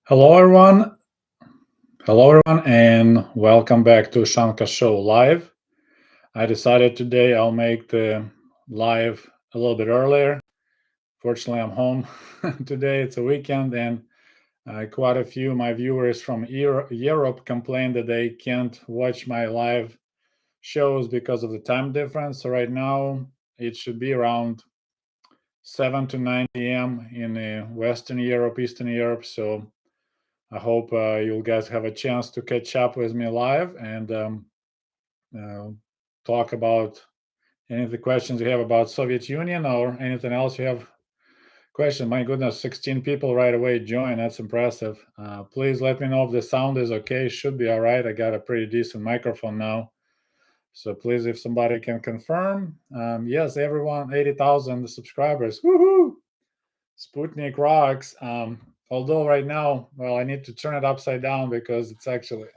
Hello, everyone. Hello, everyone, and welcome back to Ushanka Show Live. I decided today I'll make the live a little bit earlier. Fortunately, I'm home today. It's a weekend, and quite a few of my viewers from Europe complained that they can't watch my live shows because of the time difference. So right now it should be around 7 to 9 p.m. in Western Europe, Eastern Europe. So I hope you guys have a chance to catch up with me live and uh, talk about any of the questions you have about Soviet Union or anything else you have question. My goodness, 16 people right away join. That's impressive. Please let me know if the sound is okay. Should be all right. I got a pretty decent microphone now. So please, if somebody can confirm. Yes, everyone, 80,000 subscribers. Woohoo! Sputnik rocks. Although right now, well, I need to turn it upside down because it's actually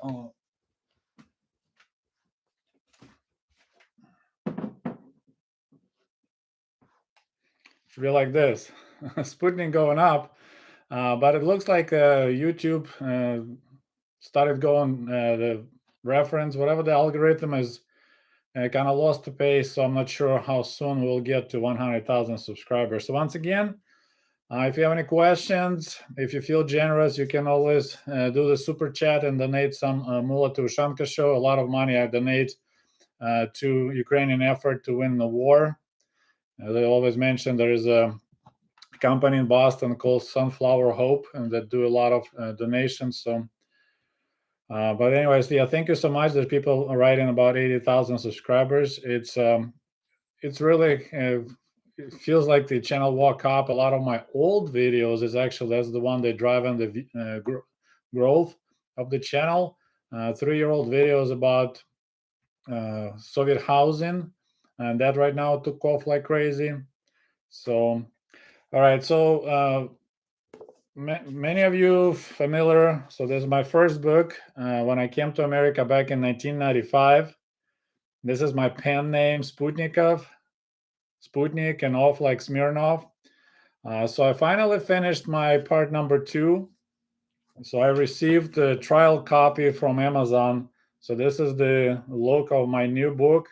should be like this. Sputnik going up, but it looks like YouTube started going the reference, whatever the algorithm is, kind of lost the pace. So I'm not sure how soon we'll get to 100,000 subscribers. So once again, if you have any questions, if you feel generous, you can always do the super chat and donate some Mula to Ushanka show. A lot of money I donate to Ukrainian effort to win the war. They always mention there is a company in Boston called Sunflower Hope and that do a lot of donations. So, but anyways, yeah, thank you so much. There's people writing about 80,000 subscribers. It's really it feels like the channel walk up. A lot of my old videos is actually that's the one that driving the growth of the channel. 3-year-old videos about Soviet housing, and that right now took off like crazy. So, all right. So many of you familiar. So this is my first book. When I came to America back in 1995. This is my pen name, Sputnikov. Sputnik and off like Smirnov. So I finally finished my part number 2. So I received a trial copy from Amazon. So this is the look of my new book.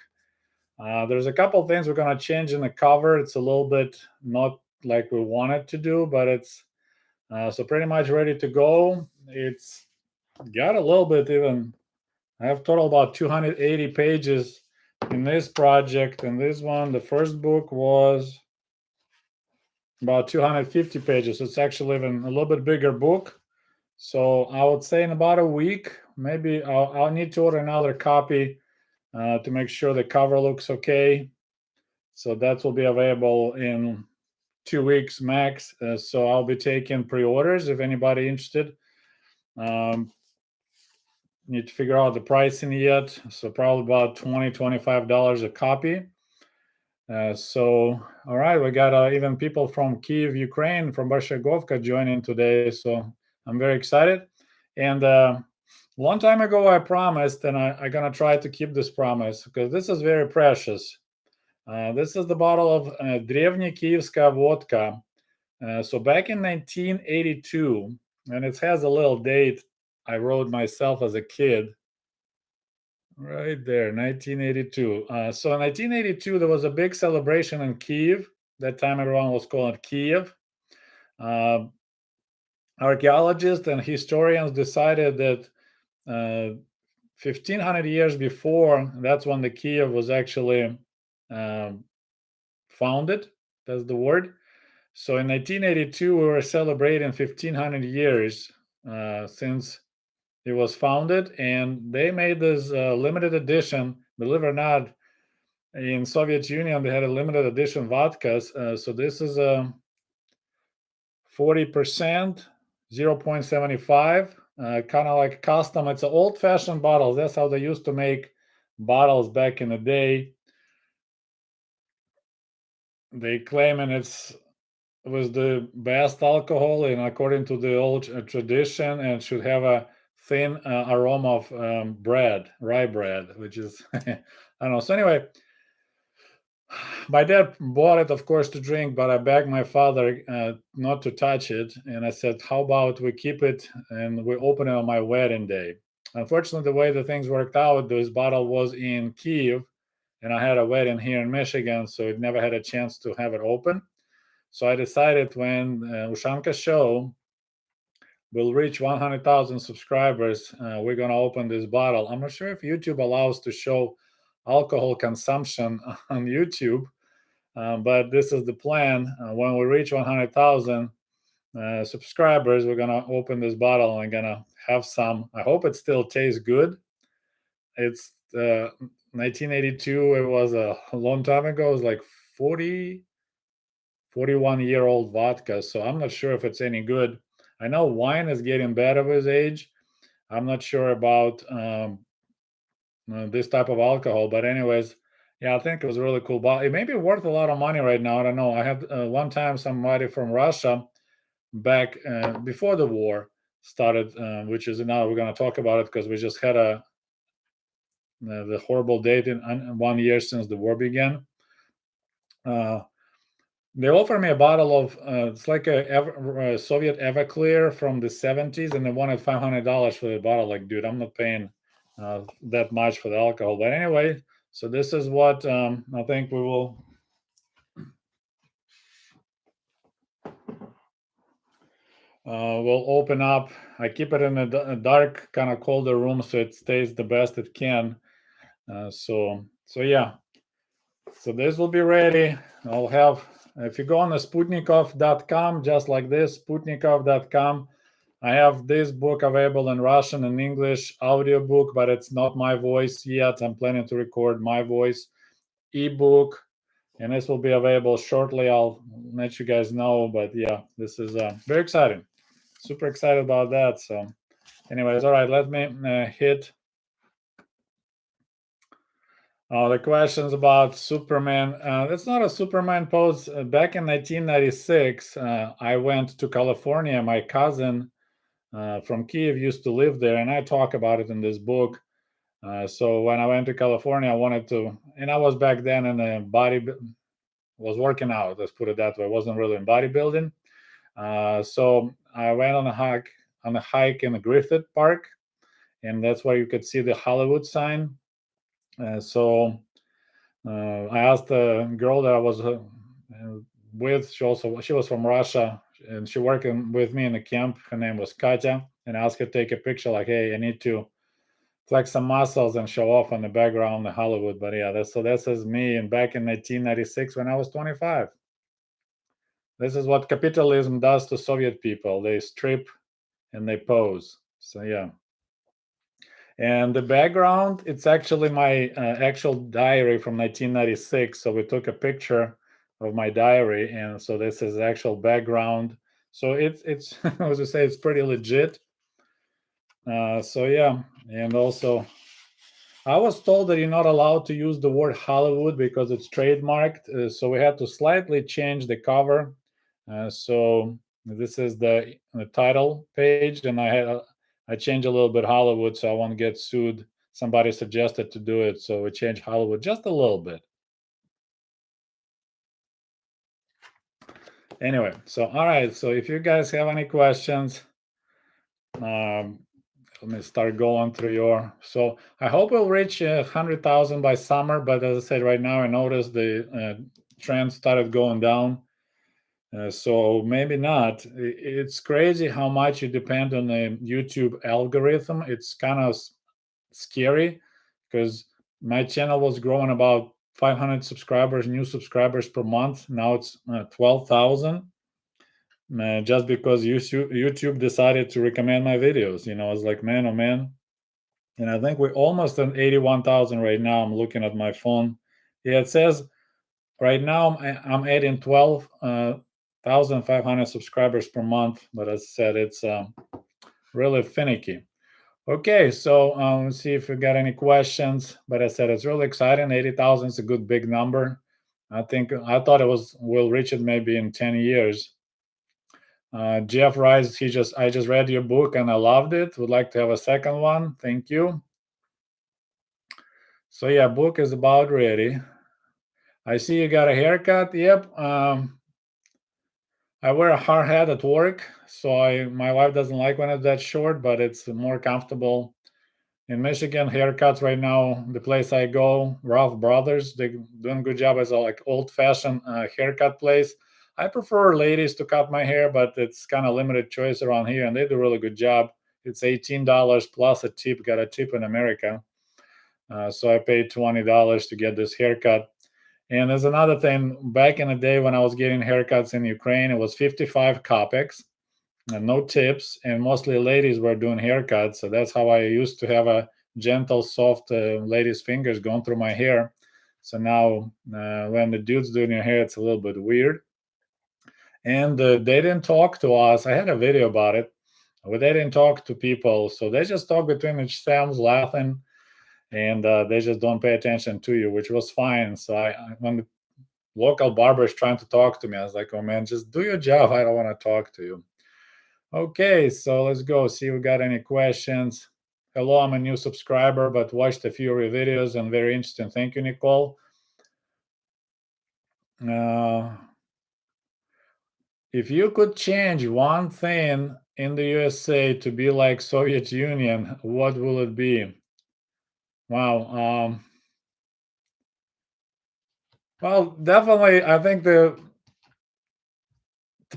There's a couple things we're going to change in the cover. It's a little bit not like we wanted to do, but it's so pretty much ready to go. It's got a little bit even. I have total about 280 pages in this project, and this one, the first book, was about 250 pages. It's actually even a little bit bigger book. So I would say in about a week, maybe I'll need to order another copy to make sure the cover looks okay. So that will be available in 2 weeks max. So I'll be taking pre-orders if anybody interested. Need to figure out the pricing yet. So probably about $20-$25 a copy. So all right, we got even people from Kiev, Ukraine, from Barshagovka joining today. So I'm very excited. And a long time ago, I promised, and I'm gonna try to keep this promise because this is very precious. This is the bottle of Древняя Киевская vodka. So back in 1982, and it has a little date I wrote myself as a kid. Right there, 1982. So in 1982, there was a big celebration in Kiev. That time, everyone was calling it Kiev. Uh, Archaeologists and historians decided that 1500 years before, that's when the Kiev was actually um, founded. That's the word. So in 1982, we were celebrating 1500 years since it was founded, and they made this limited edition. Believe it or not, in Soviet Union they had a limited edition vodkas. So this is a 40%, 0.75, kind of like custom. It's an old-fashioned bottle. That's how they used to make bottles back in the day. They claim and it was the best alcohol, and according to the old tradition, and should have a thin aroma of bread, rye bread, which is I don't know. So anyway, My dad bought it, of course, to drink, but I begged my father not to touch it. And I said, how about we keep it and we open it on my wedding day? Unfortunately, the way the things worked out, this bottle was in Kiev, and I had a wedding here in Michigan, so it never had a chance to have it open. So I decided when Ushanka show will reach 100,000 subscribers, we're going to open this bottle. I'm not sure if YouTube allows to show alcohol consumption on YouTube, but this is the plan. When we reach 100,000 subscribers, we're going to open this bottle and going to have some. I hope it still tastes good. It's 1982. It was a long time ago. It was like 41-year-old vodka. So I'm not sure if it's any good. I know wine is getting better with age. I'm not sure about this type of alcohol, but anyways, yeah, I think it was really cool. But it may be worth a lot of money right now. I don't know. I had one time somebody from Russia back before the war started, which is now we're going to talk about it because we just had the horrible date in 1 year since the war began. They offered me a bottle of it's like a Soviet Everclear from the 70s, and they wanted $500 for the bottle. Like, dude, I'm not paying that much for the alcohol. But anyway, so this is what I think we will. We'll open up. I keep it in a dark, kind of colder room, so it stays the best it can. So yeah. So this will be ready. I'll have, if you go on the Sputnikov.com, just like this, Sputnikov.com, I have this book available in Russian and English, audiobook, but it's not my voice yet. I'm planning to record my voice, ebook, and this will be available shortly. I'll let you guys know. But yeah, this is very exciting. Super excited about that. So, anyways, all right, let me hit the questions about Superman. It's not a Superman pose. Back in 1996, I went to California. My cousin from Kiev used to live there, and I talk about it in this book. So when I went to California, I wanted to, and I was back then in a was working out. Let's put it that way. I wasn't really in bodybuilding. So I went on a hike in the Griffith Park, and that's where you could see the Hollywood sign. So I asked the girl that I was with. She was from Russia, and she working with me in the camp. Her name was Katya, and I asked her to take a picture. Like, hey, I need to flex some muscles and show off on the background in Hollywood. But yeah, this is me, and back in 1996 when I was 25. This is what capitalism does to Soviet people. They strip and they pose. So yeah. And the background, it's actually my actual diary from 1996. So we took a picture of my diary, and so this is actual background. So it's as I say, it's pretty legit. So yeah, and also I was told that you're not allowed to use the word Hollywood because it's trademarked. So we had to slightly change the cover. So this is the title page, and I changed a little bit Hollywood so I won't get sued. Somebody suggested to do it, so we changed Hollywood just a little bit. Anyway, so all right. So if you guys have any questions, let me start going through your. So I hope we'll reach 100,000 by summer. But as I said, right now I noticed the trend started going down. So maybe not. It's crazy how much you depend on the YouTube algorithm. It's kind of scary because my channel was growing about 500 subscribers, new subscribers per month. Now it's 12,000. Just because YouTube decided to recommend my videos. I was like, man, oh man. And I think we're almost at 81,000 right now. I'm looking at my phone. Yeah, it says right now I'm adding 12,500 subscribers per month. But as I said, it's really finicky. Okay, so let's see if we got any questions. But I said it's really exciting. 80,000 is a good big number. I thought we'll reach it maybe in 10 years. Jeff Rice, I just read your book and I loved it. Would like to have a second one. Thank you. So yeah, book is about ready. I see you got a haircut. Yep. I wear a hard hat at work, so my wife doesn't like when it's that short, but it's more comfortable. In Michigan, haircuts right now, the place I go, Ralph Brothers, they doing a good job as a like old-fashioned haircut place. I prefer ladies to cut my hair, but it's kind of limited choice around here, and they do a really good job. It's $18 plus a tip. Got a tip in America, so I paid $20 to get this haircut. And there's another thing. Back in the day when I was getting haircuts in Ukraine, it was 55 kopecks and no tips, and mostly ladies were doing haircuts. So that's how I used to have a gentle, soft lady's fingers going through my hair. So now, when the dude's doing your hair, it's a little bit weird. And they didn't talk to us. I had a video about it, but they didn't talk to people. So they just talk between themselves, laughing, and they just don't pay attention to you, which was fine. So when the local barber is trying to talk to me, I was like, "Oh man, just do your job. I don't want to talk to you." Okay, so let's go see if we got any questions. Hello, I'm a new subscriber, but watched a few of your videos and very interesting. Thank you, Nicole. Uh, if you could change one thing in the USA to be like Soviet Union, what will it be? Wow. Well, definitely, I think the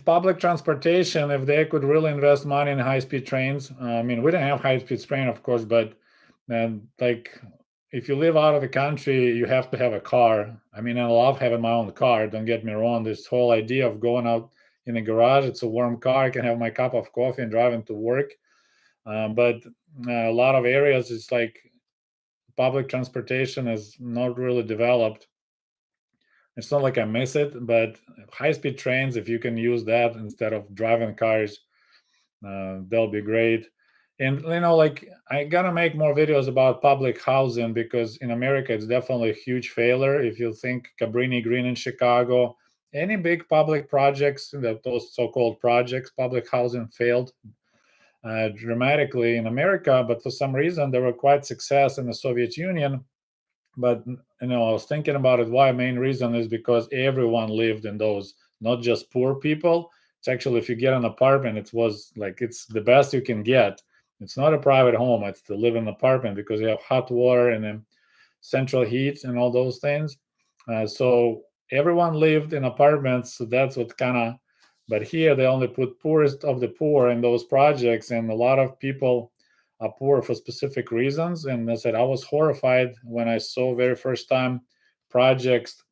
public transportation, if they could really invest money in high-speed trains. I mean, we don't have high-speed train, of course, but like if you live out of the country, you have to have a car. I mean, I love having my own car. Don't get me wrong. This whole idea of going out in the garage, it's a warm car. I can have my cup of coffee and driving to work. But a lot of areas, it's like public transportation is not really developed. It's not like I miss it, but high-speed trains, if you can use that instead of driving cars, they'll be great. And like I gotta make more videos about public housing because in America it's definitely a huge failure. If you think Cabrini Green in Chicago, any big public projects, that those so-called projects, public housing failed dramatically in America, but for some reason they were quite success in the Soviet Union. But I was thinking about it. Why? Main reason is because everyone lived in those, not just poor people. It's actually, if you get an apartment, it was like it's the best you can get. It's not a private home. It's to live in an apartment because you have hot water and then central heat and all those things. So everyone lived in apartments. So that's what kind of. But here they only put poorest of the poor in those projects, and a lot of people are poor for specific reasons. And I said I was horrified when I saw very first time projects.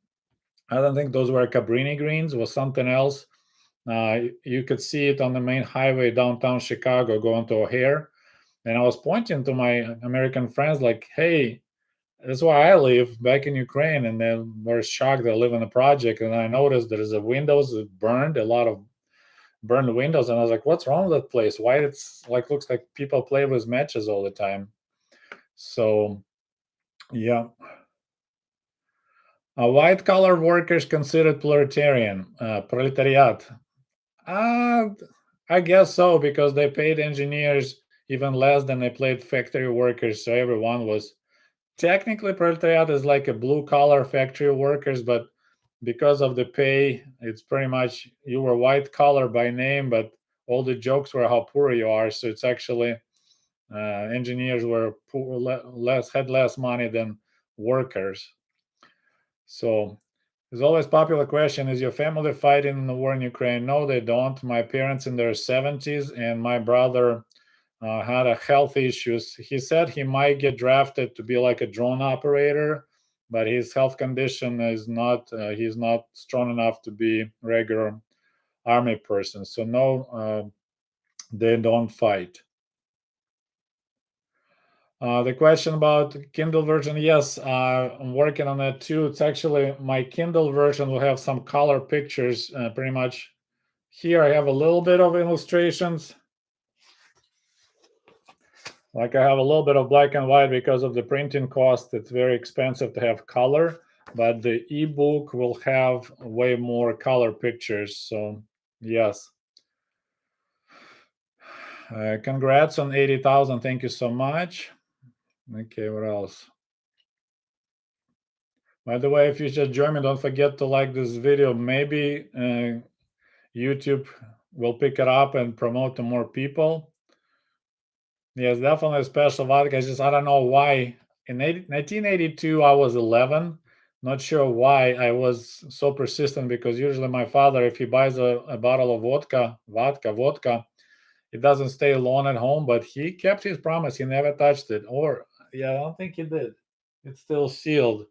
I don't think those were Cabrini greens, it was something else. You could see it on the main highway downtown Chicago going to O'Hare. And I was pointing to my American friends like, hey, that's where I live back in Ukraine. And they were shocked they live in a project. And I noticed there's a windows that burned, a lot of burned windows. And I was like, what's wrong with that place? Why it's like looks like people play with matches all the time. So yeah. White collar workers considered proletariat. Uh, I guess so because they paid engineers even less than they paid factory workers. So everyone was technically proletariat is like a blue collar factory workers, but because of the pay, it's pretty much you were white collar by name, but all the jokes were how poor you are. So it's actually engineers were poor, less had less money than workers. So there's always popular question: is your family fighting in the war in Ukraine? No, they don't. My parents in their 70s, and my brother had a health issues. He said he might get drafted to be like a drone operator, but his health condition is not. He's not strong enough to be regular army person. So no, they don't fight. The question about Kindle version, yes, I'm working on that too. It's actually my Kindle version will have some color pictures. Pretty much here, I have a little bit of illustrations. Like I have a little bit of black and white because of the printing cost. It's very expensive to have color, but the ebook will have way more color pictures. So yes, congrats on 80,000. Thank you so much. Okay, what else? By the way, if you just join me, don't forget to like this video. Maybe YouTube will pick it up and promote to more people. Yes, definitely a special vodka. I don't know why. In 1982, I was 11. Not sure why I was so persistent, because usually my father, if he buys a bottle of vodka, it doesn't stay long at home, but he kept his promise. He never touched it. Or, yeah, I don't think he did. It's still sealed.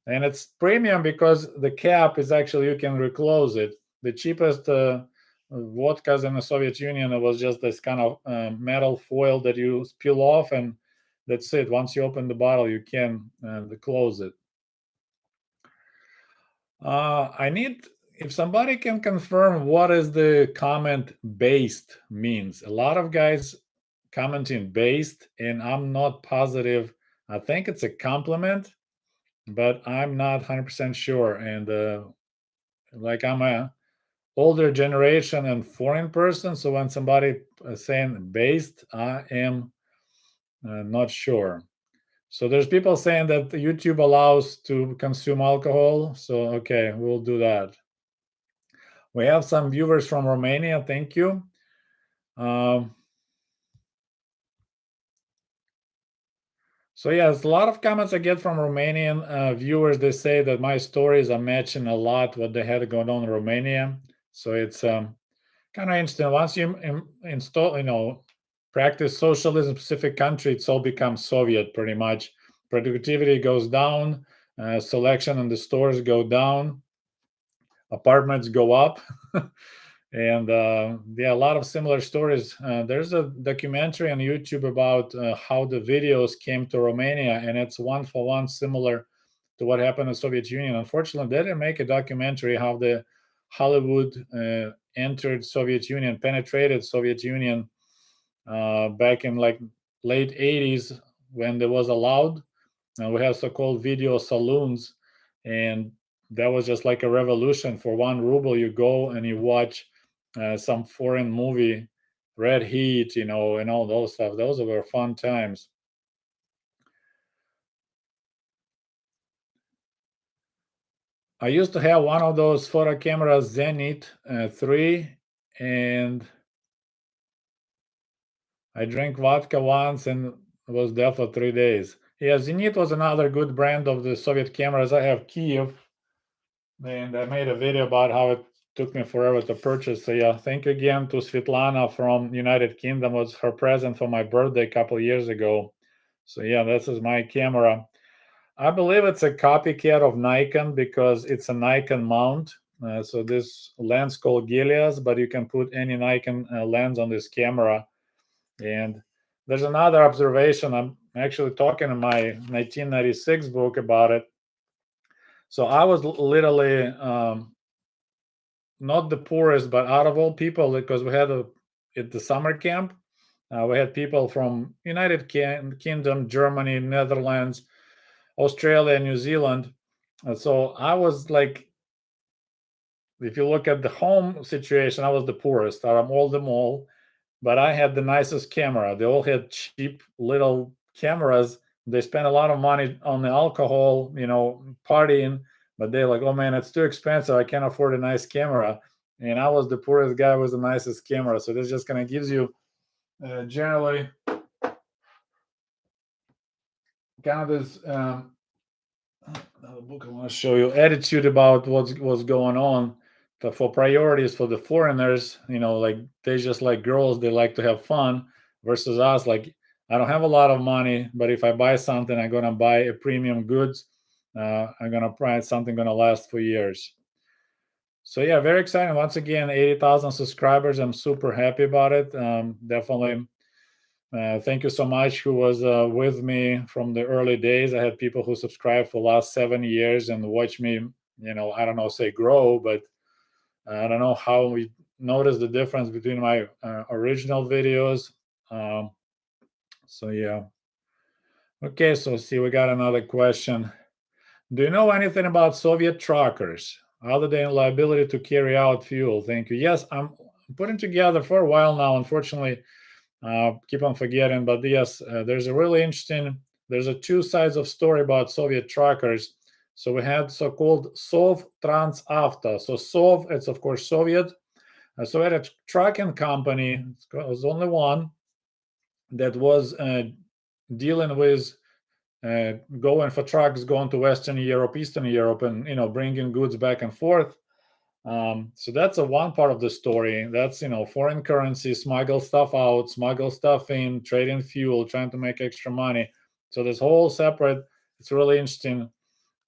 And it's premium because the cap is actually, you can reclose it. The cheapest vodkas in the Soviet Union, it was just this kind of metal foil that you peel off, and that's it. Once you open the bottle, you can close it. I need, if somebody can confirm what is the comment based means. A lot of guys commenting based, and I'm not positive. I think it's a compliment, but I'm not 100% sure. And like, I'm a older generation and foreign person, so when somebody is saying based, I am not sure. So there's people saying that YouTube allows to consume alcohol, so okay, we'll do that. We have some viewers from Romania, thank you. So yes, a lot of comments I get from Romanian viewers. They say that my stories are matching a lot what they had going on in Romania. So it's kind of interesting. Once you install, practice socialism specific country, it's all becomes Soviet pretty much. Productivity goes down, selection in the stores go down, apartments go up. And yeah, a lot of similar stories. There's a documentary on YouTube about how the videos came to Romania, and it's one for one similar to what happened in the Soviet Union. Unfortunately, they didn't make a documentary how the Hollywood entered Soviet Union, penetrated Soviet Union back in like late 80s when there was allowed. We have so-called video saloons, and that was just like a revolution. For 1 ruble, you go and you watch some foreign movie, Red Heat, and all those stuff. Those were fun times. I used to have one of those photo cameras, Zenit 3, and I drank vodka once and was there for 3 days. Yeah, Zenit was another good brand of the Soviet cameras. I have Kiev, and I made a video about how it took me forever to purchase. So yeah, thank you again to Svetlana from United Kingdom. It was her present for my birthday a couple years ago. So yeah, this is my camera. I believe it's a copycat of Nikon because it's a Nikon mount. So this lens called Gilias, but you can put any Nikon lens on this camera. And there's another observation. I'm actually talking in my 1996 book about it. So I was literally not the poorest, but out of all people, because we had at the summer camp, we had people from United Kingdom, Germany, Netherlands, Australia, New Zealand. So I was like, if you look at the home situation, I was the poorest out of all them all, but I had the nicest camera. They all had cheap little cameras. They spent a lot of money on the alcohol, partying, but they're like, oh man, it's too expensive. I can't afford a nice camera. And I was the poorest guy with the nicest camera. So this just kind of gives you generally kind of this another book I want to show you, attitude about what's going on. For priorities for the foreigners, like they just like girls, they like to have fun, versus us, like I don't have a lot of money, but if I buy something, I'm gonna buy a premium goods. I'm gonna buy something gonna last for years. So yeah, very exciting. Once again, 80,000 subscribers. I'm super happy about it. Definitely. Thank you so much who was with me from the early days. I had people who subscribed for the last 7 years and watch me, I don't know, say grow, but I don't know how we noticed the difference between my original videos. So yeah. Okay, so see, we got another question. Do you know anything about Soviet truckers other than liability to carry out fuel? Thank you. Yes, I'm putting together for a while now. Unfortunately, keep on forgetting, but yes, there's a really interesting. There's a two sides of story about Soviet truckers. So we had so-called Sovtransavto. So Sov, it's of course Soviet. So we had a trucking company. It was only one that was dealing with going for trucks going to Western Europe, Eastern Europe, and bringing goods back and forth. So that's one part of the story. That's foreign currency, smuggle stuff out, smuggle stuff in, trading fuel, trying to make extra money. So this whole separate. It's really interesting.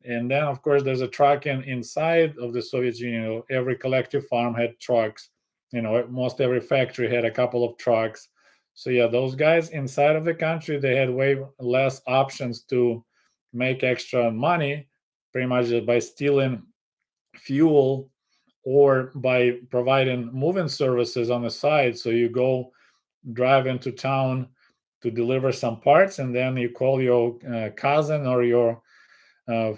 And then of course there's a trucking inside of the Soviet Union. Every collective farm had trucks. Most every factory had a couple of trucks. So yeah, those guys inside of the country, they had way less options to make extra money, pretty much just by stealing fuel or by providing moving services on the side. So you go drive into town to deliver some parts, and then you call your cousin or your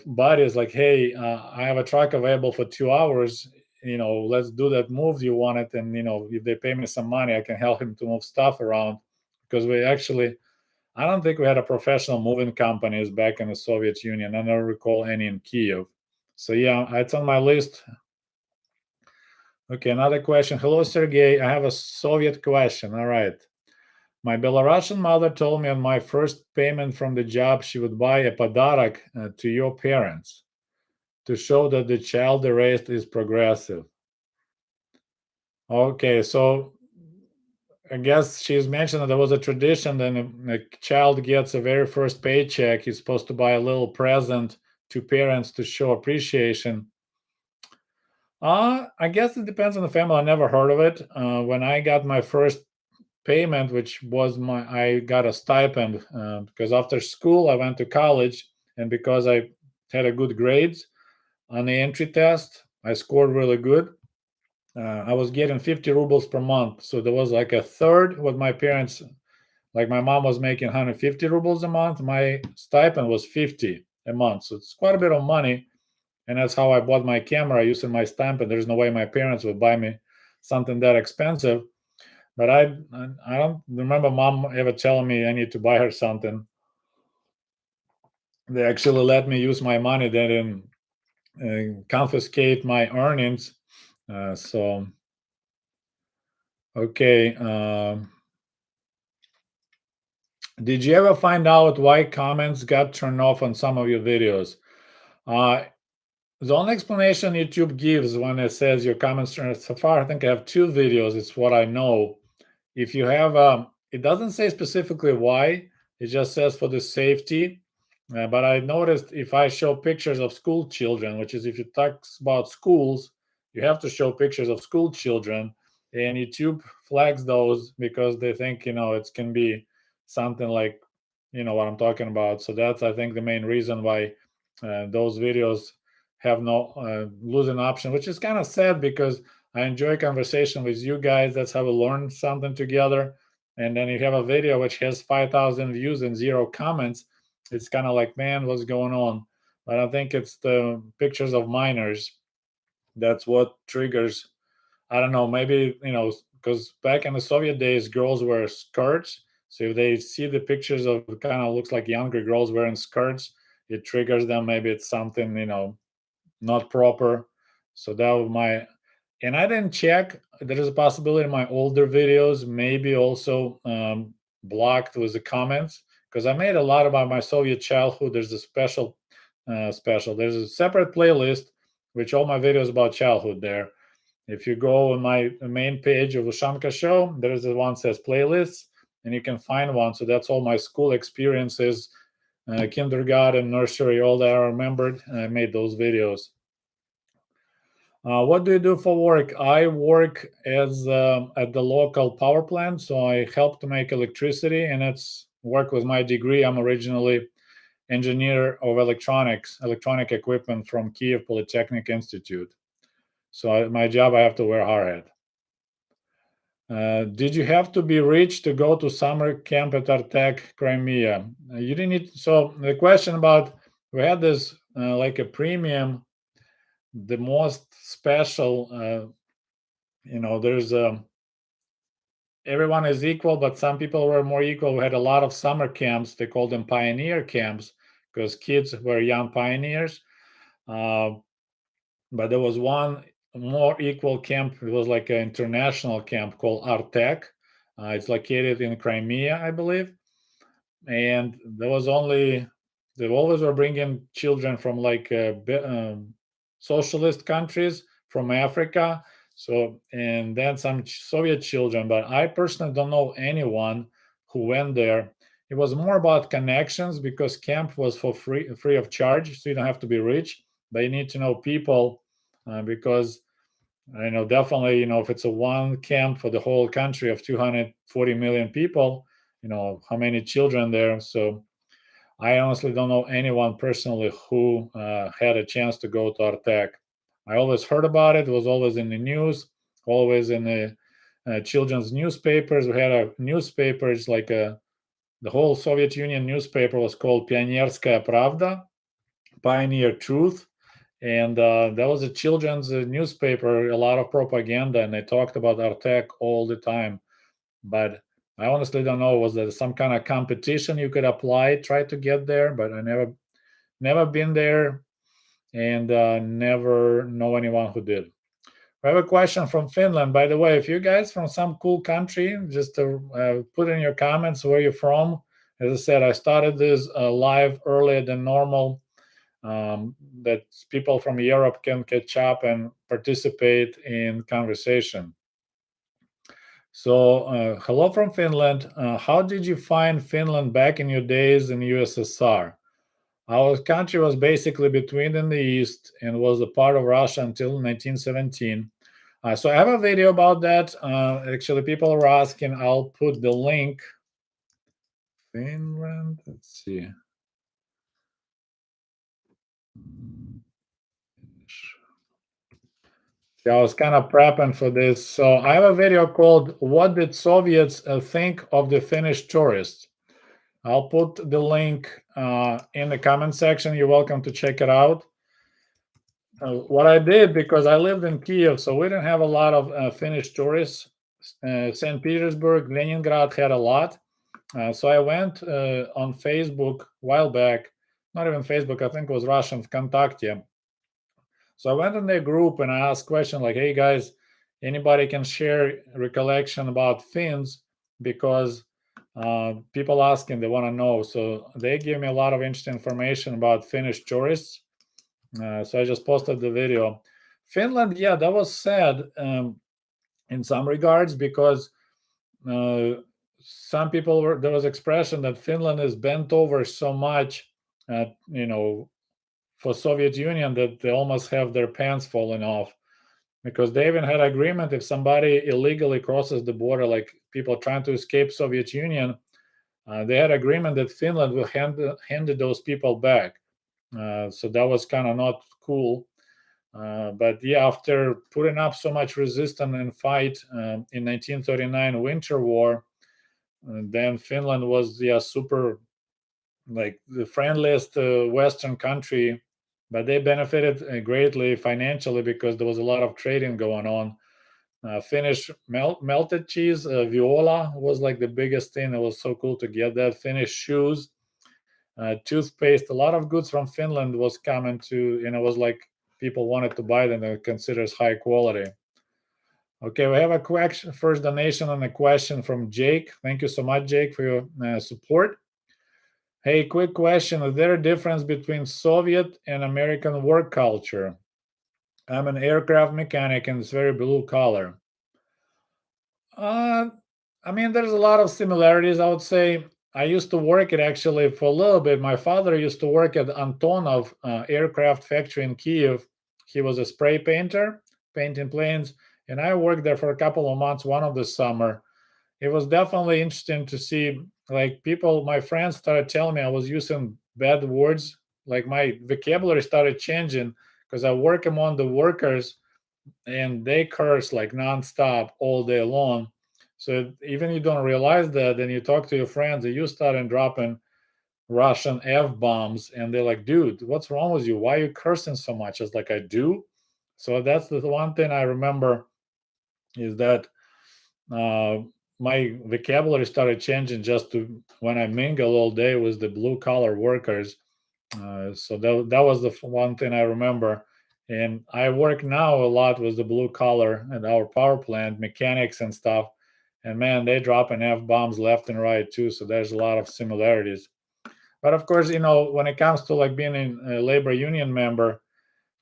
buddy is like, hey, I have a truck available for 2 hours. Let's do that move you wanted. And, if they pay me some money, I can help him to move stuff around. Because I don't think we had a professional moving companies back in the Soviet Union. I don't recall any in Kiev. So, yeah, it's on my list. Okay, another question. Hello, Sergey. I have a Soviet question. All right. My Belarusian mother told me on my first payment from the job she would buy a padarak to your parents to show that the child they raised is progressive. Okay, so I guess she's mentioned that there was a tradition that a child gets a very first paycheck. He's supposed to buy a little present to parents to show appreciation. I guess it depends on the family. I never heard of it. When I got my first payment, which was I got a stipend because after school I went to college, and because I had a good grades on the entry test, I scored really good. I was getting 50 rubles per month, so there was like a third what my parents, like my mom was making 150 rubles a month. My stipend was 50 a month, so it's quite a bit of money, and that's how I bought my camera using my stipend. There's no way my parents would buy me something that expensive. But I don't remember mom ever telling me I need to buy her something. They actually let me use my money. They didn't confiscate my earnings. So okay. Did you ever find out why comments got turned off on some of your videos? The only explanation YouTube gives when it says your comments turned so far, I think I have two videos. It's what I know. If you have, it doesn't say specifically why. It just says for the safety. But I noticed if I show pictures of school children, which is if you talk about schools, you have to show pictures of school children, and YouTube flags those because they think it can be something like what I'm talking about. So that's I think the main reason why those videos have no losing option, which is kind of sad because I enjoy conversation with you guys. That's how we learn something together. And then you have a video which has 5,000 views and 0 comments. It's kind of like, man, what's going on? But I think it's the pictures of minors. That's what triggers. I don't know, maybe, because back in the Soviet days, girls wear skirts. So if they see the pictures of kind of looks like younger girls wearing skirts, it triggers them. Maybe it's something, not proper. So that was and I didn't check. There is a possibility in my older videos, maybe also blocked with the comments, because I made a lot about my Soviet childhood. There's a special. There's a separate playlist, which all my videos about childhood there. If you go on my main page of Ushanka show, there's the one that says playlists, and you can find one. So that's all my school experiences, kindergarten, nursery, all that I remembered. I made those videos. What do you do for work? I work as at the local power plant, so I help to make electricity, and it's work with my degree. I'm originally engineer of electronic equipment from Kiev Polytechnic Institute. So my job, I have to wear hard hat. Did you have to be rich to go to summer camp at Artek, Crimea? You didn't need. So the question about we had this like a premium, the most special. There's everyone is equal, but some people were more equal. We had a lot of summer camps. They called them pioneer camps because kids were young pioneers. Uh, but there was one more equal camp. It was like an international camp called Artek. It's located in Crimea, I believe. And there was only they always were bringing children from like socialist countries from Africa. So and then some Soviet children, but I personally don't know anyone who went there. It was more about connections because camp was for free of charge, so you don't have to be rich, but you need to know people because I know definitely, if it's a one camp for the whole country of 240 million people, how many children there. So I honestly don't know anyone personally who had a chance to go to Artek. I always heard about it. It was always in the news, always in the children's newspapers. We had a newspapers like the whole Soviet Union newspaper was called Pionierskaya Pravda, Pioneer Truth, and that was a children's newspaper, a lot of propaganda, and they talked about Artek all the time. But I honestly don't know, was there some kind of competition you could apply, try to get there? But I never been there, and never know anyone who did. I have a question from Finland. By the way, if you guys from some cool country, just to put in your comments where you're from. As I said, I started this live earlier than normal, that people from Europe can catch up and participate in conversation. So, hello from Finland. How did you find Finland back in your days in USSR? Our country was basically between in the east and was a part of Russia until 1917. So I have a video about that. Actually, people are asking. I'll put the link. Finland. Let's see. Yeah, I was kind of prepping for this. So I have a video called "What Did Soviets Think of the Finnish Tourists?" I'll put the link in the comment section. You're welcome to check it out. What I did, because I lived in Kiev, so we didn't have a lot of Finnish tourists. St. Petersburg, Leningrad had a lot. So I went on Facebook a while back, not even Facebook, I think it was Russian Vkontakte. So I went in their group and I asked questions like, hey guys, anybody can share recollection about Finns? Because people asking, they want to know. So they gave me a lot of interesting information about Finnish tourists. So I just posted the video. Finland, yeah, that was sad in some regards because uh, some people there was expression that Finland is bent over so much, for Soviet Union that they almost have their pants falling off because they even had agreement if somebody illegally crosses the border, like people trying to escape Soviet Union, they had agreement that Finland will hand those people back. So that was kind of not cool. But yeah, after putting up so much resistance and fight in 1939 Winter War, then Finland was super like the friendliest Western country, but they benefited greatly financially because there was a lot of trading going on. Finnish melted cheese, Viola was like the biggest thing. It was so cool to get that. Finnish shoes, toothpaste, a lot of goods from Finland was coming to, it was like people wanted to buy them and considers high quality. Okay, we have a question, first donation and a question from Jake. Thank you so much, Jake, for your support. Hey, quick question. Is there a difference between Soviet and American work culture? I'm an aircraft mechanic and it's very blue collar. Uh, I mean, there's a lot of similarities. I would say I used to work it actually for a little bit. My father used to work at Antonov aircraft factory in Kiev. He was a spray painter, painting planes, and I worked there for a couple of months, one of the summer. It was definitely interesting to see, like, people, my friends started telling me I was using bad words, like my vocabulary started changing because I work among the workers and they curse like nonstop all day long. So even you don't realize that, then you talk to your friends and you start dropping Russian F bombs, and they're like, dude, what's wrong with you? Why are you cursing so much? It's like, I do. So that's the one thing I remember is that uh, my vocabulary started changing just to when I mingle all day with the blue collar workers. So that was the one thing I remember. And I work now a lot with the blue collar at our power plant, mechanics and stuff. And man, they dropping F bombs left and right too. So there's a lot of similarities. But of course, when it comes to like being a labor union member,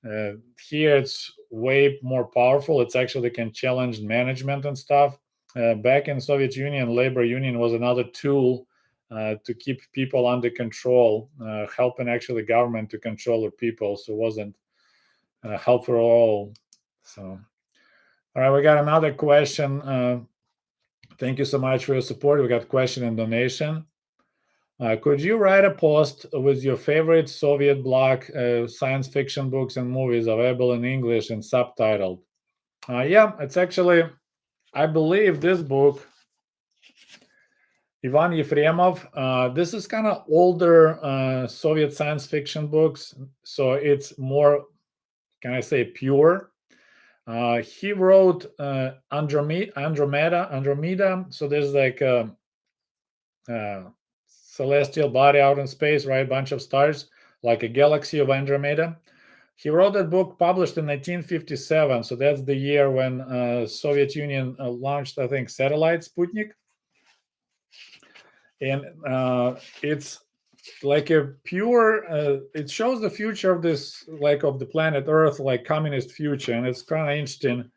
uh, here it's way more powerful. It's actually can challenge management and stuff. Back in Soviet Union, labor union was another tool to keep people under control, helping actually government to control the people. So it wasn't helpful at all. So, all right, we got another question. Thank you so much for your support. We got question and donation. Could you write a post with your favorite Soviet bloc science fiction books and movies available in English and subtitled? Yeah, it's actually, I believe this book, Ivan Yefremov, this is kind of older Soviet science fiction books. So it's more, can I say, pure. He wrote Andromeda. So there's like a celestial body out in space, right? Bunch of stars, like a galaxy of Andromeda. He wrote that book, published in 1957. So that's the year when Soviet Union launched, I think, satellite Sputnik. And it's like a pure. It shows the future of this, like of the planet Earth, like communist future, and it's kind of interesting.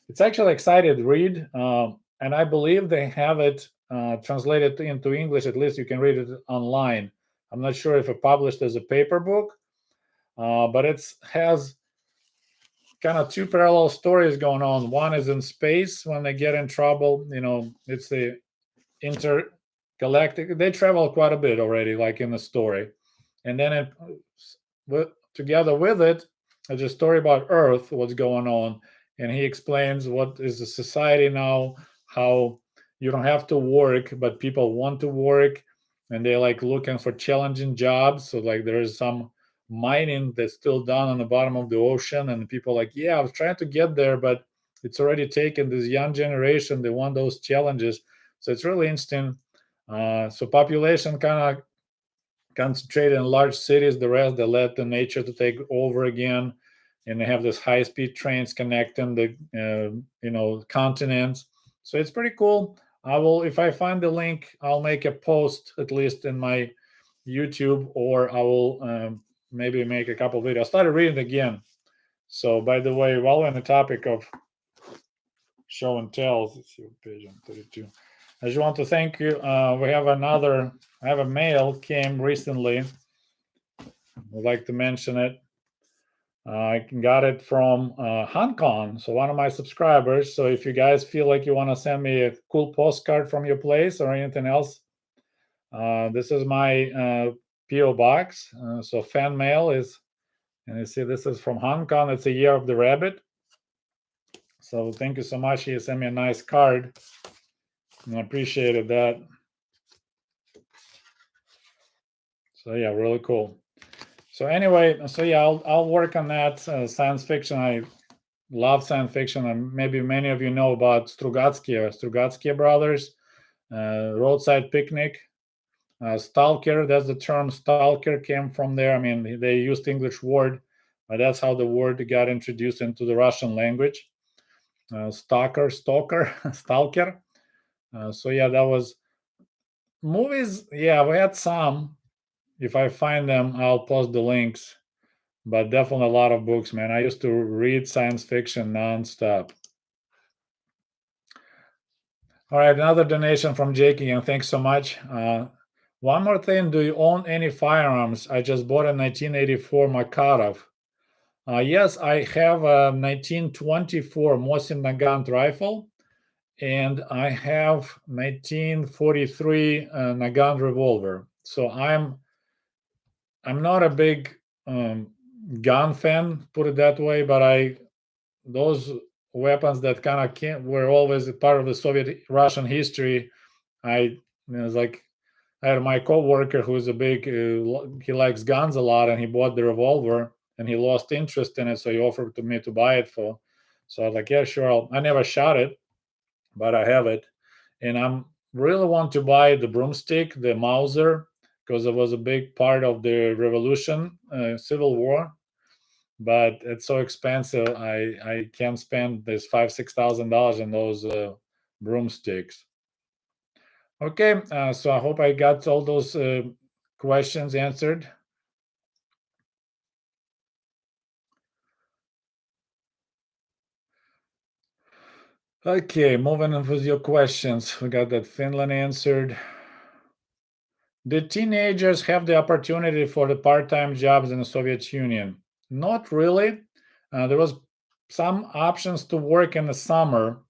It's actually excited read, and I believe they have it translated into English. At least you can read it online. I'm not sure if it published as a paper book, but it has kind of two parallel stories going on. One is in space when they get in trouble. It's the intergalactic. They travel quite a bit already, like in the story, and then together with it, there's a story about Earth, what's going on, and he explains what is the society now, how you don't have to work, but people want to work, and they're like looking for challenging jobs. So like there is some mining that's still done on the bottom of the ocean, and people like, yeah, I was trying to get there, but it's already taken. This young generation, they want those challenges. So it's really interesting. So population kind of concentrated in large cities. The rest, they let the nature to take over again, and they have this high-speed trains connecting the continents. So it's pretty cool. I will, if I find the link, I'll make a post at least in my YouTube, or I will maybe make a couple videos. I started reading again. So by the way, while we're on the topic of show and tells, let's see, page 32. I just want to thank you. We have I have a mail came recently. Would like to mention it. I got it from Hong Kong, so one of my subscribers. So if you guys feel like you want to send me a cool postcard from your place or anything else, this is my PO box. So fan mail is, and you see this is from Hong Kong. It's a year of the rabbit. So thank you so much. He sent me a nice card, and I appreciated that. So yeah, really cool. So anyway, so yeah, I'll work on that science fiction. I love science fiction, and maybe many of you know about Strugatsky brothers, Roadside Picnic, Stalker. That's the term Stalker came from there. I mean, they used English word, but that's how the word got introduced into the Russian language. Stalker, Stalker. So yeah, that was movies. Yeah, we had some. If I find them, I'll post the links. But definitely a lot of books, man. I used to read science fiction nonstop. All right, another donation from Jake again. Thanks so much. One more thing. Do you own any firearms? I just bought a 1984 Makarov. Yes, I have a 1924 Mosin Nagant rifle, and I have 1943 Nagant revolver. So I'm not a big gun fan, put it that way, but those weapons that kind of were always a part of the Soviet Russian history. It's like I had my coworker who's a big he likes guns a lot, and he bought the revolver, and he lost interest in it, so he offered to me to buy it for. So I was like, yeah, sure. I never shot it, but I have it, and I'm really want to buy the broomstick, the Mauser. because it was a big part of the revolution, civil war. But it's so expensive. I can't spend this $5,000-6,000 on those broomsticks. Okay, so I hope I got all those questions answered. Okay, moving on with your questions. We got that Finland answered. Did teenagers have the opportunity for the part-time jobs in the Soviet Union? Not really. There was some options to work in the summer,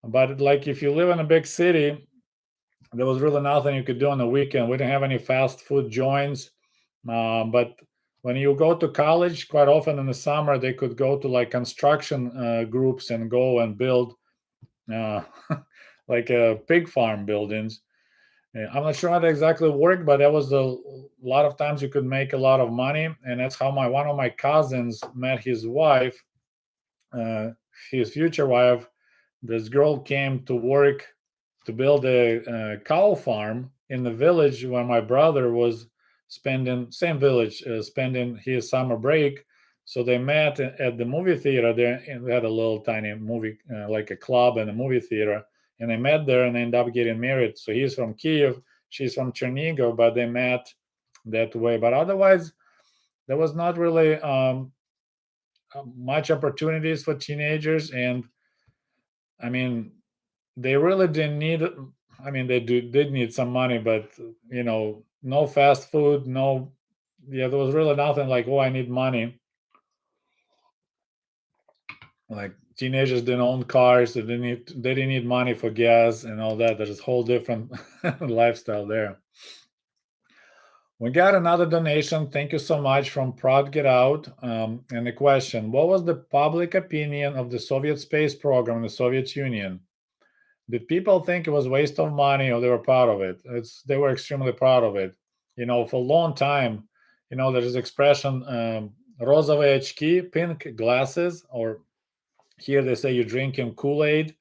but like if you live in a big city, there was really nothing you could do on the weekend. We didn't have any fast food joints, but when you go to college, quite often in the summer they could go to like construction groups and go and build uh, like pig farm buildings. I'm not sure how that exactly worked, but that was a lot of times you could make a lot of money, and that's how my one of my cousins met his wife, uh, his future wife. This girl came to work to build a cow farm in the village where my brother was spending same village spending his summer break. So they met at the movie theater there, and they had a little tiny movie like a club and a movie theater, and they met there and ended up getting married. So he's from Kiev, she's from Chernihiv, but they met that way. But otherwise, there was not really much opportunities for teenagers, and I mean, they really didn't need. I mean, they did need some money, but no fast food, no. Yeah, there was really nothing like, oh, I need money. Like teenagers didn't own cars, they didn't need money for gas and all that. There's a whole different lifestyle there. We got another donation. Thank you so much from Proud Get Out. And the question: what was the public opinion of the Soviet space program in the Soviet Union? Did people think it was a waste of money, or they were proud of it? They were extremely proud of it. For a long time, there's this expression, "розовые очки," pink glasses, or here they say you're drinking Kool-Aid.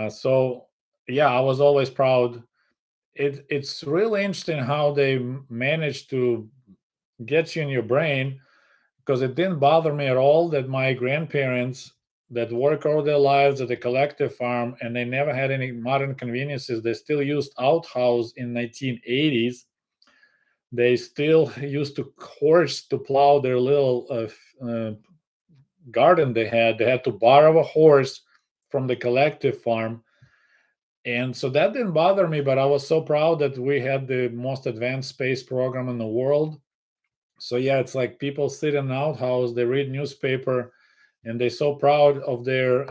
So yeah, I was always proud. It's really interesting how they managed to get you in your brain, because it didn't bother me at all that my grandparents that work all their lives at a collective farm and they never had any modern conveniences. They still used outhouse in 1980s. They still used to horse to plow their little garden they had. They had to borrow a horse from the collective farm. And so that didn't bother me, but I was so proud that we had the most advanced space program in the world. So yeah, it's like people sit in an outhouse, they read newspaper, and they're so proud of their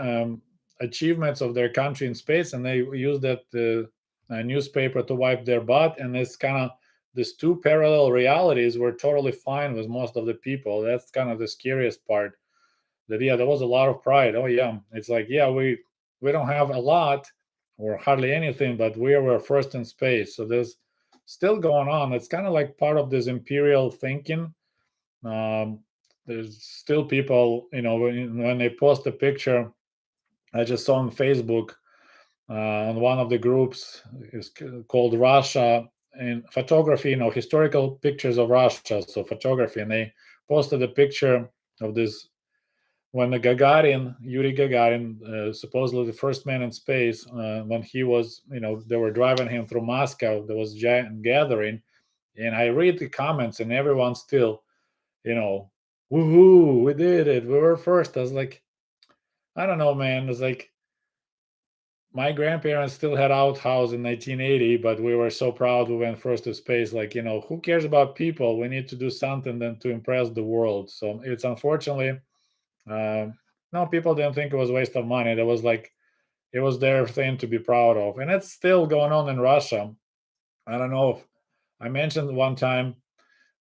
achievements of their country in space, and they use that newspaper to wipe their butt. And it's kind of these two parallel realities were totally fine with most of the people. That's kind of the scariest part. That yeah, there was a lot of pride. Oh yeah, it's like yeah, we don't have a lot or hardly anything, but we were first in space. So there's still going on. It's kind of like part of this imperial thinking. um, there's still people, when they post a picture. I just saw on Facebook on one of the groups is called Russia and photography, historical pictures of Russia, so photography, and they posted a picture of this when the Yuri Gagarin, supposedly the first man in space, when he was, they were driving him through Moscow. There was a giant gathering, and I read the comments, and everyone's still, woohoo, we did it, we were first. I was like, I don't know, man. It's like my grandparents still had outhouse in 1980, but we were so proud we went first to space. Like, who cares about people? We need to do something then to impress the world. So it's unfortunately, no, people didn't think it was a waste of money. That was like, it was their thing to be proud of. And it's still going on in Russia. I don't know if I mentioned one time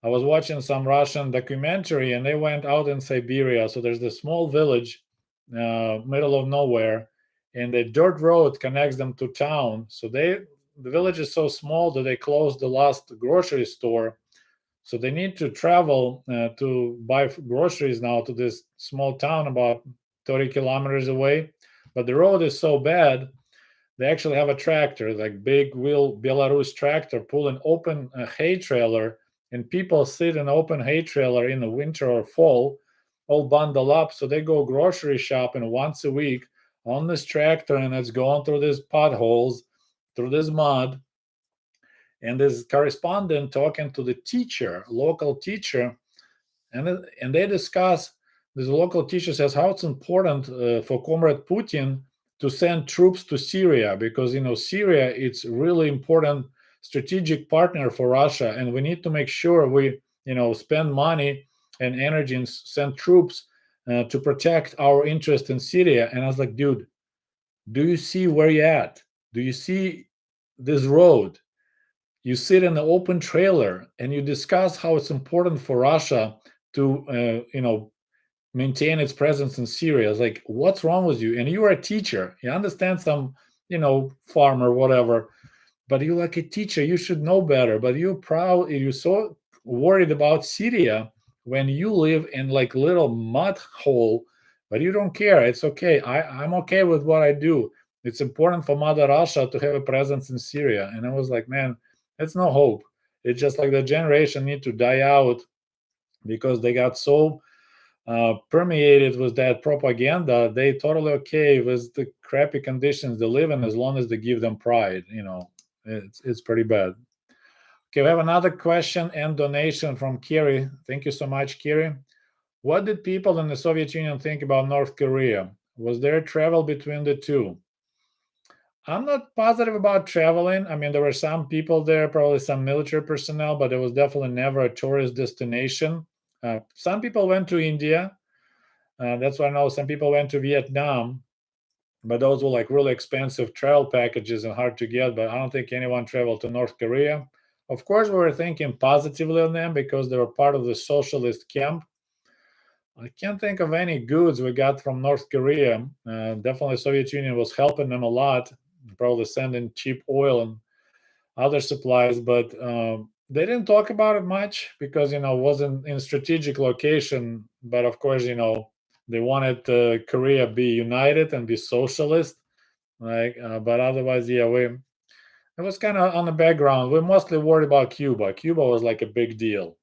I was watching some Russian documentary, and they went out in Siberia. So there's this small village, middle of nowhere, and the dirt road connects them to town. So the village is so small that they closed the last grocery store. So they need to travel to buy groceries now to this small town about 30 kilometers away. But the road is so bad They actually have a tractor, like big wheel Belarus tractor, pulling open a hay trailer, and people sit in open hay trailer in the winter or fall, all bundled up. So they go grocery shopping once a week on this tractor, and it's going through these potholes, through this mud. And this correspondent talking to the teacher, local teacher, and they discuss. This local teacher says how it's important for Comrade Putin to send troops to Syria, because Syria, it's really important strategic partner for Russia, and we need to make sure we spend money and energy and send troops to protect our interest in Syria. And I was like, dude, do you see where you're at? Do you see this road? You sit in the open trailer and you discuss how it's important for Russia to maintain its presence in Syria. It's like, what's wrong with you? And you're a teacher. You understand some, farmer, whatever, but you're like a teacher. You should know better. But you're proud. You're so worried about Syria when you live in like little mud hole, but you don't care. It's okay. I'm okay with what I do. It's important for Mother Russia to have a presence in Syria. And I was like, man, it's no hope. It's just like the generation need to die out because they got so permeated with that propaganda. They totally okay with the crappy conditions they live in as long as they give them pride. It's pretty bad. Okay, we have another question and donation from Kiri. Thank you so much, Kiri. What did people in the Soviet Union think about North Korea? Was there travel between the two? I'm not positive about traveling. I mean, there were some people there, probably some military personnel, but it was definitely never a tourist destination. Some people went to India. That's why I know some people went to Vietnam, but those were like really expensive travel packages and hard to get. But I don't think anyone traveled to North Korea. Of course, we were thinking positively on them because they were part of the socialist camp. I can't think of any goods we got from North Korea. Definitely, Soviet Union was helping them a lot, probably sending cheap oil and other supplies, but they didn't talk about it much because it wasn't in strategic location. But of course, they wanted Korea be united and be socialist, like. But otherwise, yeah, it was kind of on the background. We're mostly worried about Cuba. Cuba was like a big deal.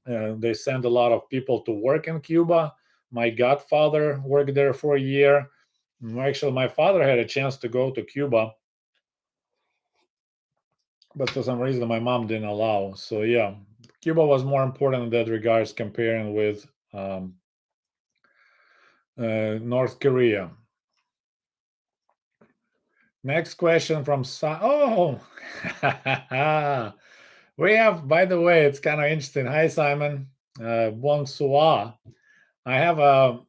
They sent a lot of people to work in Cuba. My godfather worked there for a year. Actually, my father had a chance to go to Cuba, but for some reason my mom didn't allow. So yeah, Cuba was more important in that regards comparing with North Korea. Next question from oh, we have. By the way, it's kind of interesting. Hi, Simon. Bonsoir. I have a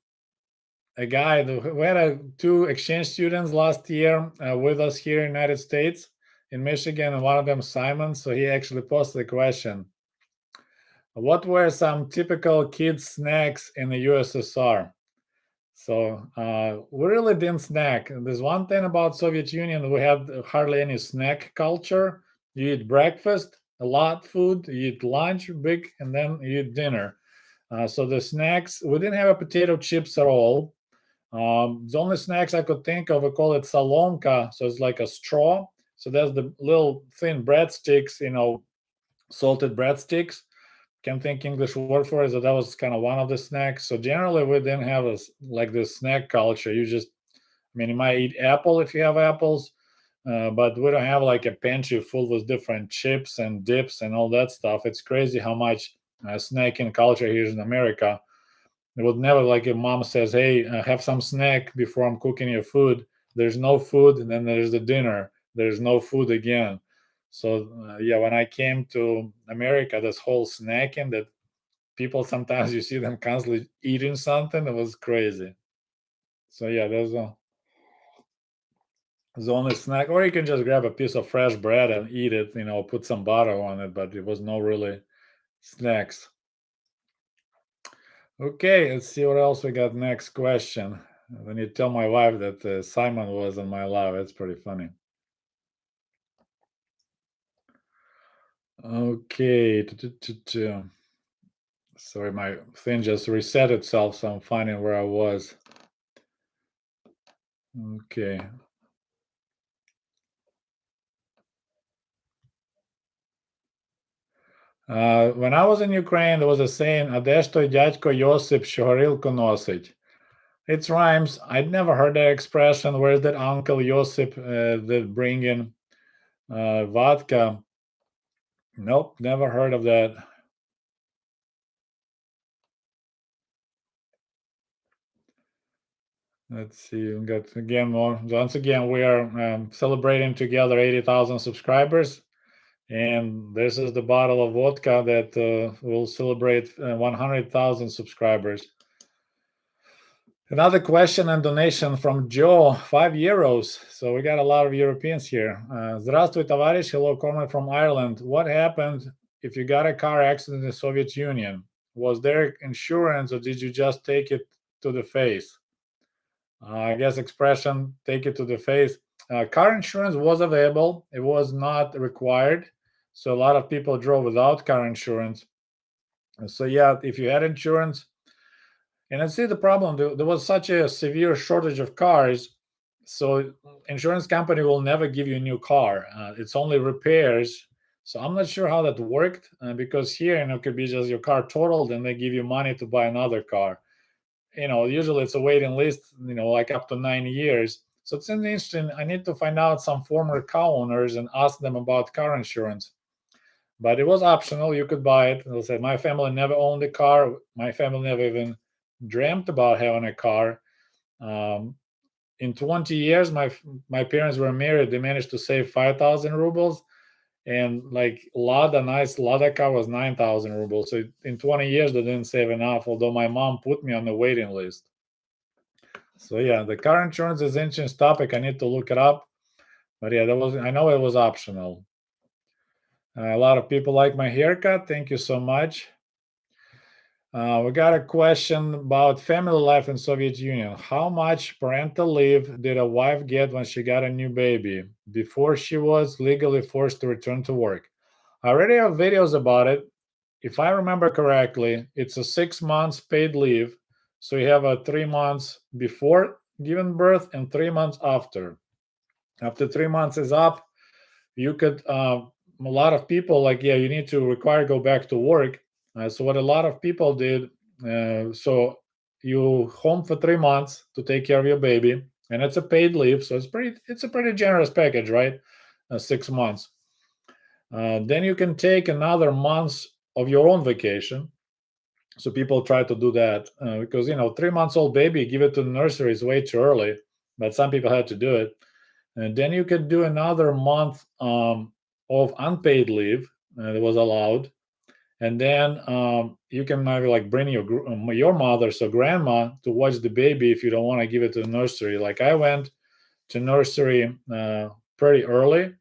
guy who had two exchange students last year with us here in the United States, in Michigan, and one of them, Simon. So he actually posted a question. What were some typical kids' snacks in the USSR? So we really didn't snack. There's one thing about Soviet Union: we had hardly any snack culture. You eat breakfast, a lot food. You eat lunch, big, and then you eat dinner. So the snacks, we didn't have a potato chips at all. The only snacks I could think of, we call it salomka. So it's like a straw. So there's the little thin breadsticks, salted breadsticks. Can't think English word for it. So that was kind of one of the snacks. So generally, we didn't have like this snack culture. You might eat apple if you have apples, but we don't have like a pantry full with different chips and dips and all that stuff. It's crazy how much snacking culture here in America. It would never, like, if mom says, "Hey, have some snack before I'm cooking your food." There's no food, and then there's the dinner. There's no food again. So yeah, when I came to America, this whole snacking that people sometimes you see them constantly eating something, it was crazy. So yeah, there's the only snack, or you can just grab a piece of fresh bread and eat it. Put some butter on it, but it was no really snacks. Okay, let's see what else we got. Next question. When you tell my wife that Simon was in my live, it's pretty funny. Okay. Sorry, my thing just reset itself, so I'm finding where I was. Okay. When I was in Ukraine, there was a saying, "А де ж той дядько Йосип, що горілку носить?" It rhymes. I'd never heard that expression. Where's that Uncle Josip that bring in vodka? Nope, never heard of that. Let's see. We got again more. Once again, we are celebrating together 80,000 subscribers, and this is the bottle of vodka that will celebrate 100,000 subscribers. Another question and donation from Joe, €5. So we got a lot of Europeans here. Здравствуй, товарищ. Hello, Cormac from Ireland. What happened if you got a car accident in the Soviet Union? Was there insurance or did you just take it to the face? I guess expression, take it to the face. Car insurance was available. It was not required. So a lot of people drove without car insurance. So yeah, if you had insurance, and I see the problem, there was such a severe shortage of cars, so insurance company will never give you a new car. It's only repairs. So I'm not sure how that worked because here, it could be just your car totaled and they give you money to buy another car. Usually it's a waiting list, like up to 9 years. So it's interesting. I need to find out some former car owners and ask them about car insurance. But it was optional. You could buy it. They'll say, my family never owned a car. My family never even dreamt about having a car. In 20 years, my parents were married. They managed to save 5,000 rubles. And like nice Lada car was 9,000 rubles. So in 20 years, they didn't save enough, although my mom put me on the waiting list. So yeah, the car insurance is an interesting topic. I need to look it up. But yeah, I know it was optional. A lot of people like my haircut. Thank you so much. We got a question about family life in Soviet Union. How much parental leave did a wife get when she got a new baby before she was legally forced to return to work? I already have videos about it. If I remember correctly, it's a 6 months paid leave. So you have a 3 months before giving birth and 3 months after. After 3 months is up, you could, a lot of people you need to go back to work. So what a lot of people did, so you home for 3 months to take care of your baby, and it's a paid leave, so it's a pretty generous package, right? 6 months. Then you can take another month of your own vacation. So people try to do that because 3 months old baby, give it to the nursery is way too early, but some people had to do it. And then you could do another month of unpaid leave that was allowed. And then you can maybe bring your mother, so grandma, to watch the baby if you don't want to give it to the nursery. Like I went to nursery pretty early.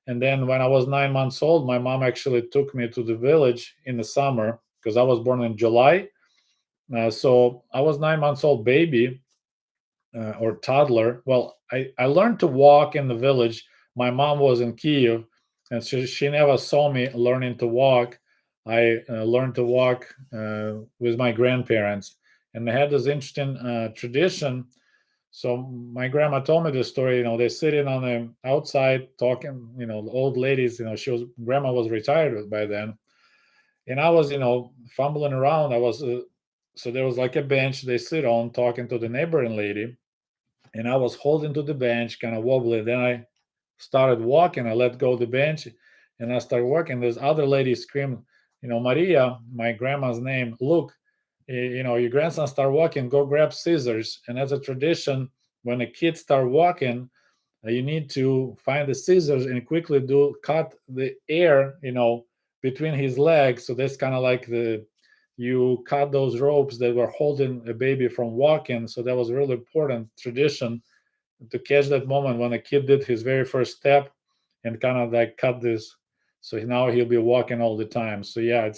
And then when I was 9 months old, my mom actually took me to the village in the summer because I was born in July. So I was 9 months old baby or toddler. Well, I learned to walk in the village. My mom was in Kiev, and she never saw me learning to walk. I learned to walk with my grandparents, and they had this interesting tradition. So my grandma told me this story. They're sitting on the outside talking. The old ladies. Grandma was retired by then, and I was fumbling around. So there was like a bench they sit on talking to the neighboring lady, and I was holding to the bench, kind of wobbly. Then I started walking. I let go of the bench, and I started walking. This other lady screamed, Maria, my grandma's name. Look, your grandson start walking. Go grab scissors. And as a tradition, when a kid start walking, you need to find the scissors and quickly cut the air, between his legs. So that's kind of like you cut those ropes that were holding a baby from walking. So that was a really important tradition to catch that moment when a kid did his very first step and kind of cut this. So now he'll be walking all the time. So yeah,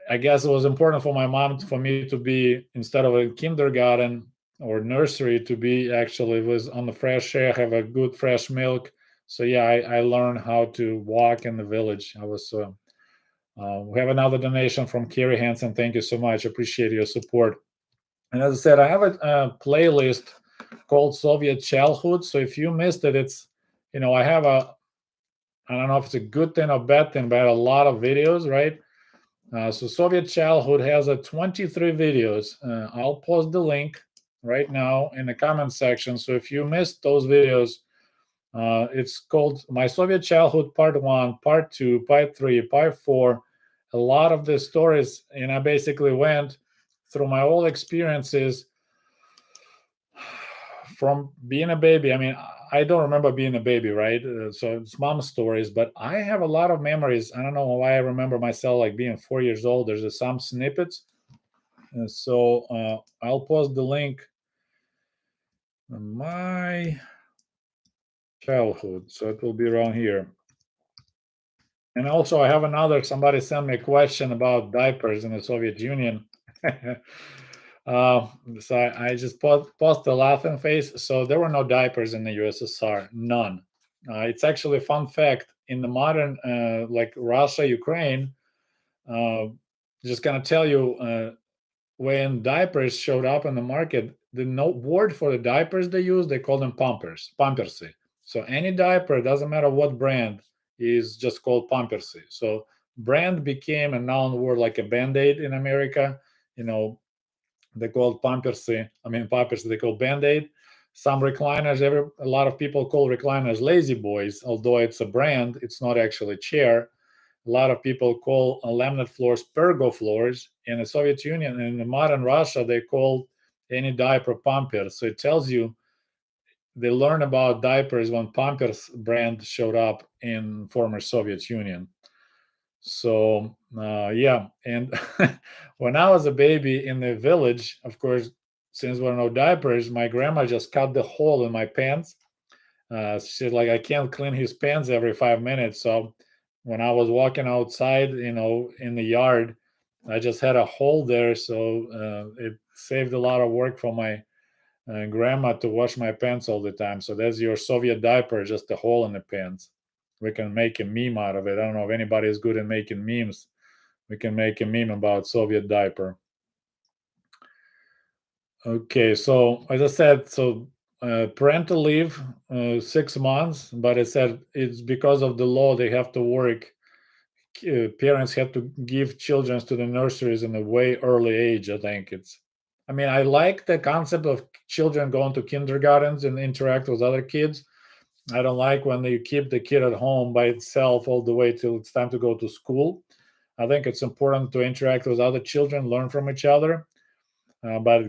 I guess it was important for my mom for me to be, instead of a kindergarten or nursery, to be actually was on the fresh air, have a good fresh milk. So yeah, I learned how to walk in the village. We have another donation from Kerry Hansen. Thank you so much. Appreciate your support. And as I said, I have a playlist called Soviet Childhood. So if you missed it, I have I don't know if it's a good thing or bad thing, but I had a lot of videos, right? So Soviet Childhood has a 23 videos. I'll post the link right now in the comment section. So if you missed those videos, it's called My Soviet Childhood Part 1, Part 2, Part 3, Part 4. A lot of the stories, and I basically went through my whole experiences from being a baby. I mean, I don't remember being a baby, right? So it's mom's stories, but I have a lot of memories. I don't know why I remember myself like being 4 years old. There's some snippets. So I'll post the link. My childhood. So it will be around here. And also, I have somebody sent me a question about diapers in the Soviet Union. So I just post a laughing face. So there were no diapers in the USSR, none. It's actually a fun fact in the modern, like Russia, Ukraine. Uh, just gonna tell you, when diapers showed up in the market, the word for the diapers they use, they call them pampersy. So any diaper, doesn't matter what brand, is just called pampersy. So brand became a noun word like a band-aid in America. You know, they called pampersy. I mean, pampersy they call band-aid. Some recliners, a lot of people call recliners lazy boys, although it's a brand, it's not actually chair. A lot of people call laminate floors pergo floors. In the Soviet Union and in the modern Russia, they call any diaper pampers. So it tells you they learn about diapers when Pampers brand showed up in former Soviet Union. So yeah, and when I was a baby in the village, of course, since there were no diapers, my grandma just cut the hole in my pants. She's like, I can't clean his pants every 5 minutes. So when I was walking outside, in the yard, I just had a hole there. So it saved a lot of work for my grandma to wash my pants all the time. So that's your Soviet diaper, just a hole in the pants. We can make a meme out of it. I don't know if anybody is good at making memes. We can make a meme about Soviet diaper. Okay, so as I said, parental leave, 6 months, but I said it's because of the law they have to work. Parents have to give children to the nurseries in a way early age. I think I mean, I like the concept of children going to kindergartens and interact with other kids. I don't like when you keep the kid at home by itself all the way till it's time to go to school. I think it's important to interact with other children, learn from each other. But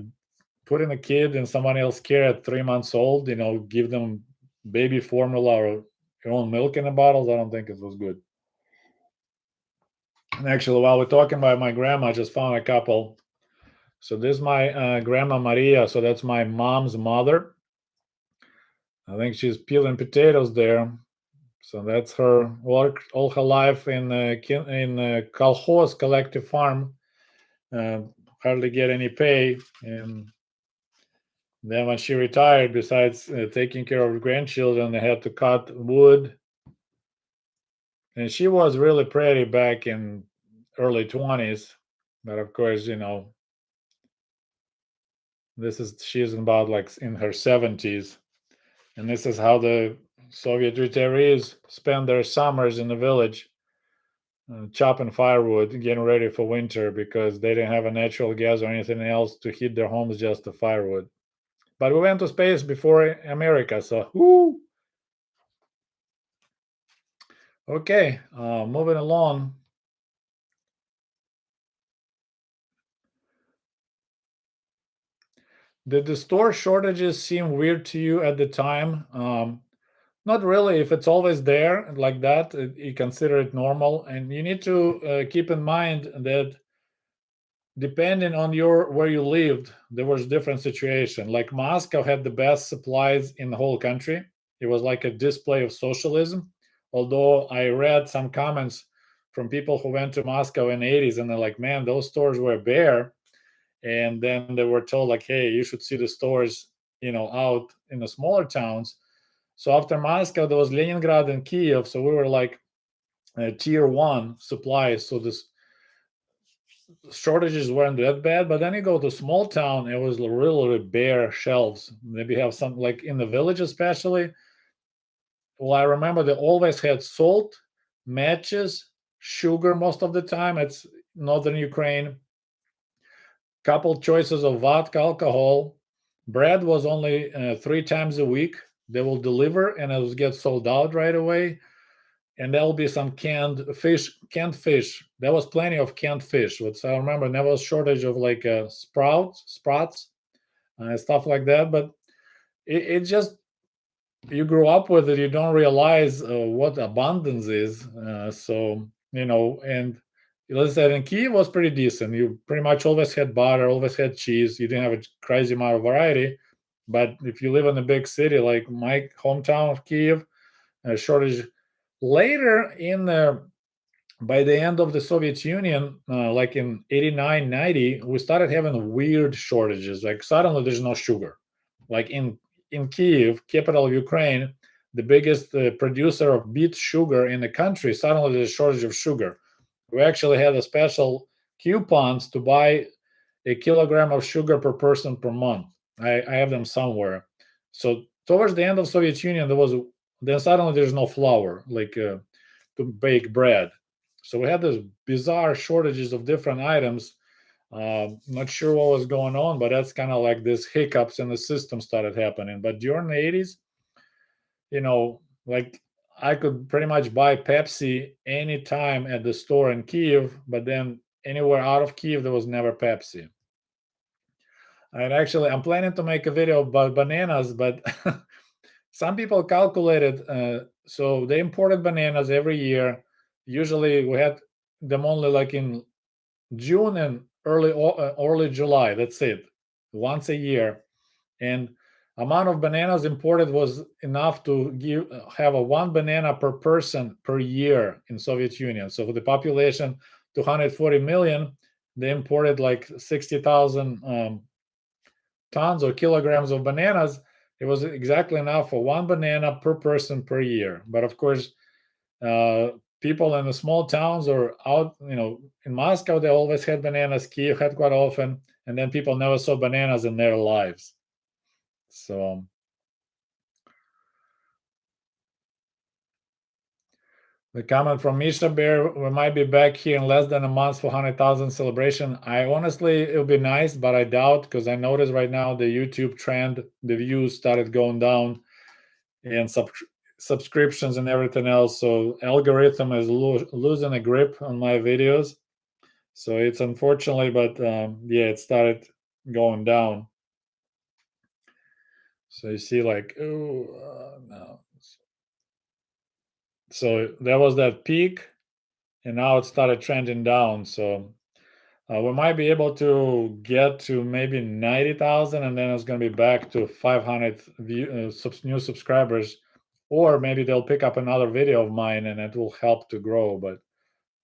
putting a kid in somebody else's care at 3 months old, give them baby formula or your own milk in the bottles, I don't think it was good. And actually, while we're talking about my grandma, I just found a couple. So this is my grandma Maria. So that's my mom's mother. I think she's peeling potatoes there. So that's her work all her life in kolkhoz, collective farm. Uh, Hardly get any pay, and then when she retired, besides taking care of her grandchildren, they had to cut wood. And she was really pretty back in early 20s, but of course, she's about like in her 70s, and this is how the Soviet retirees spend their summers in the village, chopping firewood, getting ready for winter because they didn't have a natural gas or anything else to heat their homes, just the firewood. But we went to space before America, so whoo. Okay, moving along. Did the store shortages seem weird to you at the time? Not really. If it's always there like that, you consider it normal. And you need to keep in mind that depending on where you lived, there was different situation. Like Moscow had the best supplies in the whole country. It was like a display of socialism. Although I read some comments from people who went to Moscow in the 80s and they're like, man, those stores were bare. And then they were told like, hey, you should see the stores, out in the smaller towns. So after Moscow, there was Leningrad and Kiev. So we were like tier one supplies. So this shortages weren't that bad. But then you go to small town, it was really bare shelves. Maybe have some like in the village, especially. well, I remember they always had salt, matches, sugar most of the time. It's northern Ukraine. Couple choices of vodka, alcohol. Bread was only 3 times a week. They will deliver and it will get sold out right away. And there will be some canned fish. Canned fish. There was plenty of canned fish. Which I remember there was shortage of like sprouts, stuff like that. But it just, you grow up with it, you don't realize what abundance is. So and let's say in Kiev was pretty decent. You pretty much always had butter, always had cheese. You didn't have a crazy amount of variety. But if you live in a big city like my hometown of Kiev, a shortage. Later in by the end of the Soviet Union, like in 89, 90, we started having weird shortages. Like suddenly there's no sugar. Like in Kiev, capital of Ukraine, the biggest producer of beet sugar in the country, suddenly there's a shortage of sugar. We actually had a special coupons to buy a kilogram of sugar per person per month. I have them somewhere. So towards the end of Soviet Union, then suddenly there's no flour like to bake bread. So we had this bizarre shortages of different items. Not sure what was going on, but that's kind of like this hiccups in the system started happening. But during the 80s, like I could pretty much buy Pepsi anytime at the store in Kiev, but then anywhere out of Kiev, there was never Pepsi. And actually, I'm planning to make a video about bananas, but some people calculated, so they imported bananas every year. Usually, we had them only like in June and early July. That's it, once a year. And amount of bananas imported was enough to have a one banana per person per year in Soviet Union. So for the population, 240 million, they imported like 60,000 tons or kilograms of bananas. It was exactly enough for one banana per person per year. But of course, people in the small towns or out, in Moscow, they always had bananas. Kiev had quite often, and then people never saw bananas in their lives. So the comment from Misha Bear, we might be back here in less than a month for 100,000 celebration. I honestly, it would be nice, but I doubt, because I notice right now the YouTube trend, the views started going down and subscriptions and everything else. So algorithm is losing a grip on my videos. So it's unfortunately, but yeah, it started going down. So you see like, no. So there was that peak and now it started trending down. So we might be able to get to maybe 90,000 and then it's going to be back to 500 new subscribers, or maybe they'll pick up another video of mine and it will help to grow. But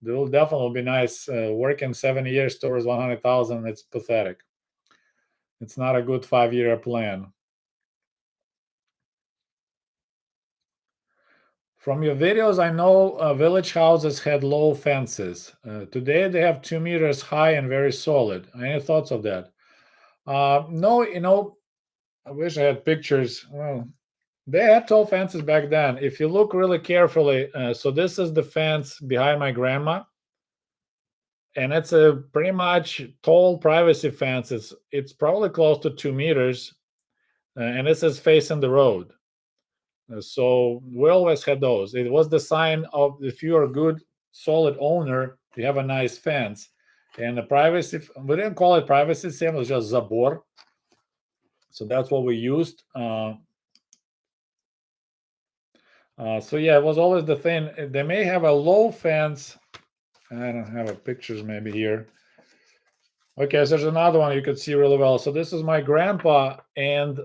it will definitely be nice. Working 7 years towards 100,000, it's pathetic. It's not a good 5-year plan. From your videos, I know village houses had low fences. Today they have 2 meters high and very solid. Any thoughts of that? No, I wish I had pictures. Well, they had tall fences back then. If you look really carefully, so this is the fence behind my grandma, and it's a pretty much tall privacy fence. It's probably close to 2 meters, and this is facing the road. So we always had those. It was the sign of if you're a good, solid owner, you have a nice fence. And the privacy, we didn't call it privacy, it was just zabor. So that's what we used. So yeah, it was always the thing. They may have a low fence. I don't have a pictures maybe here. Okay, so there's another one you could see really well. So this is my grandpa and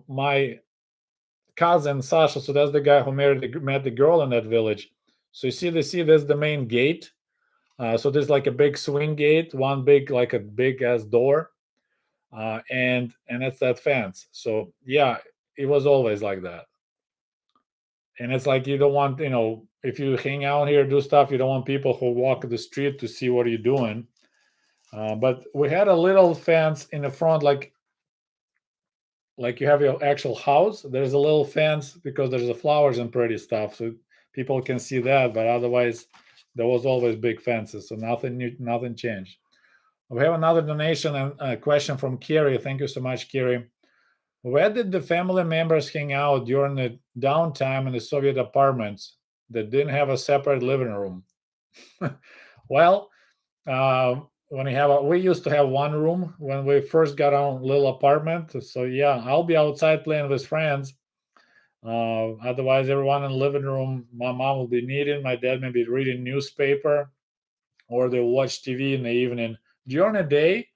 my cousin Sasha. So that's the guy who met the girl in that village. So you see, there's the main gate. So there's like a big swing gate, one big, like a big ass door, and it's that fence. So yeah, it was always like that. And it's like you don't want, if you hang out here, do stuff, you don't want people who walk the street to see what you're doing. But we had a little fence in the front, like like you have your actual house, there's a little fence because there's the flowers and pretty stuff, so people can see that. But otherwise, there was always big fences, so nothing new, nothing changed. We have another donation and a question from Kerry. Thank you so much, Kerry. Where did the family members hang out during the downtime in the Soviet apartments that didn't have a separate living room? Well, when we used to have one room when we first got our little apartment. So yeah, I'll be outside playing with friends. Otherwise, everyone in the living room, my mom will be knitting, my dad may be reading newspaper, or they'll watch TV in the evening. During the day,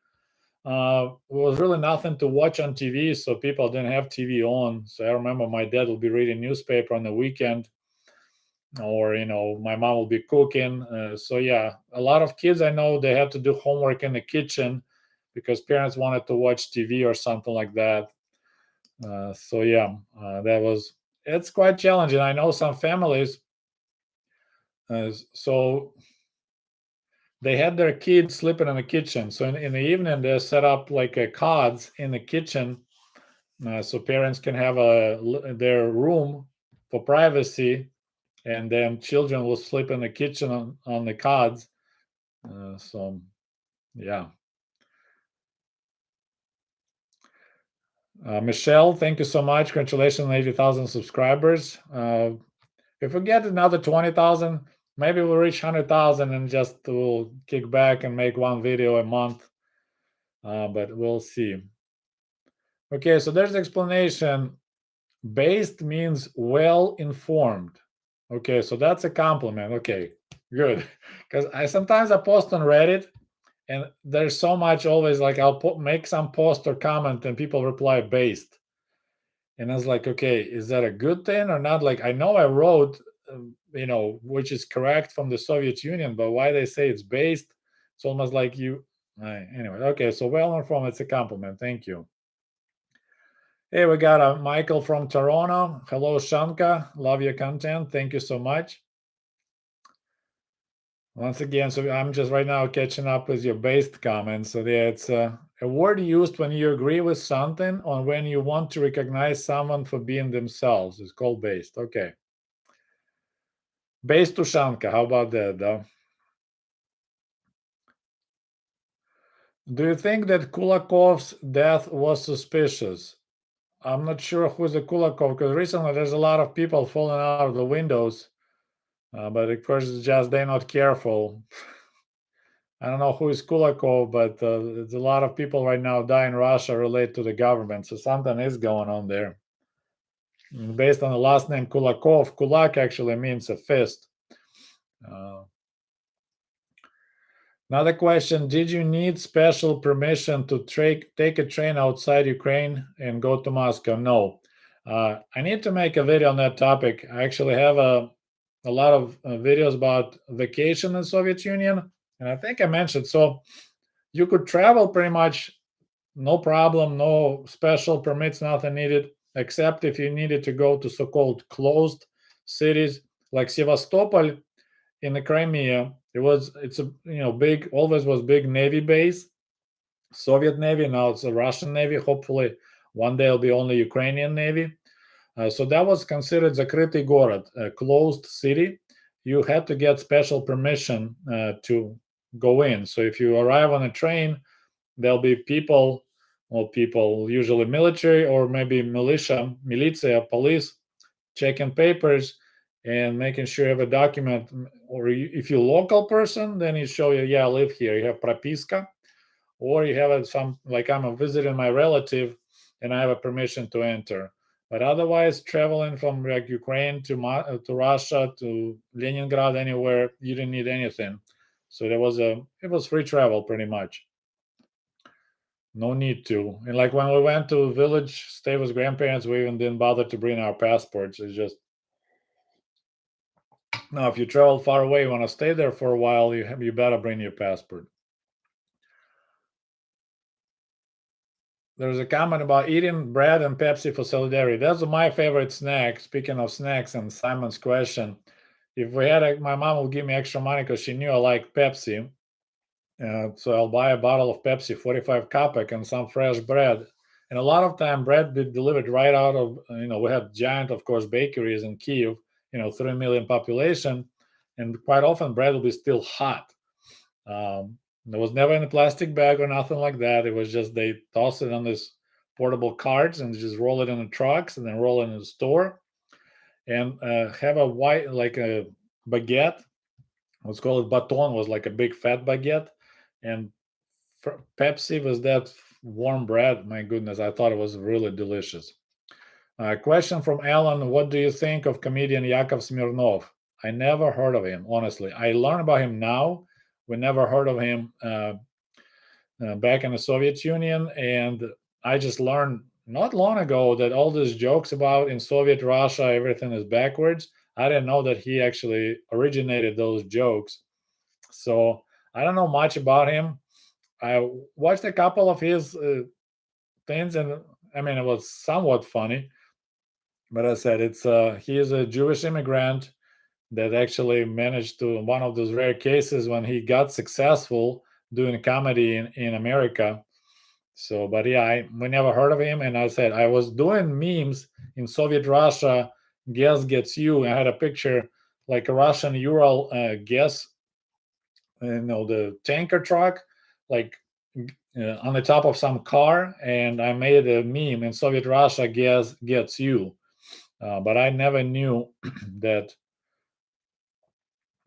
there was really nothing to watch on TV, so people didn't have TV on. So I remember my dad will be reading newspaper on the weekend, or my mom will be cooking. So yeah, a lot of kids I know, they had to do homework in the kitchen because parents wanted to watch TV or something like that. So yeah, it's quite challenging. I know some families, so they had their kids sleeping in the kitchen. So in the evening, they set up like a cots in the kitchen, so parents can have their room for privacy, and then children will sleep in the kitchen on the cots. So yeah. Michelle, thank you so much. Congratulations on 80,000 subscribers. If we get another 20,000, maybe we'll reach 100,000 and just we'll kick back and make one video a month. But we'll see. Okay, so there's explanation. Based means well informed. Okay, so that's a compliment. Okay, good. Because I sometimes I post on Reddit, and there's so much always like I'll make some post or comment and people reply based, and I was like, okay, is that a good thing or not? Like I know I wrote, which is correct from the Soviet Union, but why they say it's based? It's almost like you. Anyway, okay, so well informed, it's a compliment. Thank you. Hey, we got a Michael from Toronto. Hello, Shanka. Love your content. Thank you so much. Once again, so I'm just right now catching up with your based comments. So yeah, it's a word used when you agree with something or when you want to recognize someone for being themselves. It's called based. Okay. Based Ushanka. How about that, though? Do you think that Kulakov's death was suspicious? I'm not sure who's the Kulakov because recently there's a lot of people falling out of the windows. But of course, it's just they're not careful. I don't know who is Kulakov, but there's a lot of people right now die in Russia related to the government. So something is going on there. Based on the last name Kulakov, kulak actually means a fist. Uh, Another question. Did you need special permission to take a train outside Ukraine and go to Moscow? No. I need to make a video on that topic. I actually have a lot of videos about vacation in the Soviet Union, and I think I mentioned. So you could travel pretty much no problem, no special permits, nothing needed, except if you needed to go to so-called closed cities like Sevastopol in the Crimea. It's a big, always was big Navy base, Soviet Navy. Now it's a Russian Navy. Hopefully one day it'll be only Ukrainian Navy. So that was considered Zakrytый город, a closed city. You had to get special permission to go in. So if you arrive on a train, there'll be people, usually military or maybe militia, police, checking papers and making sure you have a document. Or if you're a local person, then you show you, yeah, I live here. You have propiska, or you have some like I'm visiting my relative and I have a permission to enter. But otherwise, traveling from like Ukraine to Russia to Leningrad, anywhere, you didn't need anything. So it was free travel pretty much. No need to. And like when we went to village, stay with grandparents, we even didn't bother to bring our passports. It's just now if you travel far away, you want to stay there for a while, you better bring your passport. There's a comment about eating bread and Pepsi for solidarity. That's my favorite snack. Speaking of snacks and Simon's question, if we had my mom will give me extra money because she knew I like Pepsi. So I'll buy a bottle of Pepsi, 45 kopeck, and some fresh bread. And a lot of time bread be delivered right out of, we have giant, of course, bakeries in Kiev, 3 million population, and quite often bread will be still hot. There was never in a plastic bag or nothing like that. It was just they toss it on this portable carts and just roll it in the trucks and then roll it in the store, and have a white, like a baguette. Let's call it baton, was like a big fat baguette, and Pepsi was that warm bread. My goodness, I thought it was really delicious. Question from Alan: what do you think of comedian Yakov Smirnov? I never heard of him, honestly. I learned about him now. We never heard of him back in the Soviet Union, and I just learned not long ago that all these jokes about in Soviet Russia everything is backwards. I didn't know that he actually originated those jokes. So I don't know much about him. I watched a couple of his things, and I mean, it was somewhat funny. But I said it's he is a Jewish immigrant that actually managed to, one of those rare cases when he got successful doing comedy in America. So, but yeah, we never heard of him. And I said I was doing memes in Soviet Russia. Guess gets you. I had a picture like a Russian Ural guess, the tanker truck, like on the top of some car, and I made a meme in Soviet Russia. Guess gets you. But I never knew that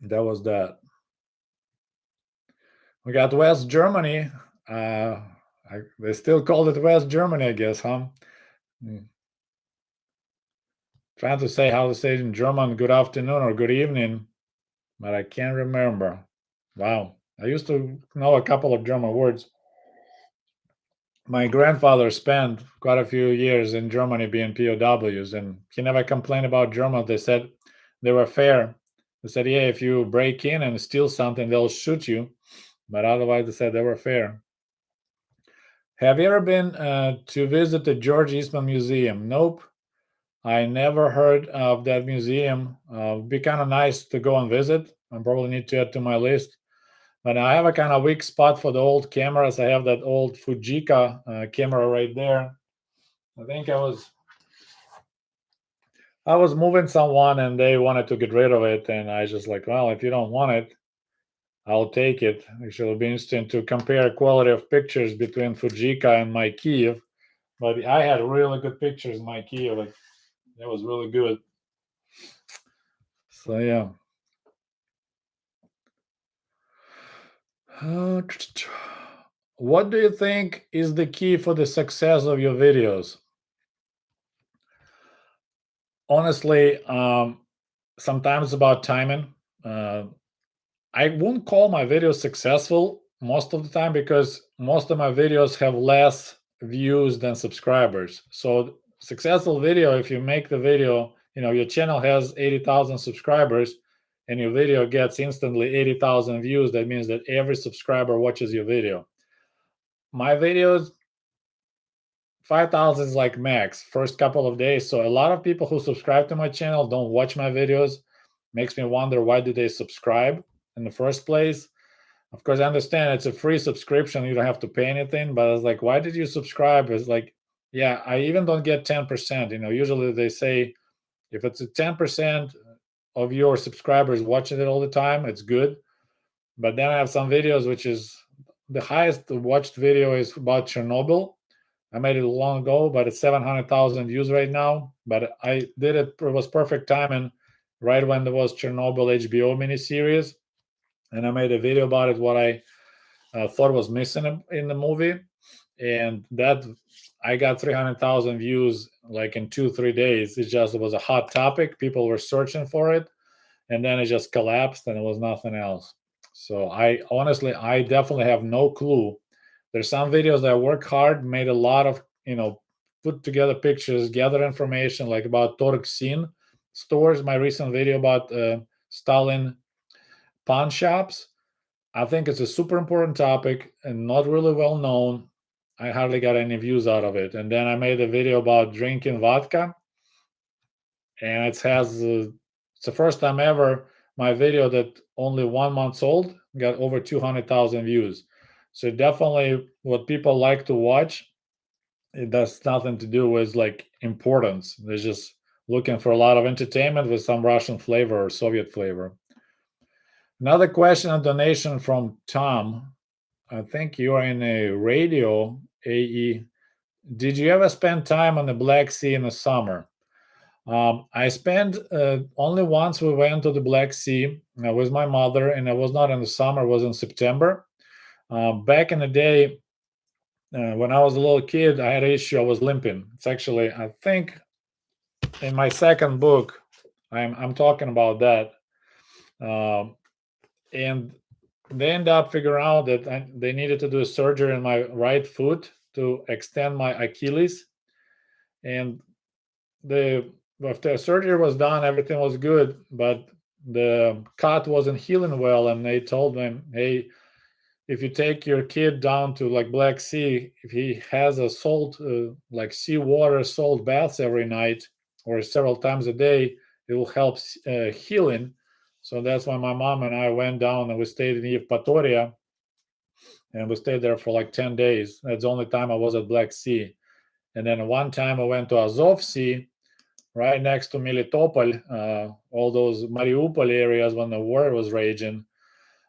that was that. We got West Germany. They still call it West Germany, I guess, huh? Mm. Trying to say how to say it in German, good afternoon or good evening, but I can't remember. Wow. I used to know a couple of German words. My grandfather spent quite a few years in Germany being POWs, and he never complained about Germans. They said they were fair. They said, yeah, if you break in and steal something, they'll shoot you. But otherwise, they said they were fair. Have you ever been to visit the George Eastman Museum? Nope. I never heard of that museum. It'd be kind of nice to go and visit. I probably need to add to my list. But I have a kind of weak spot for the old cameras. I have that old Fujica camera right there. I think I was moving someone and they wanted to get rid of it, and I just like, well, if you don't want it, I'll take it. Actually, it'll be interesting to compare quality of pictures between Fujica and my Kiev. But I had really good pictures in my Kiev. Like that was really good. So yeah. What do you think is the key for the success of your videos? Honestly, sometimes it's about timing. Uh, I wouldn't call my videos successful most of the time because most of my videos have less views than subscribers. So successful video, if you make the video, your channel has 80,000 subscribers and your video gets instantly 80,000 views, that means that every subscriber watches your video. My videos, 5,000 is like max first couple of days. So a lot of people who subscribe to my channel don't watch my videos. Makes me wonder, why do they subscribe in the first place? Of course, I understand it's a free subscription. You don't have to pay anything. But I was like, why did you subscribe? It's like, yeah, I even don't get 10%. Usually they say if it's a 10% of your subscribers watching it all the time, it's good. But then I have some videos, which is the highest watched video is about Chernobyl. I made it long ago, but it's 700,000 views right now. But I did it, it was perfect timing right when there was Chernobyl HBO miniseries. And I made a video about it, what I thought was missing in the movie. And that I got 300,000 views like in 2-3 days. It was a hot topic. People were searching for it. And then it just collapsed and it was nothing else. So I definitely have no clue. There's some videos that I work hard, made a lot of, put together pictures, gather information like about Torksin stores, my recent video about Stalin pawn shops. I think it's a super important topic and not really well known. I hardly got any views out of it. And then I made a video about drinking vodka, and it's the first time ever my video that only 1 month old got over 200,000 views. So definitely what people like to watch. it has nothing to do with like importance. They're just looking for a lot of entertainment with some Russian flavor or Soviet flavor. Another question and donation from Tom. I think you are in a radio, AE. Did you ever spend time on the Black Sea in the summer? I spent only once we went to the Black Sea with my mother, and it was not in the summer, it was in September. Back in the day, when I was a little kid, I had an issue, I was limping. It's actually, I think, in my second book, I'm talking about that. Um, and they ended up figuring out that they needed to do a surgery in my right foot to extend my Achilles. And the after surgery was done, everything was good, but the cut wasn't healing well, and they told them, "Hey, if you take your kid down to like Black Sea, if he has a salt, like seawater salt baths every night or several times a day, it will help healing." So that's why my mom and I went down and we stayed in Evpatoria, and we stayed there for like 10 days. That's the only time I was at Black Sea. And then one time I went to Azov Sea, right next to Melitopol, all those Mariupol areas when the war was raging.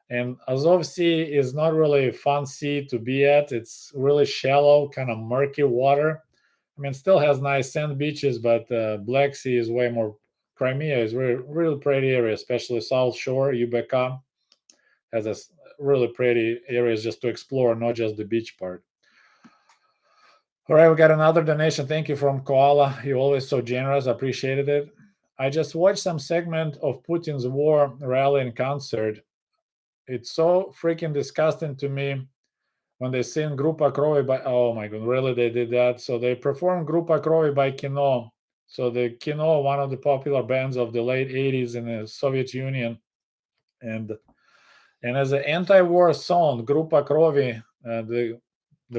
And Azov Sea is not really a fun sea to be at. It's really shallow, kind of murky water. I mean, it still has nice sand beaches, but Black Sea is way more. Crimea is really, really pretty area, especially South Shore. UBK has really pretty areas just to explore, not just the beach part. All right, we got another donation. Thank you from Koala. You're always so generous. Appreciated it. I just watched some segment of Putin's war rally and concert. It's so freaking disgusting to me when they sing Grupa Krovi by. Oh my god, really? They did that? So they performed Grupa Krovi by Kino. So the Kino, one of the popular bands of the late 80s in the Soviet Union. And as an anti-war song, Grupa Krovi, the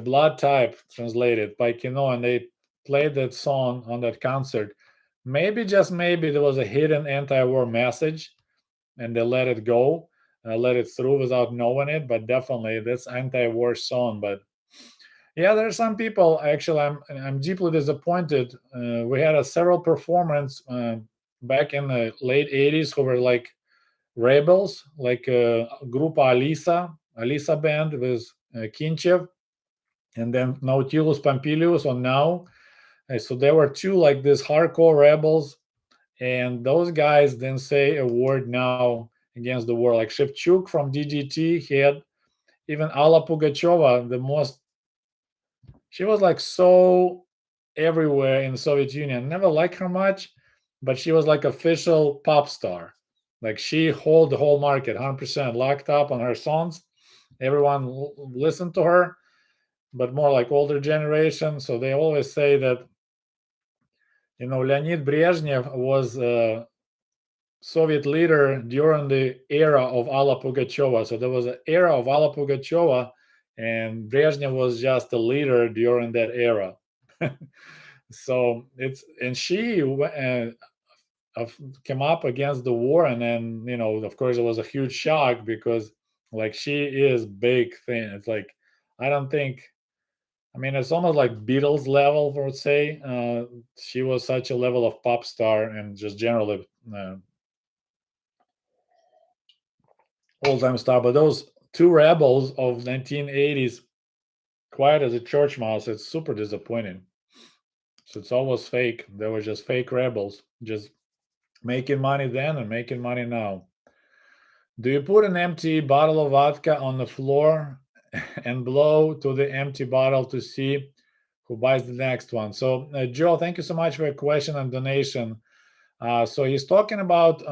blood type translated by Kino, and they played that song on that concert. Maybe, just maybe, there was a hidden anti-war message, and they let it go, let it through without knowing it. But definitely, that's anti-war song. But yeah, there are some people. Actually, I'm deeply disappointed. We had a several performance back in the late '80s who were like rebels, like Grupa Alisa band with Kinchev, and then Nautilus Pompilius on Now. So there were two like this hardcore rebels, and those guys didn't say a word now against the war. Like Shevchuk from DGT, he had even Alla Pugacheva, the most. She was like so everywhere in the Soviet Union. Never liked her much, but she was like official pop star. Like she hold the whole market, 100% locked up on her songs. Everyone listened to her, but more like older generation. So they always say that Leonid Brezhnev was a Soviet leader during the era of Alla Pugacheva. So there was an era of Alla Pugacheva, and Brezhnev was just a leader during that era. So it's and she came up against the war, and then of course it was a huge shock because like she is big thing. It's like I don't think. I mean, it's almost like Beatles level, I would say. She was such a level of pop star and just generally all-time star. But those two rebels of 1980s, quiet as a church mouse, it's super disappointing. So it's almost fake. They were just fake rebels, just making money then and making money now. Do you put an empty bottle of vodka on the floor and blow to the empty bottle to see who buys the next one? So, Joe, thank you so much for your question and donation. So he's talking about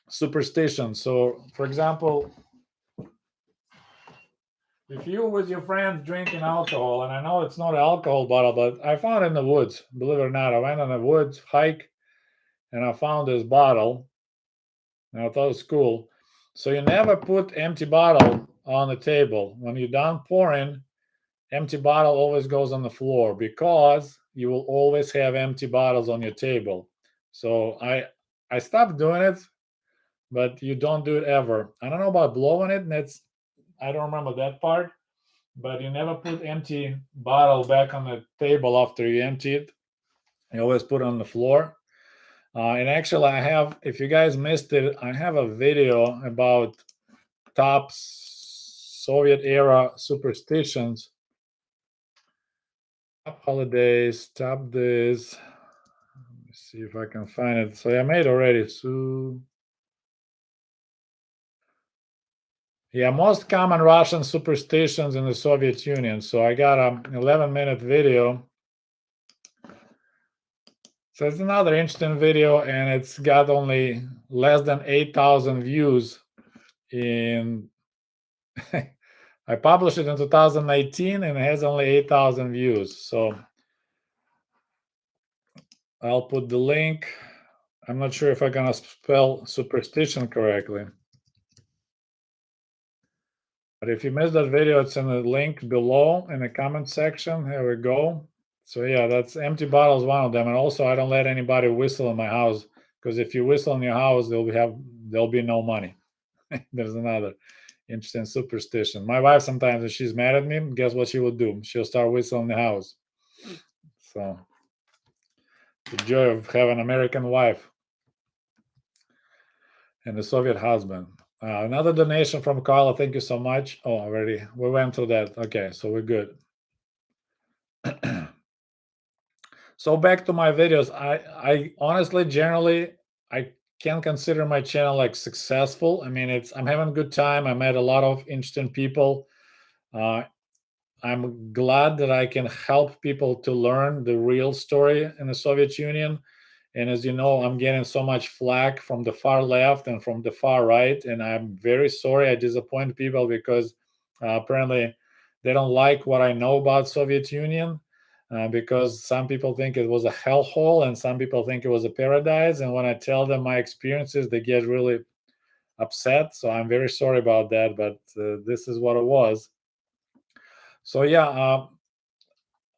superstition. So, for example, if you with your friends drinking alcohol, and I know it's not an alcohol bottle, but I found it in the woods. Believe it or not, I went on the woods hike and I found this bottle, and I thought it was cool. So you never put empty bottle on the table. When you're done pouring, empty bottle always goes on the floor because you will always have empty bottles on your table. So I stopped doing it, but you don't do it ever. I don't know about blowing it. That's I don't remember that part. but you never put empty bottle back on the table after you empty it. You always put it on the floor. And actually, I have, if you guys missed it, I have a video about top Soviet era superstitions, top holidays, top this. Let me see if I can find it. So I made already. So yeah, most common Russian superstitions in the Soviet Union. So I got a 11-minute video. So it's another interesting video, and it's got only less than 8,000 views. In I published it in 2018, and it has only 8,000 views. So I'll put the link. I'm not sure if I'm gonna spell superstition correctly. But if you missed that video, it's in the link below in the comment section. Here we go. So yeah, that's empty bottles, one of them. And also, I don't let anybody whistle in my house, because if you whistle in your house, there'll be no money. There's another interesting superstition. My wife sometimes, if she's mad at me, guess what she will do? She'll start whistling in the house. So the joy of having an American wife and a Soviet husband. Another donation from Carla. Thank you so much. Oh, already we went through that. Okay, so we're good. So back to my videos. I honestly, generally, I can consider my channel like successful. I mean, I'm having a good time. I met a lot of interesting people. I'm glad that I can help people to learn the real story in the Soviet Union. And as you know, I'm getting so much flack from the far left and from the far right. And I'm very sorry I disappoint people, because apparently they don't like what I know about Soviet Union, because some people think it was a hellhole and some people think it was a paradise. And when I tell them my experiences, they get really upset. So I'm very sorry about that, but this is what it was. So yeah,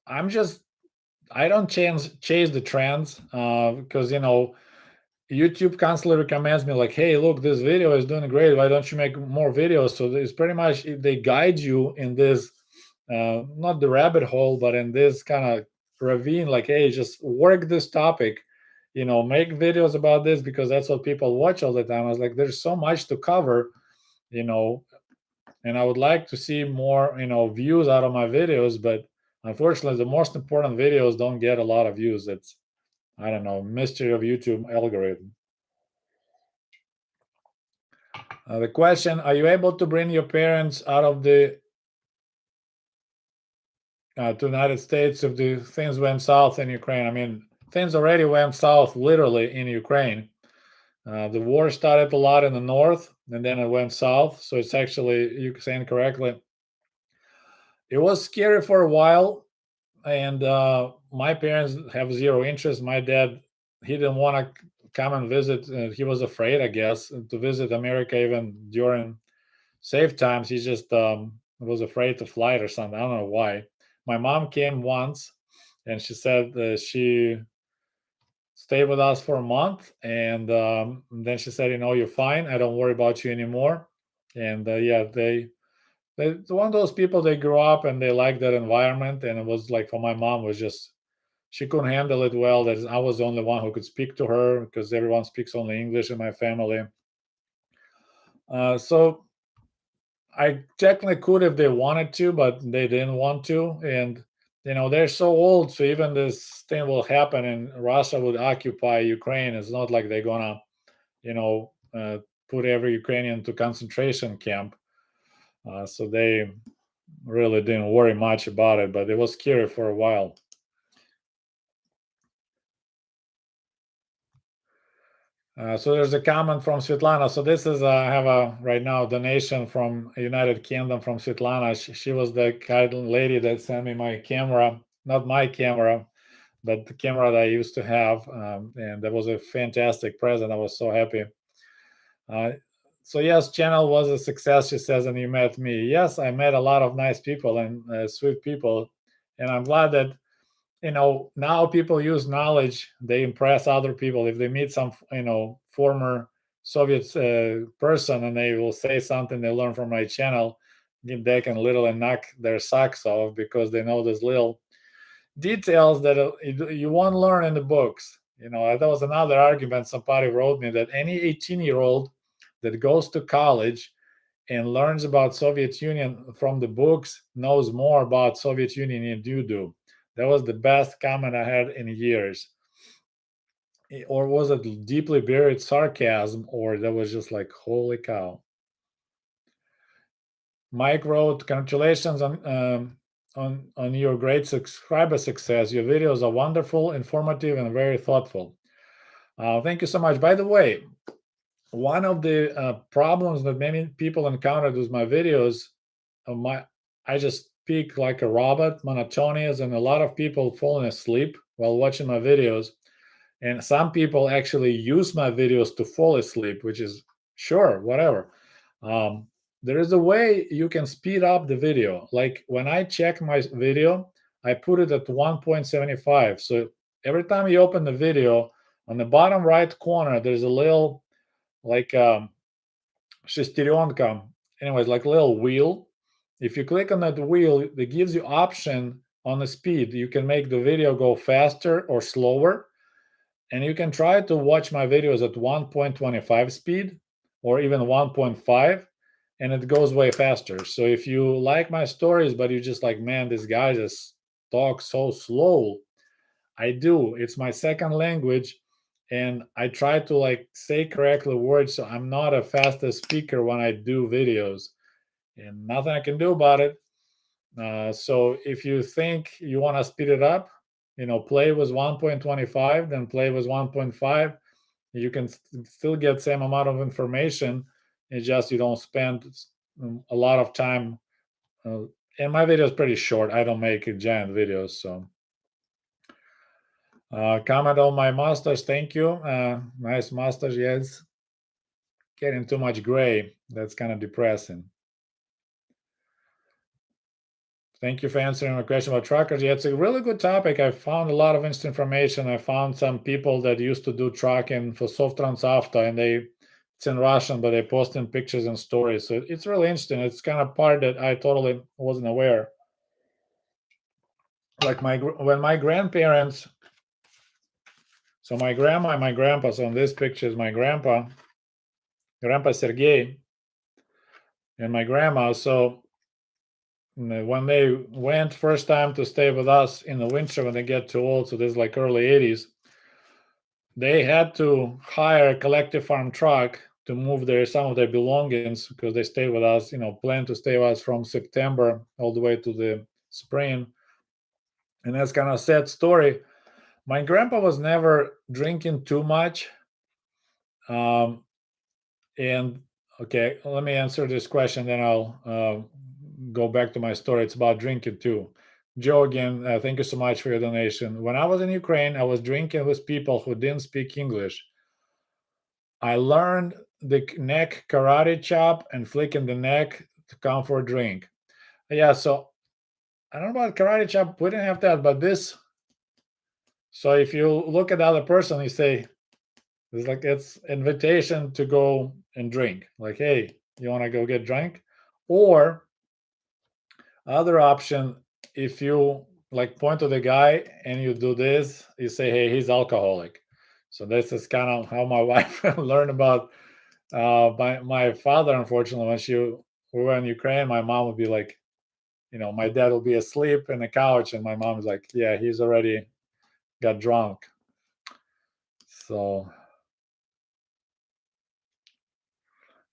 I don't chase the trends, because YouTube constantly recommends me, like, hey, look, this video is doing great. Why don't you make more videos? So it's pretty much, they guide you in this, not the rabbit hole, but in this kind of ravine, like, hey, just work this topic, make videos about this, because that's what people watch all the time. I was like, there's so much to cover, you know, and I would like to see more, views out of my videos, but unfortunately, the most important videos don't get a lot of views. It's, I don't know, mystery of YouTube algorithm. The question: are you able to bring your parents out of the to United States if the things went south in Ukraine? I mean, things already went south literally in Ukraine. The war started a lot in the north, and then it went south. So it's actually, you're saying correctly, it was scary for a while. And my parents have zero interest. My dad, he didn't want to come and visit. He was afraid, I guess, to visit America even during safe times. He just was afraid to fly it or something. I don't know why. My mom came once, and she said she stayed with us for a month, and then she said, you're fine. I don't worry about you anymore. And yeah, they're one of those people, they grew up and they like that environment. And it was like, for my mom, was just, she couldn't handle it well. That I was the only one who could speak to her, because everyone speaks only English in my family. So I technically could if they wanted to, but they didn't want to. And they're so old, so even this thing will happen and Russia would occupy Ukraine, it's not like they're gonna, put every Ukrainian to concentration camp. So they really didn't worry much about it, but it was scary for a while. So there's a comment from Svetlana. So this is I have a right now donation from United Kingdom from Svetlana. She was the kind lady that sent me my camera, not my camera, but the camera that I used to have, and that was a fantastic present. I was so happy. So yes, channel was a success, she says, and you met me. Yes, I met a lot of nice people and sweet people, and I'm glad that now people use knowledge, they impress other people. If they meet some former Soviet person and they will say something they learn from my channel, they can literally knock their socks off because they know these little details that you won't learn in the books. That was another argument somebody wrote me, that any 18-year-old that goes to college and learns about Soviet Union from the books knows more about Soviet Union than you do. That was the best comment I had in years. Or was it deeply buried sarcasm, or that was just like, holy cow. Mike wrote, congratulations on your great subscriber success. Your videos are wonderful, informative, and very thoughtful. Thank you so much. By the way, one of the problems that many people encountered with my videos, I just speak like a robot, monotonous, and a lot of people falling asleep while watching my videos. And some people actually use my videos to fall asleep, which is sure, whatever. There is a way you can speed up the video. Like when I check my video, I put it at 1.75. So every time you open the video, on the bottom right corner, there's a little like шестеренка, anyways, like a little wheel. If you click on that wheel, it gives you option on the speed. You can make the video go faster or slower. And you can try to watch my videos at 1.25 speed or even 1.5, and it goes way faster. So if you like my stories, but you're just like, man, this guy just talks so slow, I do. It's my second language, and I try to like say correctly words, so I'm not a fastest speaker when I do videos, and nothing I can do about it. So if you think you want to speed it up, play with 1.25, then play with 1.5. You can still get same amount of information. It's just you don't spend a lot of time. And my video is pretty short. I don't make giant videos. So comment on my masters. Thank you. Nice masters. Yes. Getting too much gray. That's kind of depressing. Thank you for answering my question about truckers. Yeah, it's a really good topic. I found a lot of interesting information. I found some people that used to do trucking for Sovtransavto, and it's in Russian, but they post in pictures and stories. So it's really interesting. It's kind of part that I totally wasn't aware. Like when my grandparents, so my grandma and my grandpa, so in this picture is my grandpa Sergey, and my grandma. So when they went first time to stay with us in the winter when they get too old, so this is like early 80s, they had to hire a collective farm truck to move some of their belongings, because they stayed with us, plan to stay with us from September all the way to the spring. And that's kind of a sad story. My grandpa was never drinking too much. And okay, let me answer this question, then I'll go back to my story. It's about drinking too. Joe, again, thank you so much for your donation. When I was in Ukraine, I was drinking with people who didn't speak English. I learned the neck karate chop and flicking the neck to come for a drink. Yeah, so I don't know about karate chop. We didn't have that, but this. So if you look at the other person, you say, it's invitation to go and drink. Like, hey, you want to go get drunk? Or other option, if you like point to the guy and you do this, you say, hey, he's alcoholic. So this is kind of how my wife learned about my father. Unfortunately, when we were in Ukraine, my mom would be like, my dad will be asleep in the couch, and my mom's like, yeah, he's already got drunk. So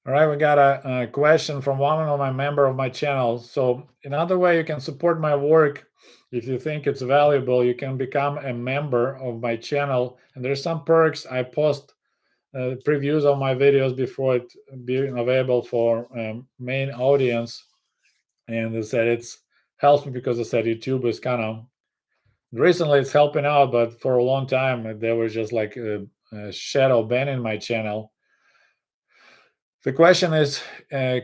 all right, we got a question from one of my member of my channel. So another way you can support my work, if you think it's valuable, you can become a member of my channel, and there's some perks. I post previews of my videos before it being available for main audience, and they said it's helps me because I said YouTube is kind of recently it's helping out, but for a long time there was just like a shadow banning my channel. The question is,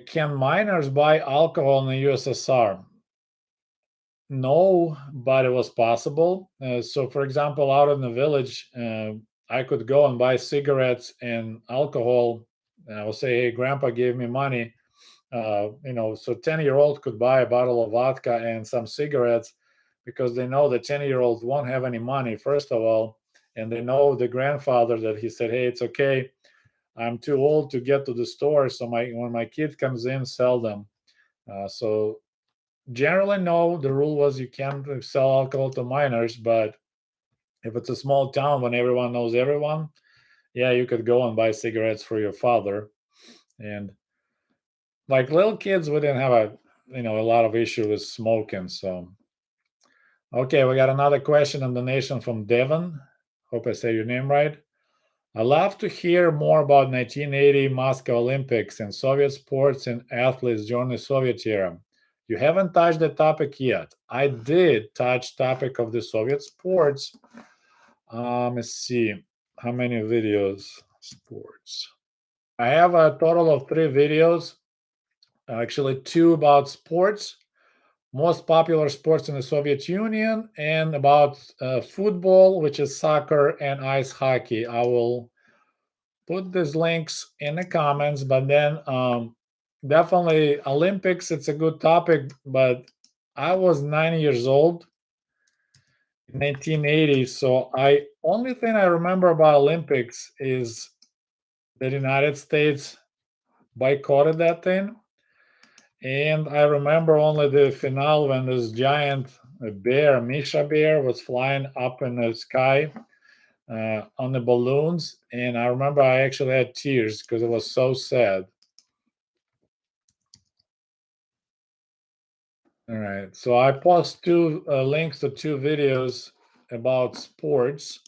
can minors buy alcohol in the USSR? No, but it was possible. So, for example, out in the village, I could go and buy cigarettes and alcohol. And I will say, hey, grandpa gave me money. So 10-year-old could buy a bottle of vodka and some cigarettes because they know the 10-year-old won't have any money, first of all, and they know the grandfather that he said, hey, it's okay, I'm too old to get to the store, so when my kid comes in, sell them. So generally, no, the rule was you can't sell alcohol to minors, but if it's a small town when everyone knows everyone, yeah, you could go and buy cigarettes for your father. And like little kids, we didn't have a lot of issue with smoking. So okay, we got another question and donation from Devon. Hope I say your name right. I love to hear more about 1980 Moscow Olympics and Soviet sports and athletes during the Soviet era. You haven't touched the topic yet. I did touch topic of the Soviet sports. Let's see how many videos. Sports. I have a total of 3 videos. Actually, 2 about sports, most popular sports in the Soviet Union, and about football, which is soccer and ice hockey. I will put these links in the comments, but then definitely Olympics, it's a good topic, but I was 9 years old in 1980, so I only thing I remember about Olympics is the United States boycotted that thing, and I remember only the finale when this giant bear, Misha bear, was flying up in the sky on the balloons, and I remember I actually had tears because it was so sad. All right, so I post 2 links to 2 videos about sports.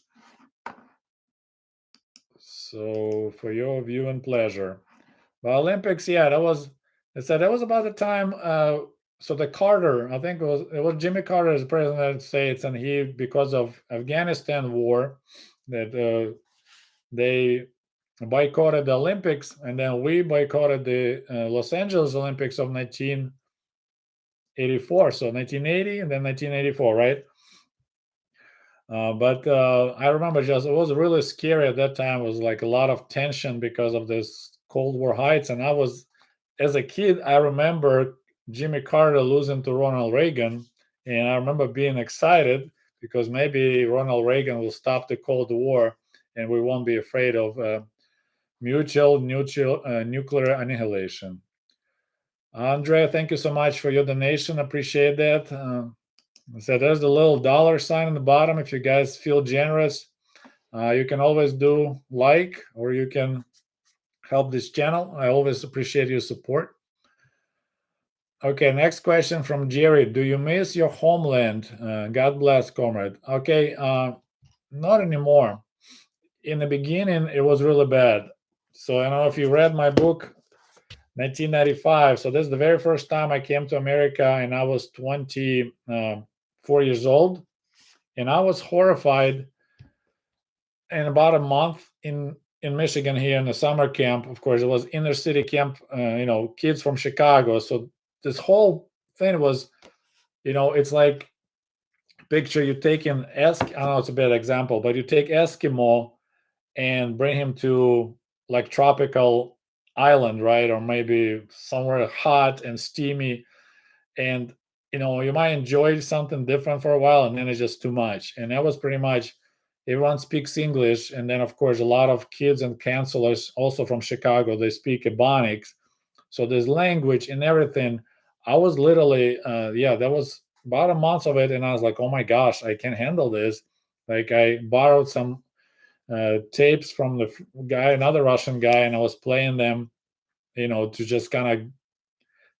So for your viewing pleasure. But Olympics, yeah, that was about the time. So the Carter, I think it was Jimmy Carter as president of the United States, and he, because of Afghanistan war, that they boycotted the Olympics, and then we boycotted the Los Angeles Olympics of 1984. So 1980 and then 1984, right? But I remember just it was really scary at that time. It was like a lot of tension because of this Cold War heights. And as a kid, I remember Jimmy Carter losing to Ronald Reagan. And I remember being excited because maybe Ronald Reagan will stop the Cold War and we won't be afraid of mutual nuclear annihilation. Andrea, thank you so much for your donation. Appreciate that. So there's the little dollar sign on the bottom. If you guys feel generous, you can always do like, or you can help this channel. I always appreciate your support. Okay, next question from Jerry. Do you miss your homeland? God bless, comrade. Okay, not anymore. In the beginning, it was really bad. So I don't know if you read my book, 1995. So this is the very first time I came to America, and I was 24 years old. And I was horrified in about a month in Michigan here in the summer camp. Of course, it was inner city camp, kids from Chicago. So this whole thing was, it's like picture you take an I don't know, it's a bad example, but you take Eskimo and bring him to like tropical island, right? Or maybe somewhere hot and steamy. And you might enjoy something different for a while, and then it's just too much. And that was pretty much everyone speaks English, and then of course a lot of kids and counselors also from Chicago, they speak Ebonics. So there's language and everything. I was literally that was about a month of it, and I was like, oh my gosh, I can't handle this. Like I borrowed some tapes from the guy, another Russian guy, and I was playing them, to just kind of,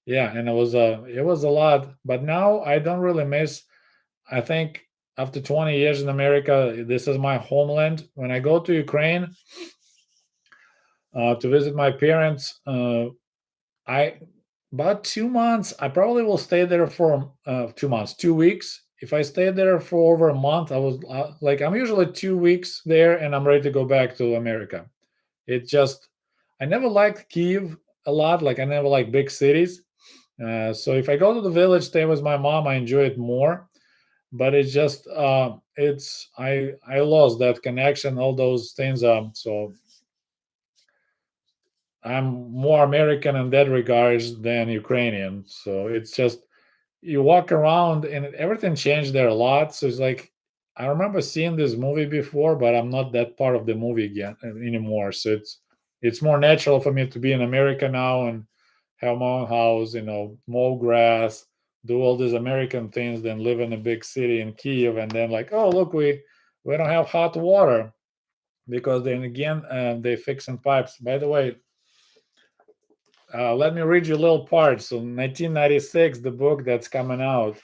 yeah, and it was a lot. But now I don't really miss. I think after 20 years in America, this is my homeland. When I go to Ukraine to visit my parents, I about 2 months. I probably will stay there for 2 months, 2 weeks. If I stay there for over a month, I was like, I'm usually 2 weeks there, and I'm ready to go back to America. It just, I never liked Kiev a lot. Like I never liked big cities. So if I go to the village, stay with my mom, I enjoy it more. But it's just, I lost that connection, all those things. So I'm more American in that regards than Ukrainian. So it's just you walk around and everything changed there a lot. So it's like I remember seeing this movie before, but I'm not that part of the movie again anymore. So it's more natural for me to be in America now and have my own house, mow grass, do all these American things, than live in a big city in Kiev and then like, oh look, we don't have hot water because then again they fixing pipes. By the way, let me read you a little part. So 1996, the book that's coming out.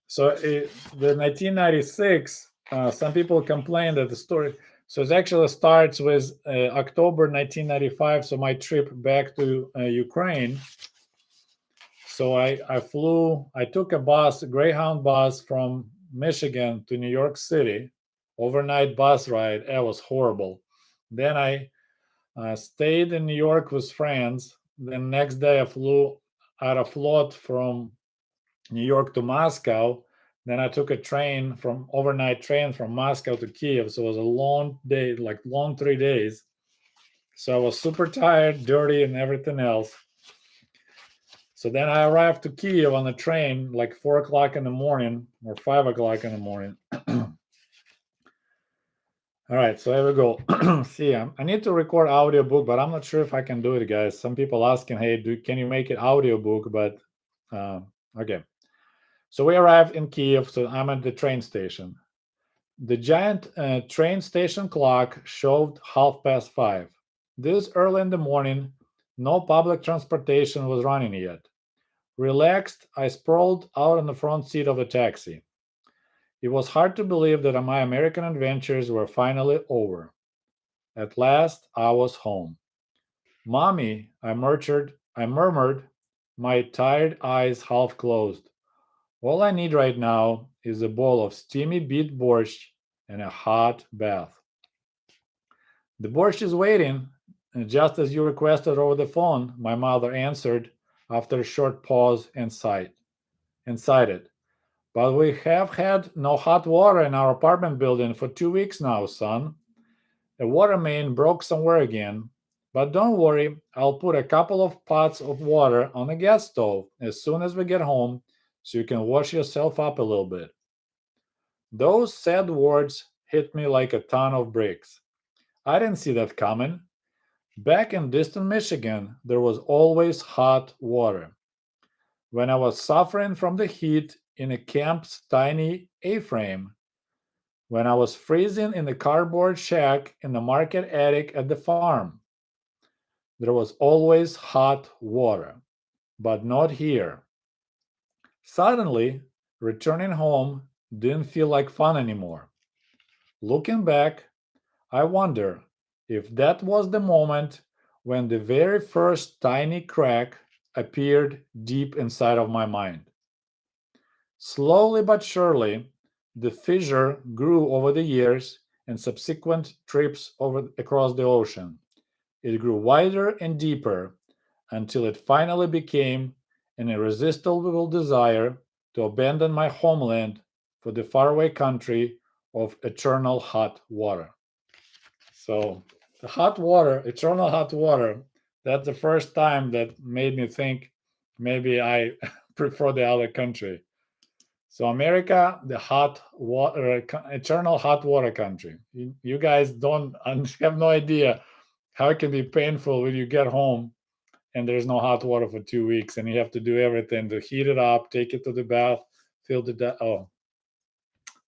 So the 1996, some people complain that the story. So it actually starts with October 1995. So my trip back to Ukraine. So I took a bus, a Greyhound bus from Michigan to New York City, overnight bus ride. It was horrible. Then I stayed in New York with friends. Then next day I flew out of float from New York to Moscow. Then I took a train from overnight train from Moscow to Kiev. So it was a long day, like long 3 days. So I was super tired, dirty, and everything else. So then I arrived to Kiev on the train like 4 o'clock in the morning or 5 o'clock in the morning. All right, so here we go. See, I need to record audiobook, but I'm not sure if I can do it, guys. Some people asking, hey, can you make it audiobook? But okay. So we arrived in Kiev. So I'm at the train station. The giant train station clock showed 5:30. This early in the morning, no public transportation was running yet. Relaxed, I sprawled out in the front seat of the taxi. It was hard to believe that my American adventures were finally over. At last, I was home. Mommy, I murmured, my tired eyes half closed. All I need right now is a bowl of steamy beet borscht and a hot bath. The borscht is waiting, and just as you requested over the phone, my mother answered after a short pause and sighed. But we have had no hot water in our apartment building for 2 weeks now, son. A water main broke somewhere again. But don't worry, I'll put a couple of pots of water on the gas stove as soon as we get home so you can wash yourself up a little bit. Those sad words hit me like a ton of bricks. I didn't see that coming. Back in distant Michigan, there was always hot water. When I was suffering from the heat in a camp's tiny A frame, when I was freezing in the cardboard shack in the market attic at the farm, there was always hot water. But not here. Suddenly, returning home didn't feel like fun anymore. Looking back, I wonder if that was the moment when the very first tiny crack appeared deep inside of my mind. Slowly but surely, the fissure grew over the years and subsequent trips across the ocean. It grew wider and deeper until it finally became an irresistible desire to abandon my homeland for the faraway country of eternal hot water. So, the hot water, eternal hot water, that's the first time that made me think maybe I prefer the other country. So America, the hot water, eternal hot water country. You guys don't have no idea how it can be painful when you get home and there's no hot water for 2 weeks and you have to do everything to heat it up, take it to the bath, fill the. Oh,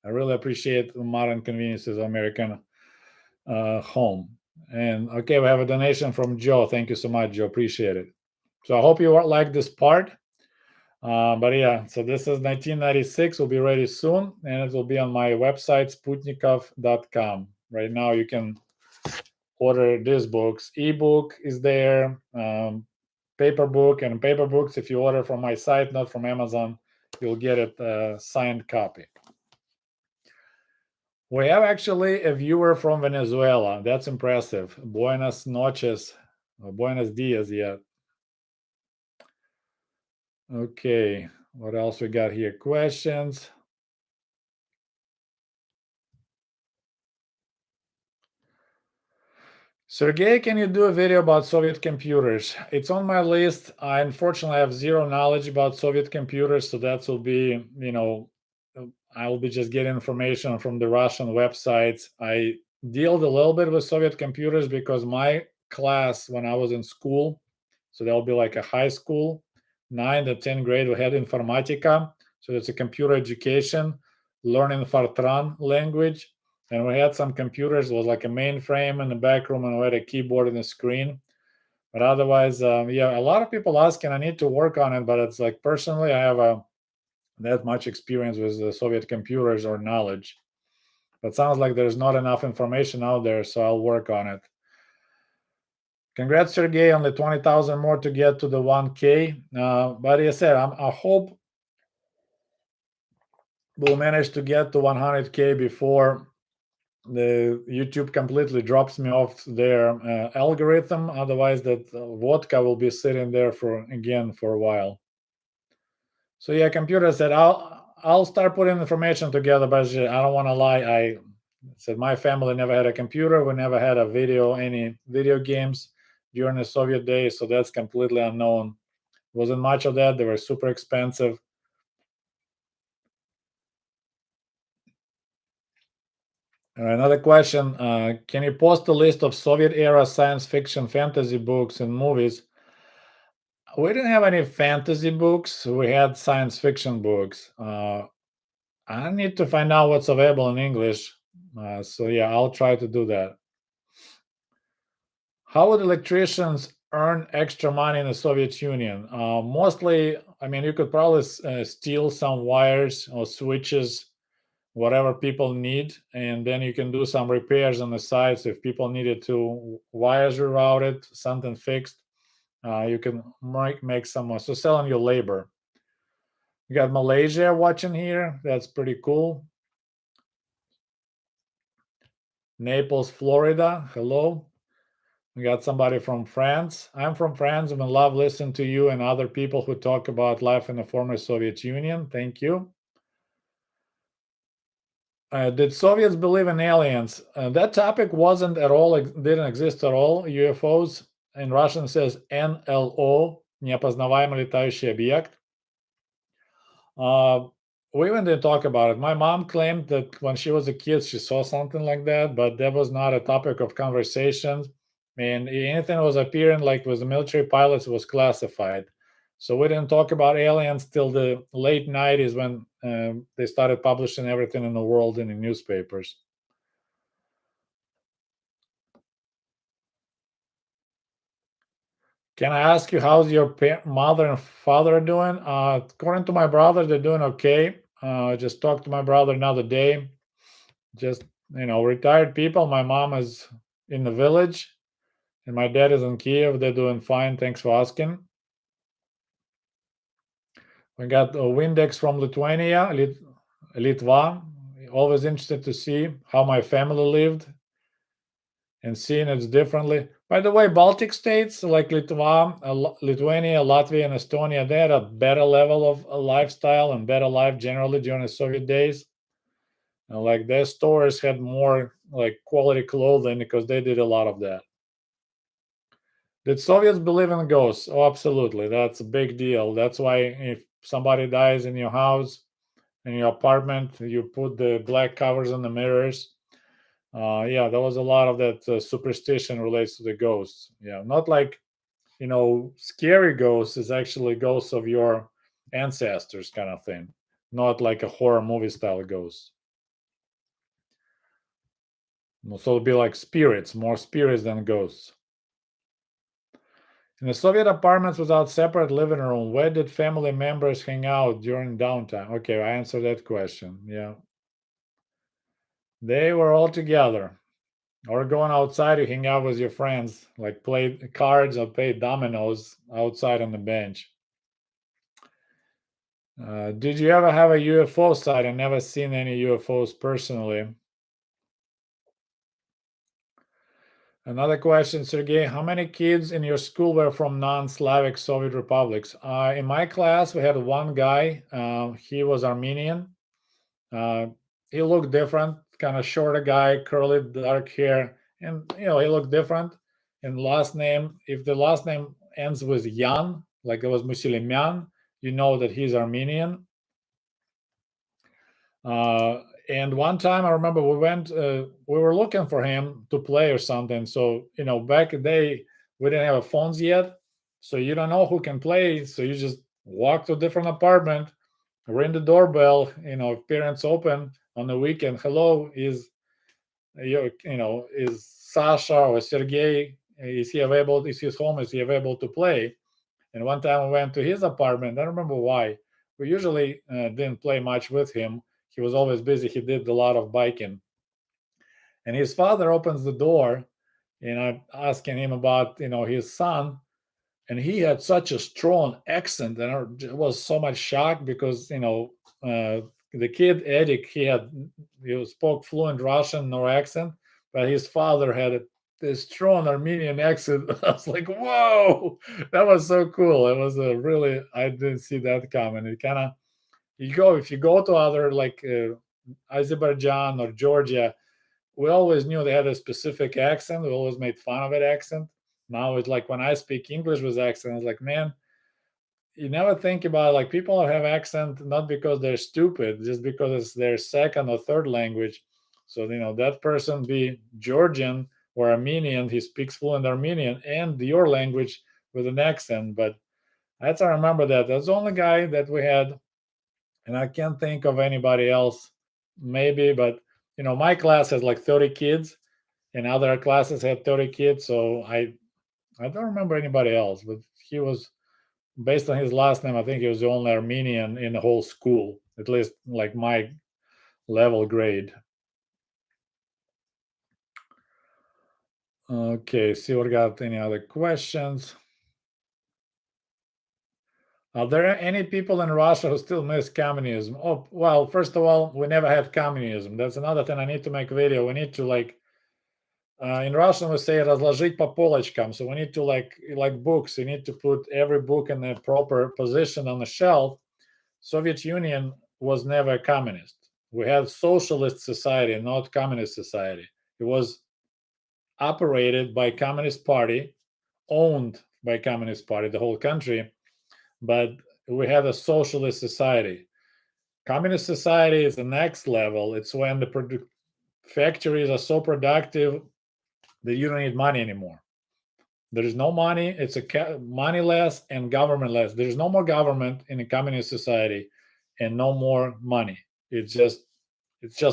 I really appreciate the modern conveniences of American home. And okay, we have a donation from Joe. Thank you so much, Joe. Appreciate it. So I hope you like this part. But yeah, so this is 1996. Will be ready soon, and it will be on my website sputnikov.com. Right now, you can order these books. Ebook is there, paper book, and paper books. If you order from my site, not from Amazon, you'll get it signed copy. We have actually a viewer from Venezuela. That's impressive. Buenas noches, or buenos dias. Yeah. Okay. What else we got here? Questions. Sergey, can you do a video about Soviet computers? It's on my list. I unfortunately have zero knowledge about Soviet computers, so that will be, I will be just getting information from the Russian websites. I dealt a little bit with Soviet computers because my class when I was in school, so that'll be like a high school, 9th to 10th grade, we had informatica. So it's a computer education, learning Fortran language, and we had some computers. It was like a mainframe in the back room, and we had a keyboard and a screen. But otherwise, yeah, a lot of people asking. I need to work on it, but it's like personally, I have that much experience with the Soviet computers or knowledge. But sounds like there's not enough information out there, so I'll work on it. Congrats, Sergey, on the 20,000 more to get to the 1K. But as I said, I hope we'll manage to get to 100K before the YouTube completely drops me off their algorithm. Otherwise, that vodka will be sitting there for a while. So yeah, computer said I'll start putting information together, but I don't want to lie. I said my family never had a computer. We never had any video games during the Soviet days, so that's completely unknown. Wasn't much of that. They were super expensive. Another question: can you post a list of Soviet-era science fiction, fantasy books, and movies? We didn't have any fantasy books. We had science fiction books. I need to find out what's available in English. So yeah, I'll try to do that. How would electricians earn extra money in the Soviet Union? Mostly, I mean, you could probably steal some wires or switches, whatever people need, and then you can do some repairs on the side. So if people needed to wires rerouted, something fixed, you can make some. So selling your labor. You got Malaysia watching here. That's pretty cool. Naples, Florida. Hello. We got somebody from France. I'm from France and I love listening to you and other people who talk about life in the former Soviet Union. Thank you. Did Soviets believe in aliens? That topic wasn't at all, didn't exist at all. UFOs in Russian says NLO, неопознаваемый летающий объект. We even didn't talk about it. My mom claimed that when she was a kid, she saw something like that, but that was not a topic of conversation. And anything that was appearing, like with the military pilots, was classified. So we didn't talk about aliens till the late 90s when they started publishing everything in the world in the newspapers. Can I ask you how's your mother and father doing? According to my brother, they're doing okay. Just talked to my brother another day. Just retired people. My mom is in the village, and my dad is in Kiev. They're doing fine. Thanks for asking. We got a Windex from Lithuania, Litva. Always interested to see how my family lived and seeing it differently. By the way, Baltic states like Litva, Lithuania, Latvia, and Estonia, they had a better level of lifestyle and better life generally during the Soviet days. And like their stores had more like quality clothing because they did a lot of that. Did Soviets believe in ghosts? Oh, absolutely. That's a big deal. That's why if somebody dies in your house, in your apartment, you put the black covers on the mirrors. Yeah, there was a lot of that superstition relates to the ghosts. Yeah, not like scary ghosts is actually ghosts of your ancestors kind of thing, not like a horror movie style ghost. So it'll be like spirits, more spirits than ghosts. In the Soviet apartments without separate living room, where did family members hang out during downtime? Okay, I answered that question. Yeah. They were all together. Or going outside to hang out with your friends, like play cards or play dominoes outside on the bench. Did you ever have a UFO sight? I never seen any UFOs personally. Another question, Sergey. How many kids in your school were from non-Slavic Soviet republics? In my class, we had one guy. He was Armenian. He looked different, kind of shorter guy, curly, dark hair. and he looked different. And last name, if the last name ends with Yan, like it was Musilimian, you know that he's Armenian. And one time I remember we were looking for him to play or something. So, back in the day, we didn't have phones yet. So you don't know who can play. So you just walk to a different apartment, ring the doorbell, if parents open on the weekend, hello, is Sasha or Sergey, is he available? Is his home? Is he available to play? And one time we went to his apartment. I don't remember why. We usually didn't play much with him. He was always busy. He did a lot of biking. And his father opens the door, and I'm asking him about, his son. And he had such a strong accent, and I was so much shocked because, the kid Edik, he spoke fluent Russian, no accent, but his father had this strong Armenian accent. I was like, whoa, that was so cool. It was a really, I didn't see that coming. It kind of, if you go to other like Azerbaijan or Georgia, we always knew they had a specific accent. We always made fun of that accent. Now it's like when I speak English with accent, it's like, man, you never think about like people have accent not because they're stupid, just because it's their second or third language. So that person be Georgian or Armenian, he speaks fluent Armenian and your language with an accent. But I remember that's the only guy that we had, and I can't think of anybody else. Maybe, but my class has like 30 kids, and other classes had 30 kids. So I don't remember anybody else, but he was, based on his last name, I think he was the only Armenian in the whole school, at least like my level grade. Okay, see what got any other questions. Are there any people in Russia who still miss communism? Oh, well, first of all, we never had communism. That's another thing I need to make a video. We need to like in Russian we say разложить по полочкам. So we need to like books. You need to put every book in a proper position on the shelf. Soviet Union was never communist. We had socialist society, not communist society. It was operated by Communist Party, owned by Communist Party, the whole country, but we had a socialist society. Communist society is the next level. It's when the factories are so productive that you don't need money anymore. There is no money. It's moneyless and governmentless. There is no more government in a communist society, and no more money. It's just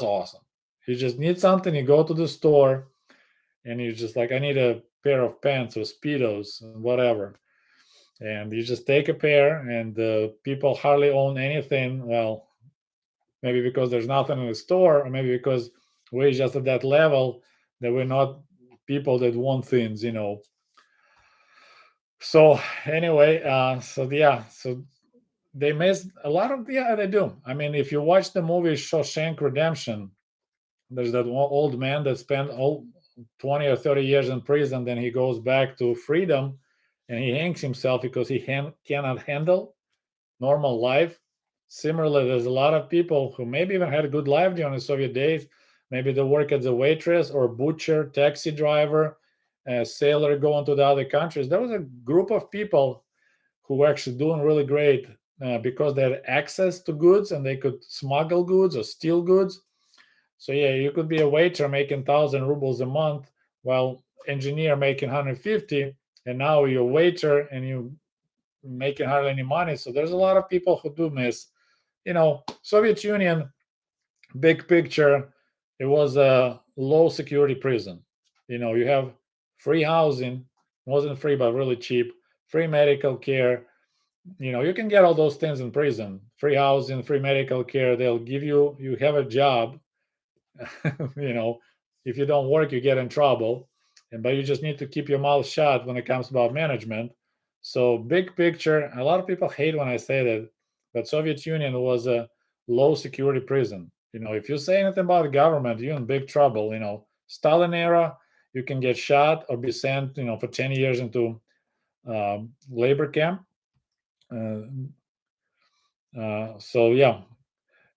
awesome. You just need something. You go to the store, and you just like, I need a pair of pants or speedos, whatever, and you just take a pair. And people hardly own anything. Well, maybe because there's nothing in the store, or maybe because we're just at that level that we're not people that want things, So anyway, so they missed a lot of, they do. I mean, if you watch the movie Shawshank Redemption, there's that old man that spent 20 or 30 years in prison, then he goes back to freedom, and he hangs himself because he cannot handle normal life. Similarly, there's a lot of people who maybe even had a good life during the Soviet days. Maybe they work as a waitress or butcher, taxi driver, sailor going to the other countries. There was a group of people who were actually doing really great because they had access to goods and they could smuggle goods or steal goods. So yeah, you could be a waiter making 1,000 rubles a month, while engineer making 150, and now you're a waiter and you making hardly any money. So there's a lot of people who do miss. Soviet Union, big picture, it was a low security prison. You have free housing, wasn't free but really cheap, free medical care. You can get all those things in prison: free housing, free medical care. They'll give you have a job. If you don't work, you get in trouble, but you just need to keep your mouth shut when it comes about management. So big picture, a lot of people hate when I say that, but Soviet Union was a low security prison. If you say anything about the government, you're in big trouble. Stalin era, you can get shot or be sent for 10 years into labor camp. So yeah.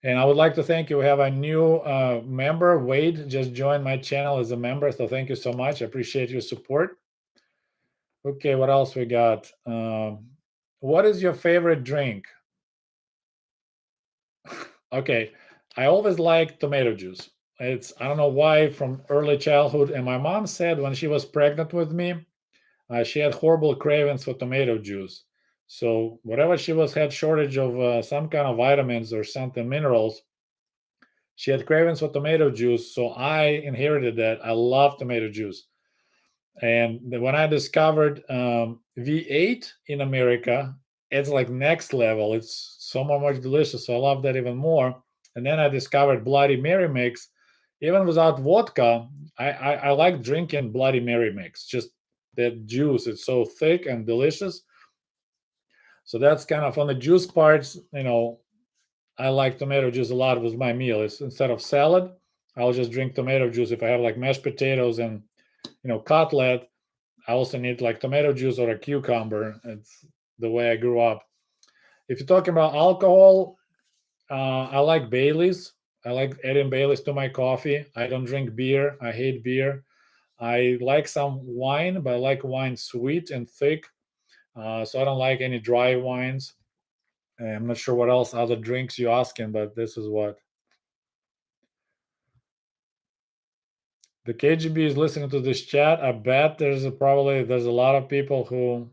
And I would like to thank you. We have a new member, Wade, just joined my channel as a member. So thank you so much. I appreciate your support. Okay, what else we got? What is your favorite drink? Okay, I always like tomato juice. I don't know why, from early childhood. And my mom said when she was pregnant with me, she had horrible cravings for tomato juice. So whatever she had shortage of some kind of vitamins or something, minerals, she had cravings for tomato juice. So I inherited that. I love tomato juice. And when I discovered V8 in America, it's like next level. It's so much delicious. So I love that even more. And then I discovered Bloody Mary mix. Even without vodka, I like drinking Bloody Mary mix. Just that juice, it's so thick and delicious. So that's kind of on the juice parts. I like tomato juice a lot with my meal. It's instead of salad, I'll just drink tomato juice. If I have like mashed potatoes and cutlet, I also need like tomato juice or a cucumber. It's the way I grew up. If you're talking about alcohol, I like Baileys. I like adding Baileys to my coffee. I don't drink beer. I hate beer. I like some wine, but I like wine sweet and thick. So I don't like any dry wines. I'm not sure what else other drinks you're asking, but this is what. The KGB is listening to this chat. I bet there's a lot of people who.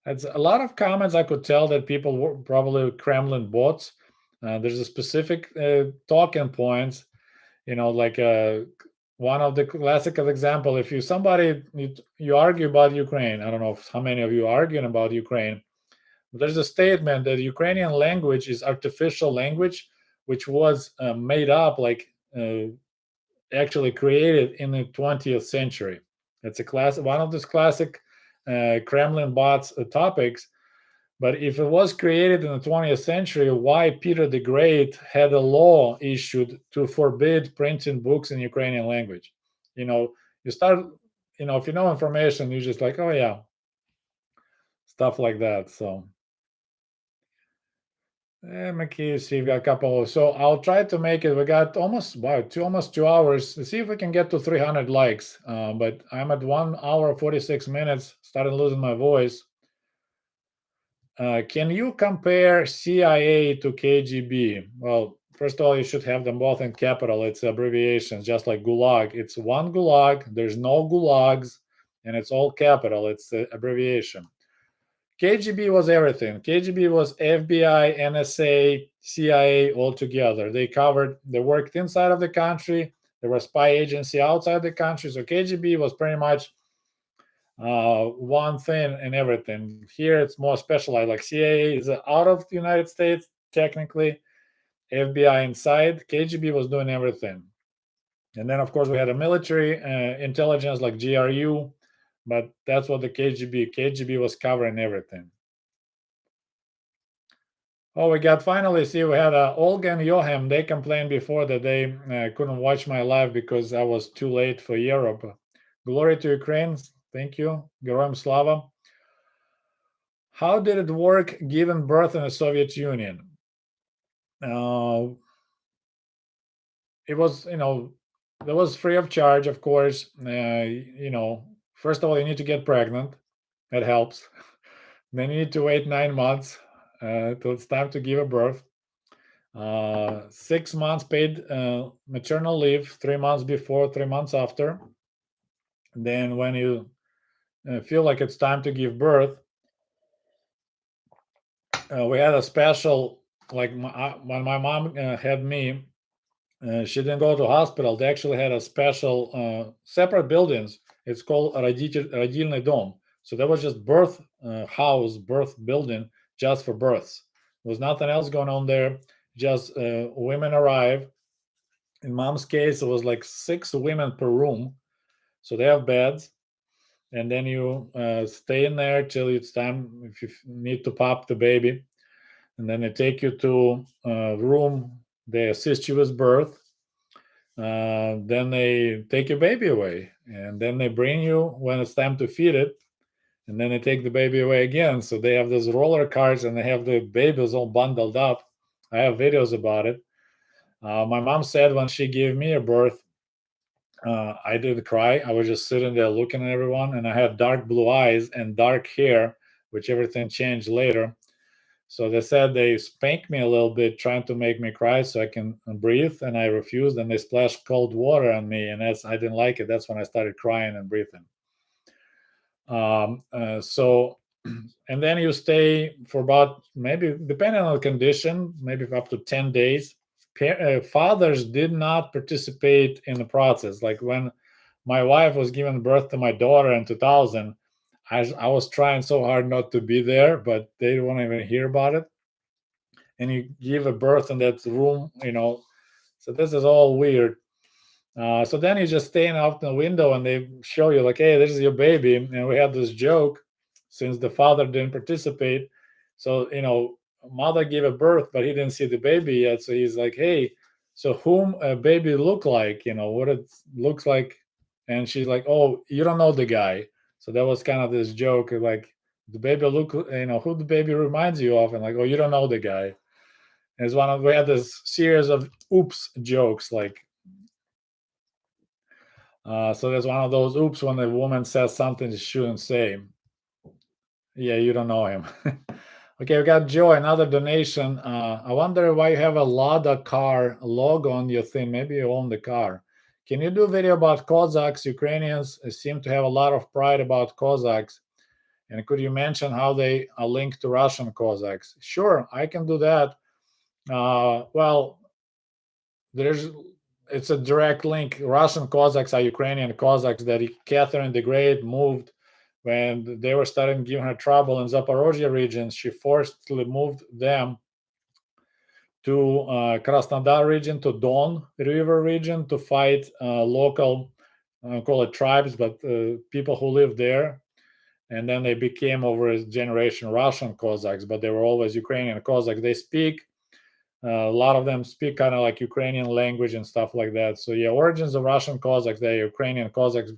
It's a lot of comments. I could tell that people were probably Kremlin bots. There's a specific talking points. Like one of the classical example. If you argue about Ukraine, I don't know how many of you are arguing about Ukraine. But there's a statement that Ukrainian language is artificial language, which was made up actually created in the 20th century. It's one of these classic Kremlin bots topics. But if it was created in the 20th century, why Peter the Great had a law issued to forbid printing books in Ukrainian language? You start, if you know information, you're just like, oh yeah, stuff like that. So Mickey, see, we got a couple. So I'll try to make it. We got almost 2 hours. Let's see if we can get to 300 likes. But I'm at 1 hour 46 minutes. Started losing my voice. Can you compare CIA to KGB? Well, first of all, you should have them both in capital. It's abbreviations, just like Gulag. It's one Gulag. There's no Gulags, and it's all capital. It's the abbreviation. KGB was everything. KGB was FBI, NSA, CIA all together. They worked inside of the country. There was spy agency outside the country. So KGB was pretty much one thing and everything. Here it's more specialized. Like CIA is out of the United States, technically. FBI inside. KGB was doing everything. And then, of course, we had a military intelligence like GRU, but that's what the KGB was covering everything. Oh, we had Olga and Joachim. They complained before that they couldn't watch my live because I was too late for Europe. Glory to Ukraine. Thank you. Geroim Slava. How did it work giving birth in the Soviet Union? It was, that was free of charge, of course. First of all, you need to get pregnant. That helps. Then you need to wait 9 months till it's time to give a birth. 6 months paid maternal leave, 3 months before, 3 months after. Then when you feel like it's time to give birth, we had a special, like when my mom had me, she didn't go to hospital. They actually had a special separate buildings. It's called Родильный дом. So there was just birth house, birth building just for births. There was nothing else going on there. Just women arrive. In mom's case, it was like 6 women per room. So they have beds. And then you stay in there till it's time if you need to pop the baby. And then they take you to a room. They assist you with birth. Then they take your baby away. And then they bring you when it's time to feed it. And then they take the baby away again. So they have those roller carts and they have the babies all bundled up. I have videos about it. My mom said when she gave me a birth, I didn't cry. I was just sitting there looking at everyone, and I had dark blue eyes and dark hair, which everything changed later. So they said they spanked me a little bit, trying to make me cry so I can breathe, and I refused. And they splashed cold water on me, and I didn't like it. That's when I started crying and breathing. So, and then you stay for about, maybe depending on the condition, maybe up to 10 days. Fathers did not participate in the process. Like when my wife was giving birth to my daughter in 2000, I was trying so hard not to be there, but they won't even hear about it. And you give a birth in that room, so this is all weird. So then you just stand out the window and they show you like, hey, this is your baby. And we had this joke, since the father didn't participate. So, mother gave a birth, but he didn't see the baby yet. So he's like, hey, so whom a baby look like, what it looks like. And she's like, oh, you don't know the guy. So that was kind of this joke, like the baby look, who the baby reminds you of. And like, oh, you don't know the guy. And it's we had this series of oops jokes, like, so there's one of those oops when a woman says something she shouldn't say. Yeah, you don't know him. Okay, we got Joe, another donation. I wonder why you have a Lada car logo on your thing. Maybe you own the car. Can you do a video about Cossacks? Ukrainians seem to have a lot of pride about Cossacks. And could you mention how they are linked to Russian Cossacks? Sure, I can do that. Well, it's a direct link. Russian Cossacks are Ukrainian Cossacks that Catherine the Great moved when they were starting giving her trouble in Zaporozhye region. She forcibly moved them to Krasnodar region, to Don River region, to fight local, call it tribes, but people who live there. And then they became over a generation Russian Cossacks, but they were always Ukrainian Cossacks. They speak a lot of them speak kind of like Ukrainian language and stuff like that. So yeah, origins of Russian Cossacks, they're Ukrainian Cossacks.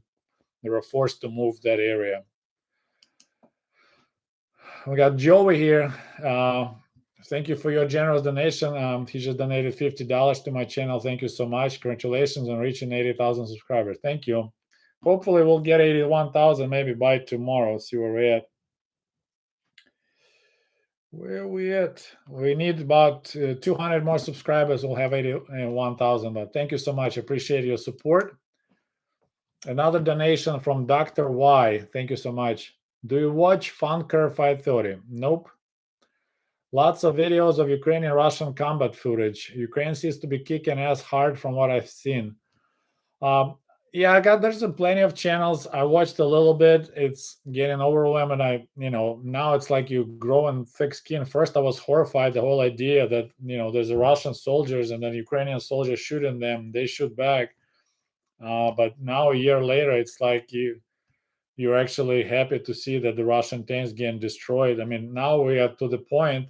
They were forced to move that area. We got Joey here. Thank you for your generous donation. He just donated $50 to my channel. Thank you so much. Congratulations on reaching 80,000 subscribers. Thank you. Hopefully we'll get 81,000 maybe by tomorrow. See where we're at. Where we at? We need about 200 more subscribers. We'll have 81,000. But thank you so much. Appreciate your support. Another donation from Dr. Y. Thank you so much. Do you watch Funker 530? Nope. Lots of videos of Ukrainian Russian combat footage. Ukraine seems to be kicking ass hard from what I've seen. Yeah, there's plenty of channels. I watched a little bit. It's getting overwhelming. Now it's like you grow in thick skin. First, I was horrified, the whole idea that, there's a Russian soldiers and then Ukrainian soldiers shooting them. They shoot back. But now a year later, it's like you're actually happy to see that the Russian tanks getting destroyed. I mean, now we are to the point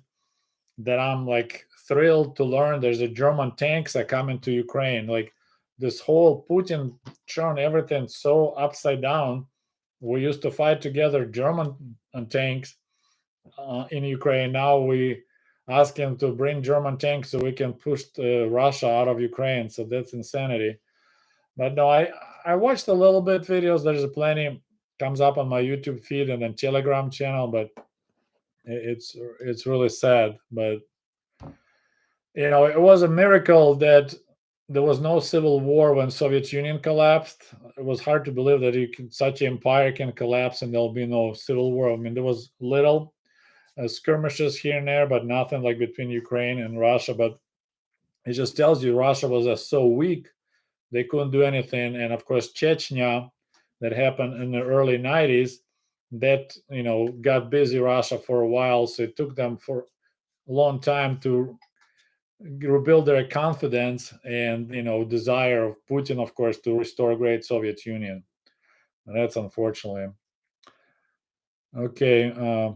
that I'm like thrilled to learn there's a German tanks are coming to Ukraine. Like, this whole Putin turned everything so upside down. We used to fight together German tanks in Ukraine. Now we ask him to bring German tanks so we can push Russia out of Ukraine. So that's insanity. But no, I watched a little bit videos. There's plenty comes up on my YouTube feed and then Telegram channel, but it's really sad. But it was a miracle that there was no civil war when Soviet Union collapsed. It was hard to believe that such an empire can collapse and there'll be no civil war. I mean, there was little skirmishes here and there, but nothing like between Ukraine and Russia. But it just tells you Russia was so weak, they couldn't do anything. And of course, Chechnya, that happened in the early 90s, that, got busy Russia for a while. So it took them for a long time to rebuild their confidence and desire of Putin, of course, to restore great Soviet Union. And that's unfortunately. Okay,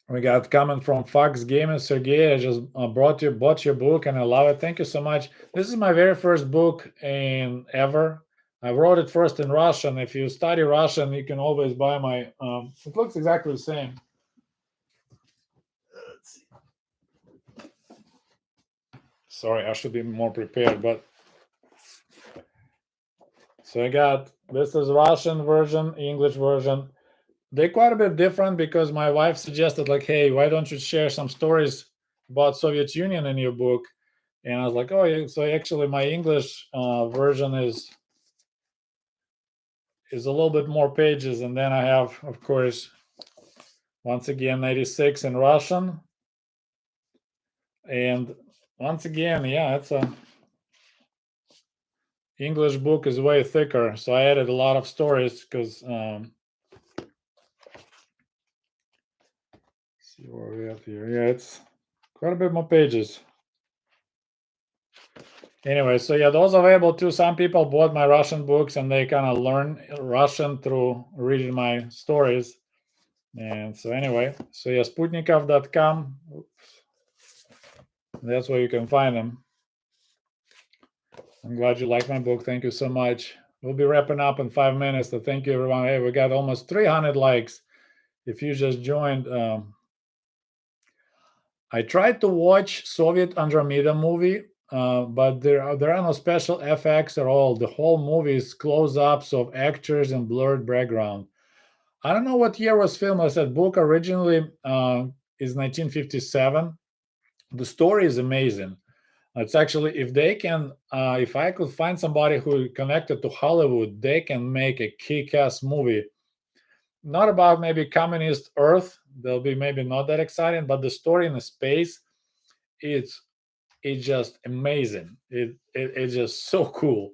we got comment from Fox Gaming. Sergey, I just bought your book and I love it. Thank you so much. This is my very first book ever. I wrote it first in Russian. If you study Russian, you can always buy my. It looks exactly the same. Let's see. Sorry, I should be more prepared. But so I got this is Russian version, English version. They're quite a bit different because my wife suggested like, hey, why don't you share some stories about Soviet Union in your book? And I was like, oh, yeah. So actually, my English version is a little bit more pages, and then I have, of course, once again 96 in Russian, and once again, yeah, it's a English book is way thicker, so I added a lot of stories because see where we have here. Yeah, it's quite a bit more pages. Anyway, so yeah, those available too. Some people bought my Russian books and they kind of learn Russian through reading my stories. And so anyway, so yeah, Sputnikov.com. That's where you can find them. I'm glad you like my book. Thank you so much. We'll be wrapping up in 5 minutes. So thank you, everyone. Hey, we got almost 300 likes. If you just joined, I tried to watch Soviet Andromeda movie, but there are no special effects at all. The whole movie is close-ups of actors and blurred background. I don't know what year was filmed. I said book originally is 1957. The story is amazing. It's actually if they can, if I could find somebody who connected to Hollywood, they can make a kick-ass movie. Not about maybe communist Earth. They'll be maybe not that exciting, but the story in the space, it's it's just amazing. It's just so cool.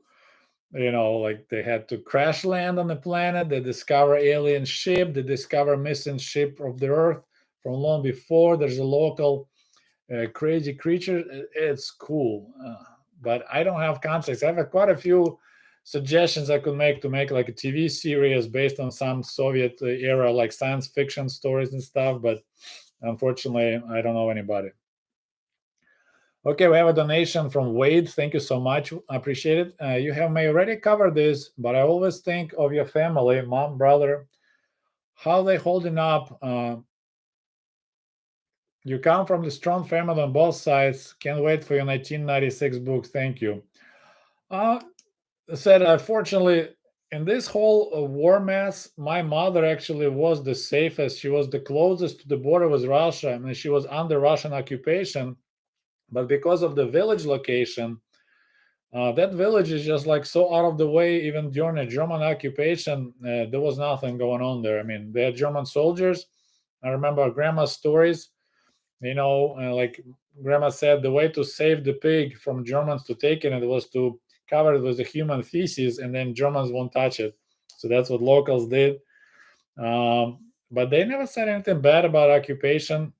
Like they had to crash land on the planet. They discover alien ship. They discover missing ship of the Earth from long before. There's a local crazy creature. It's cool, but I don't have context. I have quite a few suggestions I could make to make like a TV series based on some Soviet era like science fiction stories and stuff. But unfortunately, I don't know anybody. Okay, we have a donation from Wade. Thank you so much. I appreciate it. You have may already covered this, but I always think of your family, mom, brother, how they holding up. You come from the strong family on both sides. Can't wait for your 1996 book. Thank you. Uh, said, unfortunately, in this whole war mess, my mother actually was the safest. She was the closest to the border with Russia, and she was under Russian occupation. But because of the village location, that village is just like so out of the way. Even during the German occupation, there was nothing going on there. I mean, they had German soldiers. I remember grandma's stories. Like grandma said, the way to save the pig from Germans to taking it was to cover it with the human feces, and then Germans won't touch it. So that's what locals did. But they never said anything bad about occupation.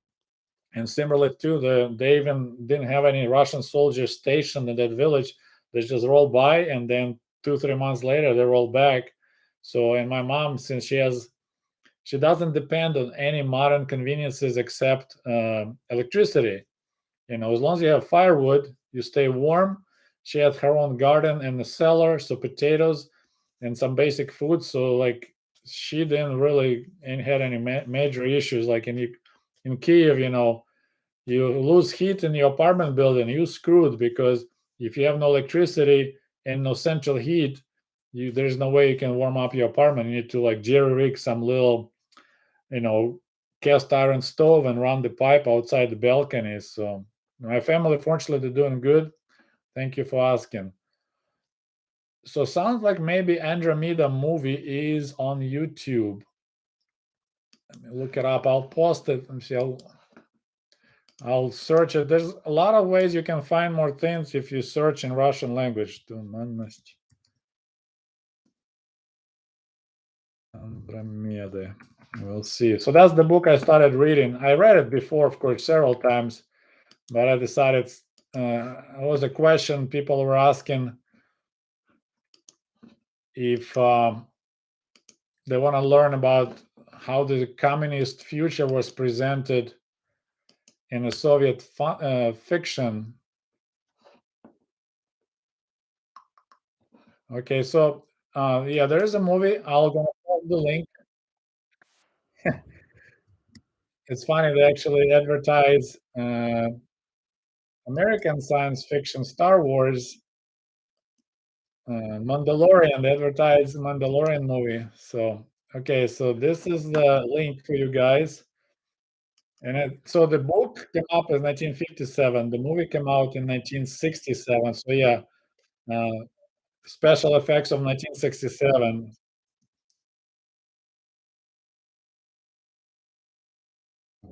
And similarly, too, they even didn't have any Russian soldiers stationed in that village. They just rolled by, and then 2 3 months later, they rolled back. So, and my mom, since she doesn't depend on any modern conveniences except electricity. As long as you have firewood, you stay warm. She had her own garden and a cellar, so potatoes and some basic food. So, like, she didn't really had any major issues. Like in Kiev, you lose heat in your apartment building, you screwed, because if you have no electricity and no central heat, there's no way you can warm up your apartment. You need to like jerry rig some little, you know, cast iron stove and run the pipe outside the balcony. So my family, fortunately, they're doing good. Thank you for asking. So sounds like maybe Andromeda movie is on YouTube. Let me look it up. I'll post it. Let me see. I'll search it. There's a lot of ways you can find more things if you search in Russian language. Andromeda. We'll see. So that's the book I started reading. I read it before, of course, several times, but I decided it was a question people were asking if they want to learn about how the communist future was presented in a Soviet fiction. Okay, so yeah, there is a movie. I'll gonna post the link. It's funny they actually advertise American science fiction, Star Wars, Mandalorian. They advertised Mandalorian movie. So okay, so this is the link for you guys. And so the book came out in 1957. The movie came out in 1967. So yeah, uh, special effects of 1967.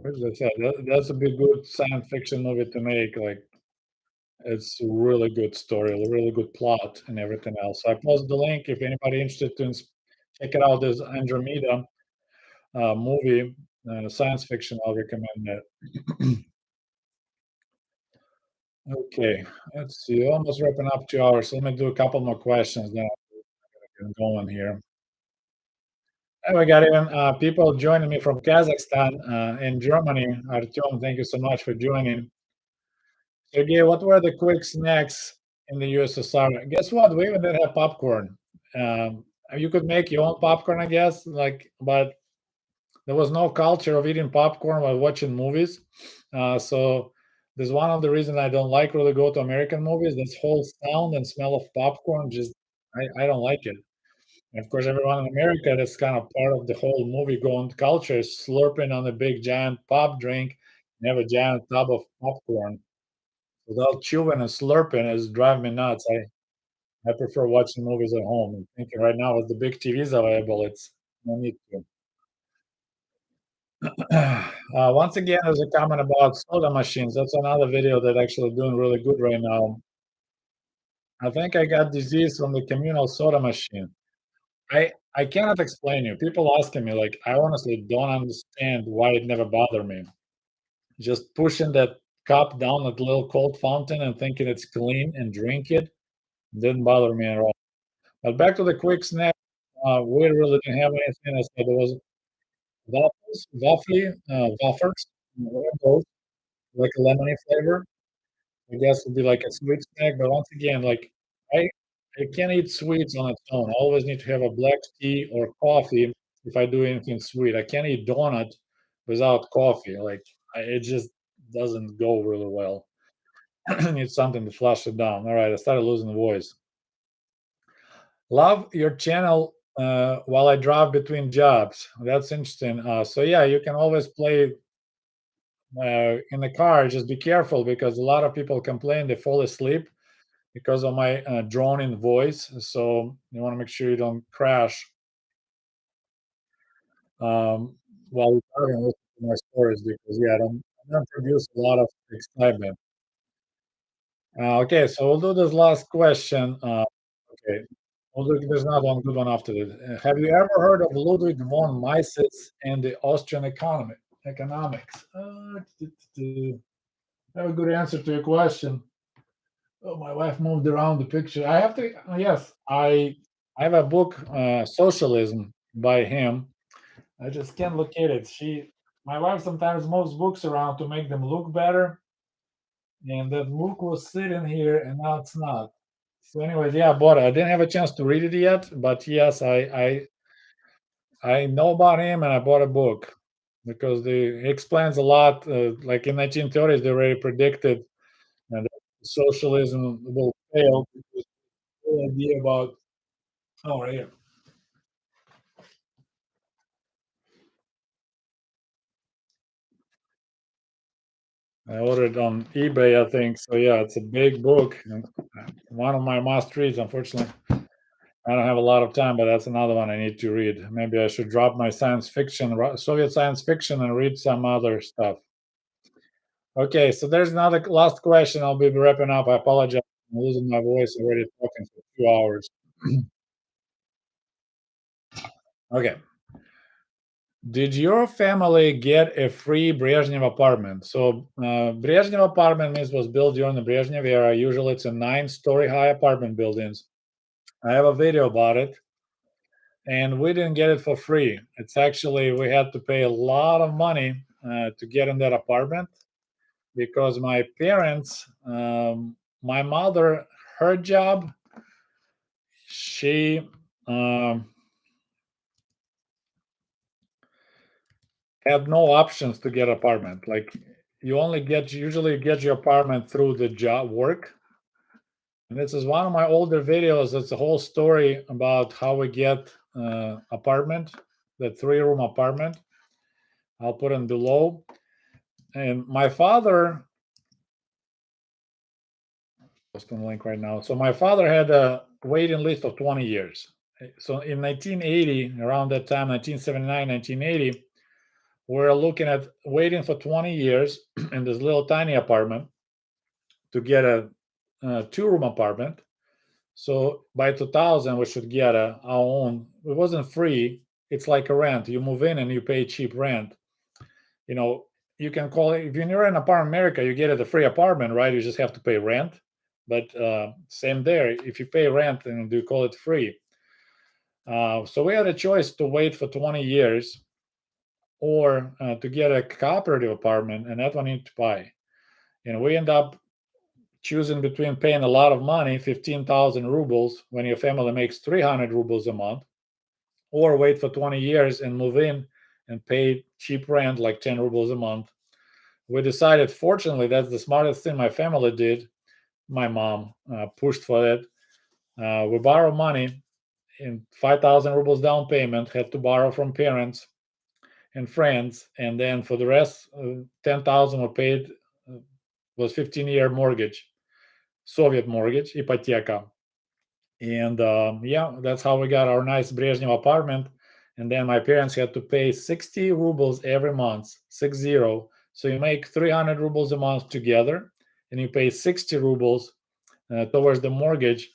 As I said, that's a big good science fiction movie to make. Like it's a really good story, a really good plot, and everything else. So I post the link if anybody interested to check it out. There's Andromeda movie, science fiction. I'll recommend that. Okay, let's see. Almost wrapping up 2 hours. Let me do a couple more questions. Then I'll get going here. And we got even people joining me from Kazakhstan and Germany. Artyom, thank you so much for joining. Sergey, what were the quick snacks in the USSR? Guess what? We even didn't have popcorn. You could make your own popcorn, I guess, like, but there was no culture of eating popcorn while watching movies. So there's one of the reasons I don't like really go to American movies. This whole sound and smell of popcorn just I don't like it. And of course, everyone in America that's kind of part of the whole movie going culture is slurping on a big giant pop drink and have a giant tub of popcorn without chewing and slurping is drive me nuts. I prefer watching movies at home. I'm thinking right now with the big TVs available, it's no need to. Once again, there's a comment about soda machines. That's another video that actually doing really good right now. I think I got disease from the communal soda machine. I cannot explain you. People asking me like I honestly don't understand why it never bothered me. Just pushing that cup down at the little cold fountain and thinking it's clean and drink it didn't bother me at all. But back to the quick snack, we really didn't have anything. I said there was waffles, what are those? Like a lemony flavor. I guess would be like a sweet snack. But once again, like I I can't eat sweets on its own. I always need to have a black tea or coffee if I do anything sweet. I can't eat donut without coffee. Like it just doesn't go really well. I need something to flush it down. All right, I started losing the voice. Love your channel while I drive between jobs. That's interesting. So yeah, you can always play in the car. Just be careful because a lot of people complain they fall asleep because of my droning voice. So you want to make sure you don't crash while you're driving and listen to my stories because I don't produce a lot of excitement. Okay, so we'll do this last question. Okay, there's not one good one after this. Have you ever heard of Ludwig von Mises and the Austrian economics? I have a good answer to your question. Oh, my wife moved around the picture. I have to. Yes, I have a book, Socialism, by him. I just can't locate it. My wife sometimes moves books around to make them look better, and that book was sitting here, and now it's not. So, anyways, yeah, I bought it. I didn't have a chance to read it yet, but yes, I know about him, and I bought a book because he explains a lot. Like in 1930s, they already predicted that socialism will fail. Because the idea about right here. I ordered on eBay, I think. So yeah, it's a big book. And one of my must reads. Unfortunately, I don't have a lot of time, but that's another one I need to read. Maybe I should drop my science fiction, Soviet science fiction, and read some other stuff. Okay, so there's another last question. I'll be wrapping up. I apologize. I'm losing my voice already talking for 2 hours. Okay. Did your family get a free Brezhnev apartment? So, Brezhnev apartment means was built during the Brezhnev era. Usually, it's a 9-story high apartment buildings. I have a video about it, and we didn't get it for free. It's actually we had to pay a lot of money to get in that apartment because my parents, my mother, her job, she um, had no options to get apartment. Like you only usually get your apartment through the job work. And this is one of my older videos. It's a whole story about how we get apartment, the 3-room apartment. I'll put it below. And my father, posting the link right now. So my father had a waiting list of 20 years. So in 1980, around that time, 1979, 1980, we're looking at waiting for 20 years in this little tiny apartment to get a 2-room apartment. So by 2000, we should get our own. It wasn't free. It's like a rent. You move in and you pay cheap rent. You can call it, if you're in apartment America, you get it a free apartment, right? You just have to pay rent. But same there. If you pay rent, and you call it free. So we had a choice to wait for 20 years or to get a cooperative apartment, and that one you need to buy. And we end up choosing between paying a lot of money, 15,000 rubles, when your family makes 300 rubles a month, or wait for 20 years and move in and pay cheap rent, like 10 rubles a month. We decided, fortunately, that's the smartest thing my family did. My mom pushed for it. We borrowed money in 5,000 rubles down payment, had to borrow from parents and friends, and then for the rest, 10,000 were paid, was 15-year mortgage, Soviet mortgage, ipoteka. And yeah, that's how we got our nice Brezhnev apartment. And then my parents had to pay 60 rubles every month, 60. So you make 300 rubles a month together, and you pay 60 rubles towards the mortgage.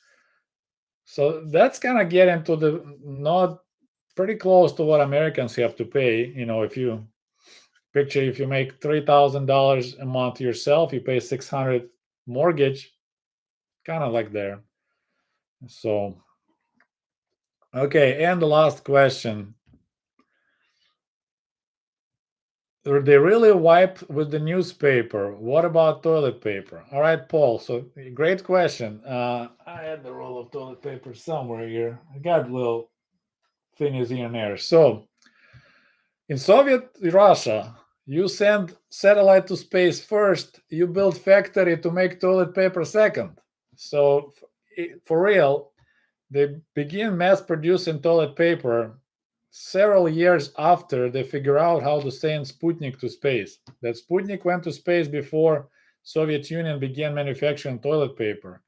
So that's kind of get into the not pretty close to what Americans have to pay. If you picture, if you make $3,000 a month yourself, you pay 600 mortgage, kind of like there. So, okay, and the last question. They really wipe with the newspaper. What about toilet paper? All right, Paul. So great question. I had the roll of toilet paper somewhere here. I got little thingies here and there. So in Soviet Russia, you send satellite to space first. You build factory to make toilet paper second. So for real, they begin mass producing toilet paper several years after they figure out how to send Sputnik to space. That Sputnik went to space before Soviet Union began manufacturing toilet paper.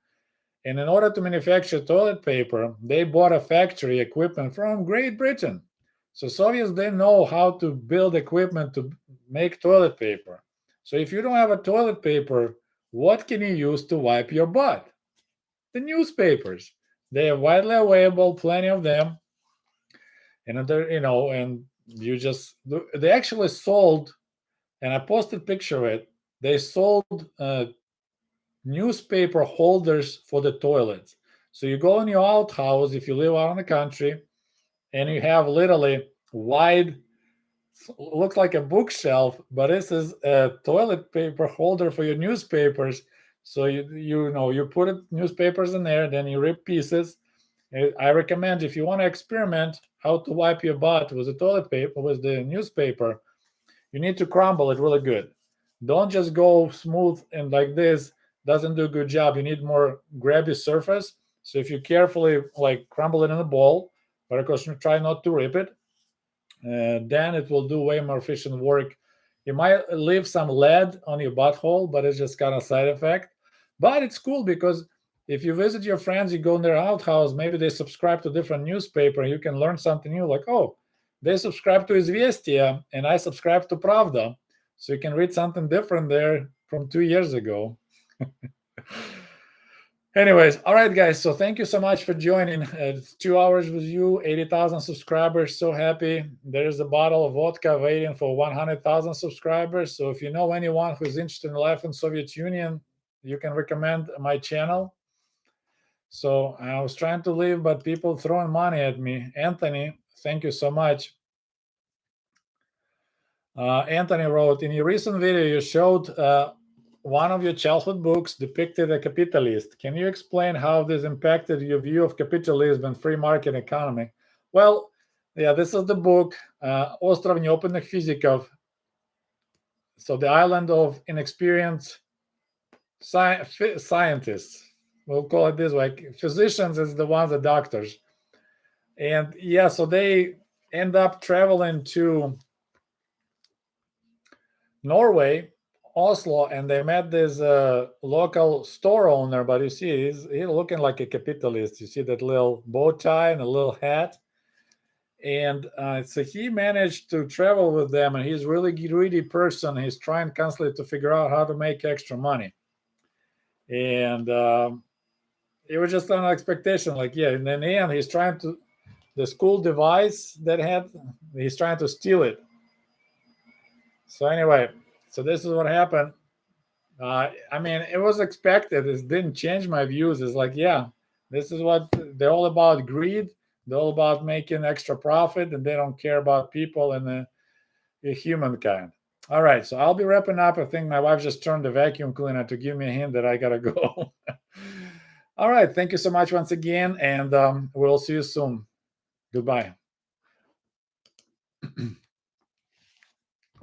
And in order to manufacture toilet paper, they bought a factory equipment from Great Britain. So Soviets didn't know how to build equipment to make toilet paper. So if you don't have a toilet paper, what can you use to wipe your butt? The newspapers. They are widely available, plenty of them. And and they actually sold, and I posted a picture of it. They sold newspaper holders for the toilets. So you go in your outhouse if you live out in the country, and you have literally wide, looks like a bookshelf, but this is a toilet paper holder for your newspapers. So you put newspapers in there, then you rip pieces. I recommend, if you want to experiment how to wipe your butt with the toilet paper, with the newspaper, you need to crumble it really good. Don't just go smooth and like this. Doesn't do a good job. You need more grabby surface. So if you carefully crumble it in a bowl, but of course you try not to rip it, then it will do way more efficient work. You might leave some lead on your butthole, but it's just kind of side effect. But it's cool because if you visit your friends, you go in their outhouse, maybe they subscribe to different newspaper, and you can learn something new. Like, oh, they subscribe to Izvestia, and I subscribe to Pravda, so you can read something different there from 2 years ago. Anyways, all right, guys. So thank you so much for joining. 2 hours with you, 80,000 subscribers. So happy. There's a bottle of vodka waiting for 100,000 subscribers. So if you know anyone who's interested in life in Soviet Union, you can recommend my channel. So I was trying to leave, but people throwing money at me. Anthony, thank you so much. Anthony wrote, in your recent video, you showed one of your childhood books depicted a capitalist. Can you explain how this impacted your view of capitalism and free market economy? Well, yeah, this is the book, Остров неопытных физиков. So the island of inexperienced scientists, we'll call it this way. Physicians is the ones, the doctors. And yeah, so they end up traveling to Norway, Oslo, and they met this local store owner. But you see, he's looking like a capitalist. You see that little bow tie and a little hat. And so he managed to travel with them, and he's a really greedy person. He's trying constantly to figure out how to make extra money. And it was just an expectation. Like, yeah, and in the end, he's trying to, the school device that he's trying to steal it. So anyway, so this is what happened. I mean, it was expected. It didn't change my views. It's like, yeah, this is what they're all about: greed. They're all about making extra profit, and they don't care about people and the humankind. All right, so I'll be wrapping up. I think my wife just turned the vacuum cleaner to give me a hint that I gotta go. All right, thank you so much once again, and we'll see you soon. Goodbye.